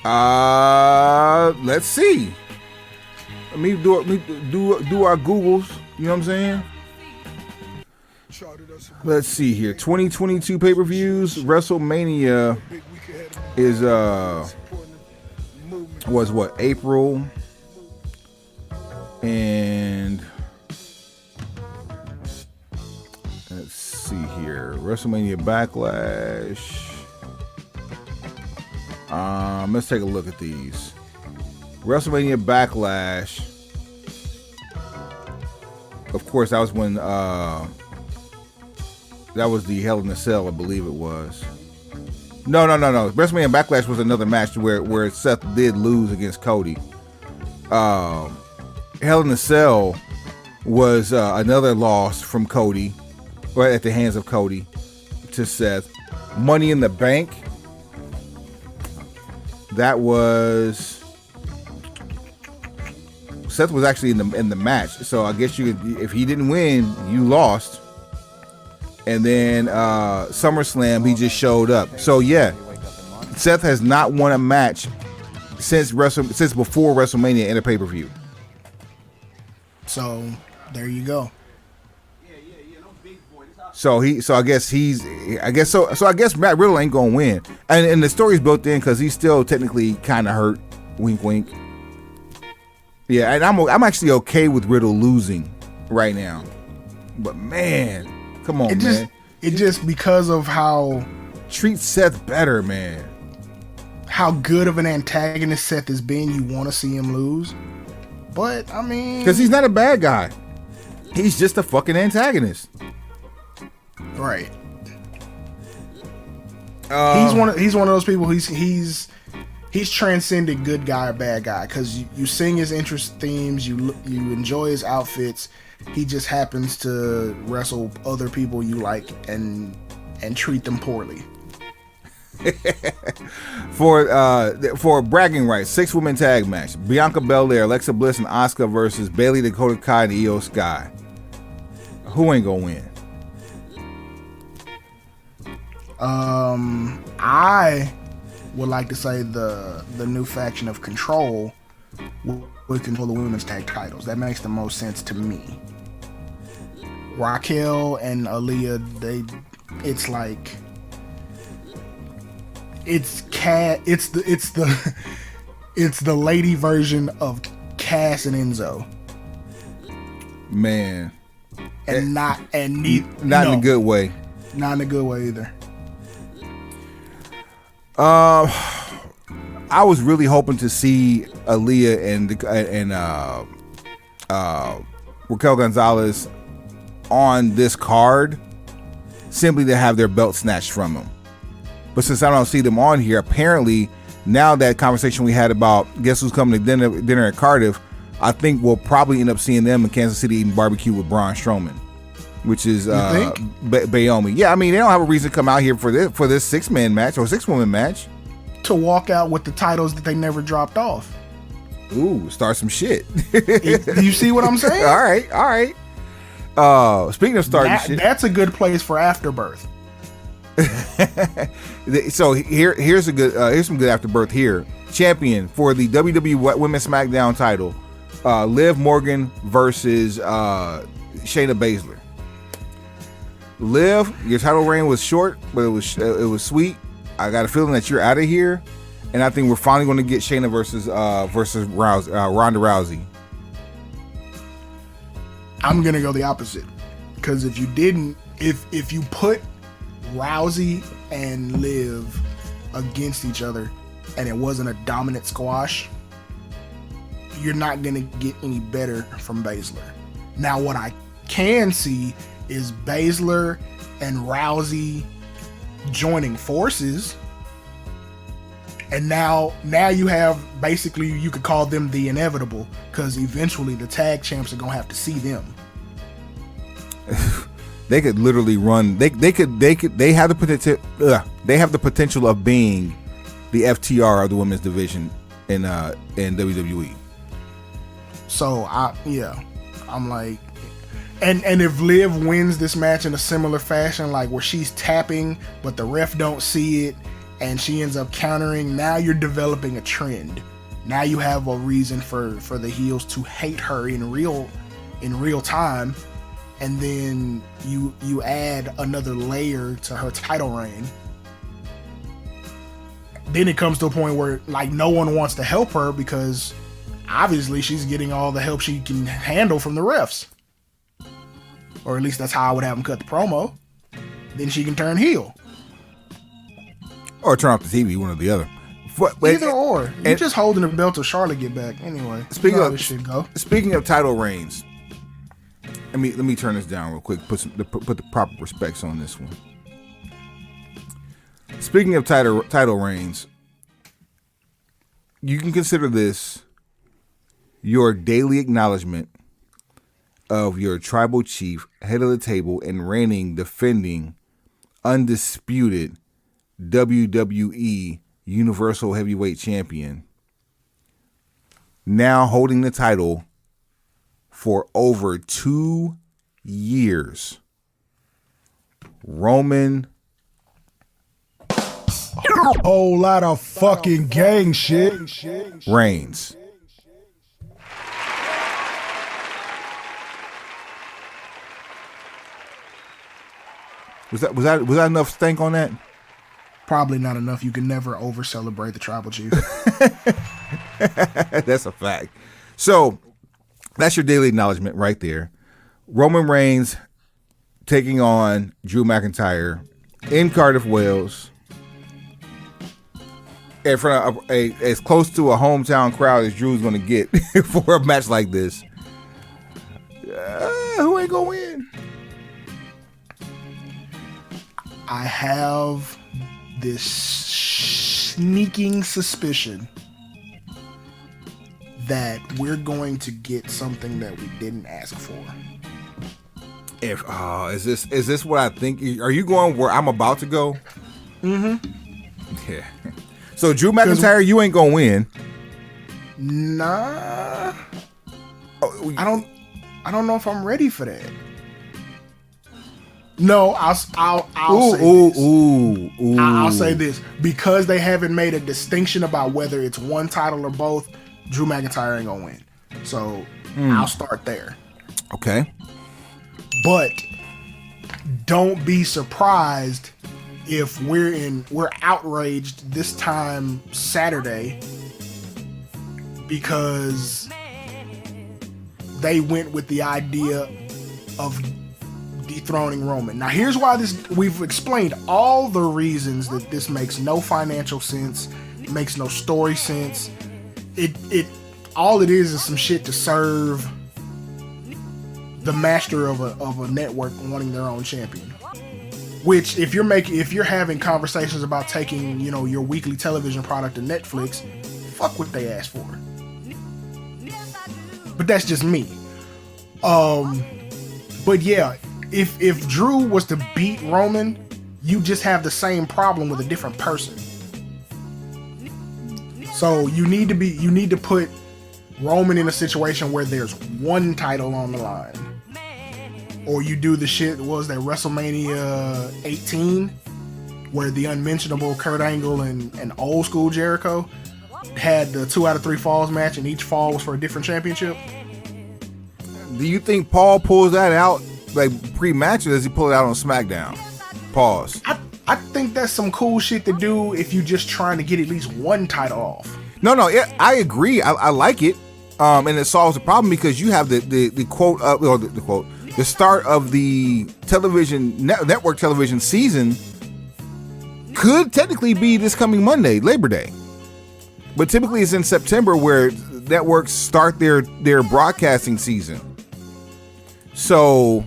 Let's see. Let me do our Googles. You know what I'm saying? Let's see here. 2022 pay-per-views. WrestleMania is was what, April, and let's see here. WrestleMania Backlash. Let's take a look at these. WrestleMania Backlash. Of course, that was when that was the Hell in a Cell, I believe it was. No. WrestleMania Backlash was another match where Seth did lose against Cody. Hell in a Cell was another loss from Cody, or at the hands of Cody to Seth. Money in the Bank. That was Seth was actually in the match, so I guess you could, if he didn't win, you lost. And then SummerSlam, he just showed up. So yeah, Seth has not won a match since before WrestleMania in a pay-per-view. So there you go. So I guess Matt Riddle ain't gonna win, and the story's built in because he's still technically kind of hurt. Wink, wink. Yeah, and I'm actually okay with Riddle losing right now, but man, come on, man. It just because of how treat Seth better, man. How good of an antagonist Seth has been, you want to see him lose, but I mean, because he's not a bad guy, he's just a fucking antagonist. Right. He's one of those people. He's transcended good guy or bad guy because you sing his interest themes, you enjoy his outfits. He just happens to wrestle other people you like and treat them poorly. For bragging rights, 6-woman tag match: Bianca Belair, Alexa Bliss, and Asuka versus Bayley, Dakota Kai, and Io Sky. Who ain't gonna win? I would like to say the new faction of Control would control the women's tag titles. That makes the most sense to me. Raquel and Aaliyah, it's the lady version of Cass and Enzo. Man, and not in a good way. Not in a good way either. I was really hoping to see Aaliyah and Raquel Gonzalez on this card simply to have their belt snatched from them. But since I don't see them on here, apparently now that conversation we had about guess who's coming to dinner at Cardiff, I think we'll probably end up seeing them in Kansas City eating barbecue with Braun Strowman, which is Bayomi. Yeah, I mean, they don't have a reason to come out here for this 6-man match or 6-woman match. To walk out with the titles that they never dropped off. Ooh, start some shit. You see what I'm saying? All right. Speaking of starting shit, that's a good place for Afterbirth. So here's some good Afterbirth here. Champion for the WWE Women's SmackDown title, Liv Morgan versus Shayna Baszler. Liv, your title reign was short, but it was sweet. I got a feeling that you're out of here, and I think we're finally going to get Shayna versus Ronda Rousey. I'm gonna go the opposite, because if you put Rousey and Liv against each other and it wasn't a dominant squash, you're not gonna get any better from Baszler. Now what I can see is Baszler and Rousey joining forces, and now you have, basically you could call them the Inevitable, because eventually the tag champs are gonna have to see them. They could literally run. They have the potential of being the FTR of the women's division in WWE. So I'm like, and if Liv wins this match in a similar fashion, like where she's tapping but the ref don't see it and she ends up countering, now you're developing a trend. Now you have a reason for the heels to hate her in real time, and then you add another layer to her title reign, then it comes to a point where like no one wants to help her because obviously she's getting all the help she can handle from the refs. Or at least that's how I would have them cut the promo. Then she can turn heel. Or turn off the TV, one or the other. Either or. You're just holding the belt till Charlotte get back. Anyway, speaking of this shit go. Speaking of title reigns, let me turn this down real quick. Put the proper respects on this one. Speaking of title reigns, you can consider this your daily acknowledgement of your tribal chief, head of the table, and reigning, defending, undisputed WWE Universal Heavyweight Champion, now holding the title for over 2 years, Roman Whole lot of fucking gang shit. Reigns. Was that enough stank on that? Probably not enough. You can never over celebrate the tribal chief. That's a fact. So that's your daily acknowledgement right there. Roman Reigns taking on Drew McIntyre in Cardiff, Wales, in front of as close to a hometown crowd as Drew's going to get for a match like this. Who ain't going to win? I have this sneaking suspicion that we're going to get something that we didn't ask for. Is this what I think? Are you going where I'm about to go? Mm-hmm. Yeah. So Drew McIntyre, you ain't gonna win. Nah. I don't know if I'm ready for that. No, I'll say this because they haven't made a distinction about whether it's one title or both. Drew McIntyre ain't gonna win, so I'll start there. Okay, but don't be surprised if we're outraged this time Saturday because they went with the idea of dethroning Roman. Now here's why we've explained all the reasons that this makes no financial sense, makes no story sense. It all it is some shit to serve the master of a network wanting their own champion. Which if you're having conversations about taking, your weekly television product to Netflix, fuck what they asked for. But that's just me. But yeah, if Drew was to beat Roman, you just have the same problem with a different person. So you need to put Roman in a situation where there's one title on the line. Or you do the shit, what was that, WrestleMania 18, where the unmentionable Kurt Angle and old school Jericho had the 2 out of 3 falls match, and each fall was for a different championship. Do you think Paul pulls that out like pre-match, or does he pull it out on SmackDown? Pause. I think that's some cool shit to do if you're just trying to get at least one title off. No, yeah, I agree. I like it, and it solves the problem because you have the quote or the quote. The start of the television network television season could technically be this coming Monday, Labor Day. But typically it's in September where networks start their broadcasting season. So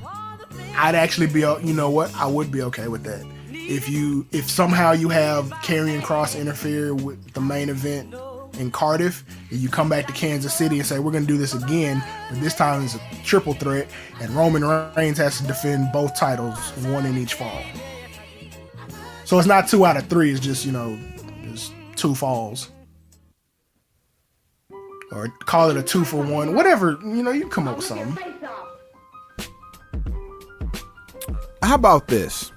I'd actually be, I would be okay with that. If somehow you have Karrion Kross interfere with the main event in Cardiff, and you come back to Kansas City and say, we're going to do this again, but this time it's a triple threat, and Roman Reigns has to defend both titles, one in each fall. So it's not 2 out of 3, it's just, just 2 falls. Or call it a 2 for 1, whatever, you come up with something. How about this?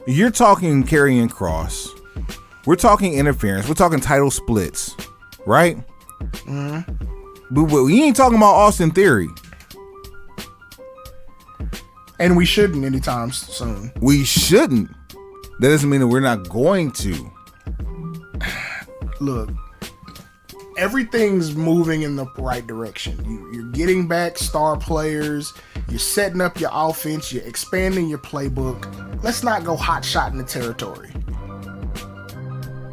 You're talking Karrion Kross. We're talking interference. We're talking title splits, right? Mm-hmm. But we ain't talking about Austin Theory. And we shouldn't anytime soon. We shouldn't. That doesn't mean that we're not going to. Look, everything's moving in the right direction. You're getting back star players. You're setting up your offense. You're expanding your playbook. Let's not go hot shot in the territory.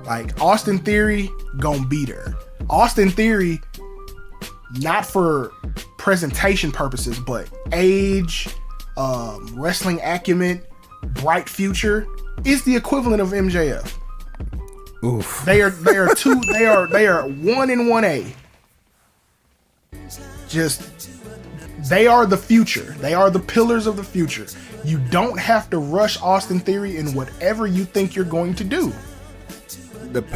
Like, Austin Theory gonna beat her. Austin Theory, not for presentation purposes, but age, wrestling acumen, bright future, is the equivalent of MJF. Oof. They are 1 and 1A. Just, they are the future. They are the pillars of the future. You don't have to rush Austin Theory in whatever you think you're going to do.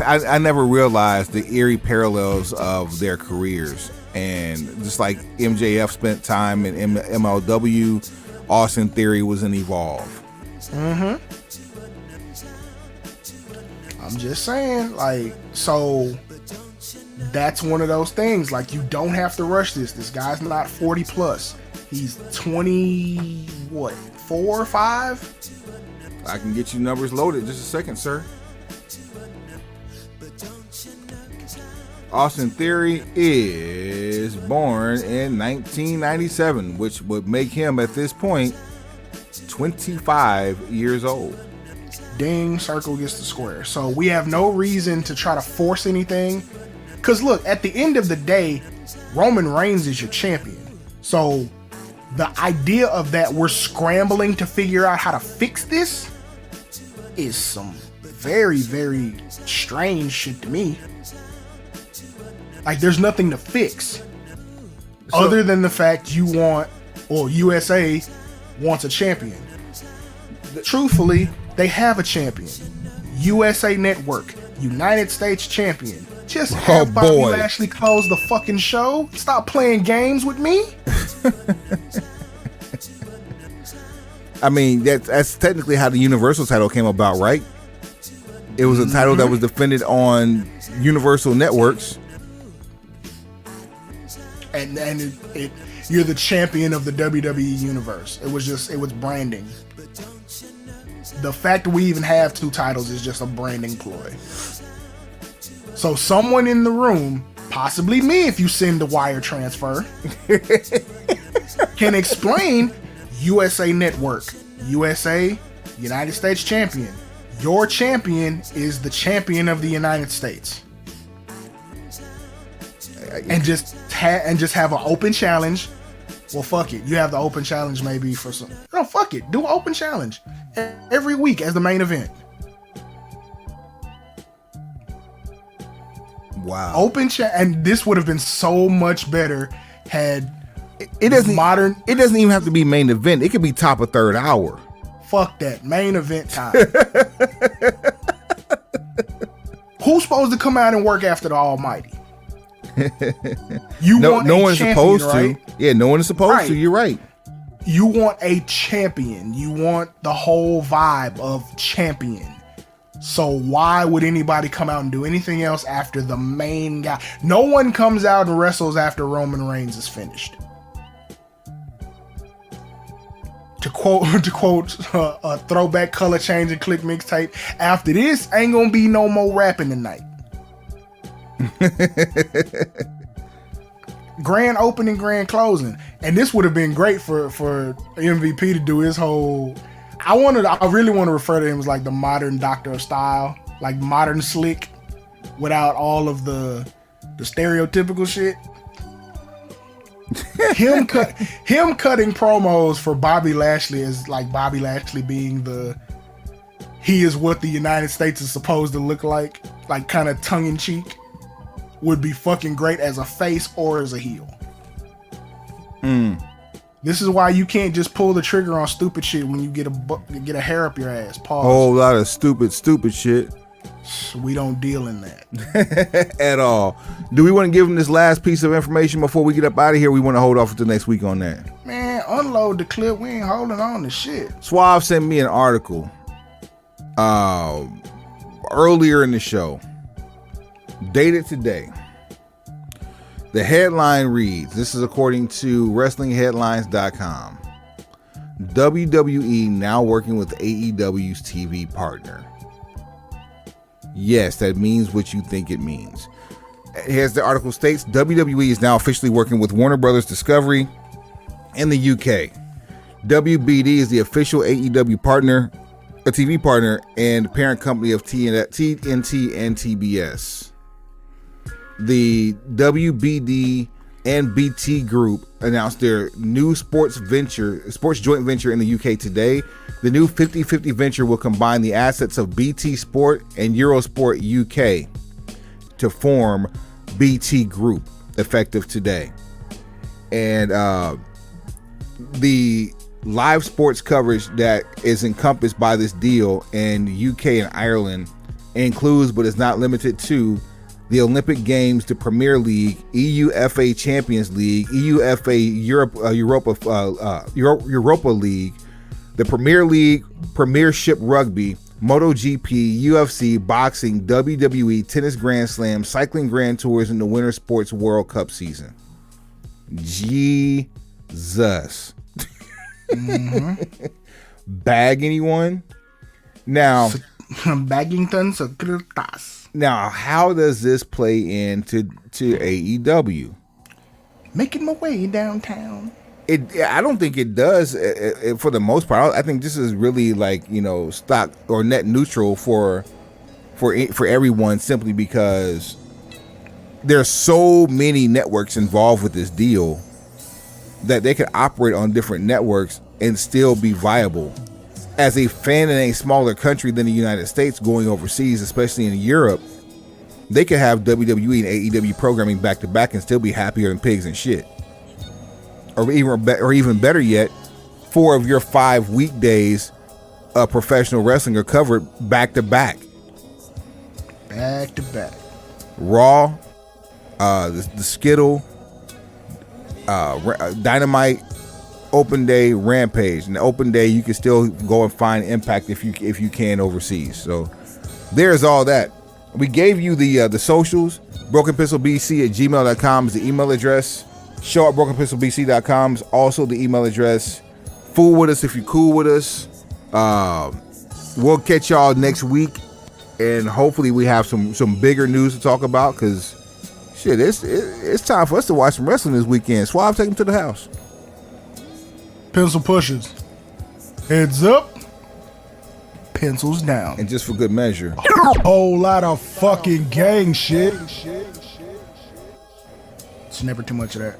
I never realized the eerie parallels of their careers. And just like MJF spent time in MLW, Austin Theory was in Evolve. Mm-hmm. I'm just saying, like, so that's one of those things. Like, you don't have to rush this. This guy's not 40 plus. He's 20, 4 or 5? I can get you numbers loaded. Just a second, sir. Austin Theory is born in 1997, which would make him at this point 25 years old. Ding, circle gets the square. So we have no reason to try to force anything. Because look, at the end of the day, Roman Reigns is your champion. So the idea of that we're scrambling to figure out how to fix this is some very, very strange shit to me. Like, there's nothing to fix other than the fact you want, or USA wants a champion. Truthfully, they have a champion. USA Network, United States champion. Just have Bobby Lashley close the fucking show. Stop playing games with me. I mean, that's technically how the Universal title came about, right? It was a title that was defended on Universal Networks. And you're the champion of the WWE universe. It was branding. The fact that we even have 2 titles is just a branding ploy. So someone in the room, possibly me if you send the wire transfer, can explain USA Network, USA, United States champion. Your champion is the champion of the United States. And just have an open challenge. Well, fuck it. You have the open challenge maybe for some. No, fuck it. Do an open challenge every week as the main event. Wow. And this would have been so much better had it doesn't even have to be main event. It could be top of third hour. Fuck that. Main event time. Who's supposed to come out and work after the Almighty? No one's supposed right? to. Yeah, no one is supposed to. You're right. You want a champion. You want the whole vibe of champion. So why would anybody come out and do anything else after the main guy? No one comes out and wrestles after Roman Reigns is finished. To quote a throwback color change and click mixtape, after this ain't gonna be no more rapping tonight. Grand opening, grand closing, and this would have been great for MVP to do his whole. I really want to refer to him as like the modern Doctor of Style, like modern slick, without all of the stereotypical shit. Him cutting promos for Bobby Lashley is like Bobby Lashley being he is what the United States is supposed to look like kind of tongue in cheek. Would be fucking great as a face or as a heel. This is why you can't just pull the trigger on stupid shit when you get a hair up your ass. Pause. A whole lot of stupid shit. We don't deal in that at all. Do we want to give them this last piece of information before we get up out of here? We want to hold off until next week on that. Man, unload the clip. We ain't holding on to shit. Suave sent me an article earlier in the show. Dated today. The headline reads, this is according to WrestlingHeadlines.com. WWE now working with AEW's TV partner. Yes, that means what you think it means. Here's the article states, WWE is now officially working with Warner Brothers Discovery in the UK. WBD is the official AEW partner, a TV partner, and parent company of TNT and TBS. The WBD and BT Group announced their new sports joint venture in the UK today. The new 50-50 venture will combine the assets of BT Sport and Eurosport UK to form BT Group, effective today. And the live sports coverage that is encompassed by this deal in UK and Ireland includes, but is not limited to, the Olympic Games, the Premier League, EUFA Champions League, EUFA Europa League, the Premier League, Premiership Rugby, MotoGP, UFC, boxing, WWE, tennis Grand Slam, cycling Grand Tours, and the Winter Sports World Cup season. Jesus. Bag anyone? Now, Baggington Securitas. Now, how does this play into AEW? Making my way downtown. I don't think it does for the most part. I think this is really like, stock or net neutral for everyone, simply because there's so many networks involved with this deal that they could operate on different networks and still be viable. As a fan in a smaller country than the United States going overseas, especially in Europe, they could have WWE and AEW programming back to back and still be happier than pigs and shit. Or even better yet, 4 of your 5 weekdays of professional wrestling are covered back to back. Back to back. Raw, the Skittle, Dynamite, Open Day, Rampage. And the Open Day, you can still go and find Impact if you can overseas. So there's all that. We gave you the socials. BrokenPistolBC@gmail.com is the email address. Show at BrokenPistolBC.com is also the email address. Fool with us if you're cool with us. We'll catch y'all next week, and hopefully we have some bigger news to talk about, because shit, it's time for us to watch some wrestling this weekend. Swab, take them to the house. Pencil pushes. Heads up. Pencils down. And just for good measure, Whole lot of fucking gang shit. It's never too much of that.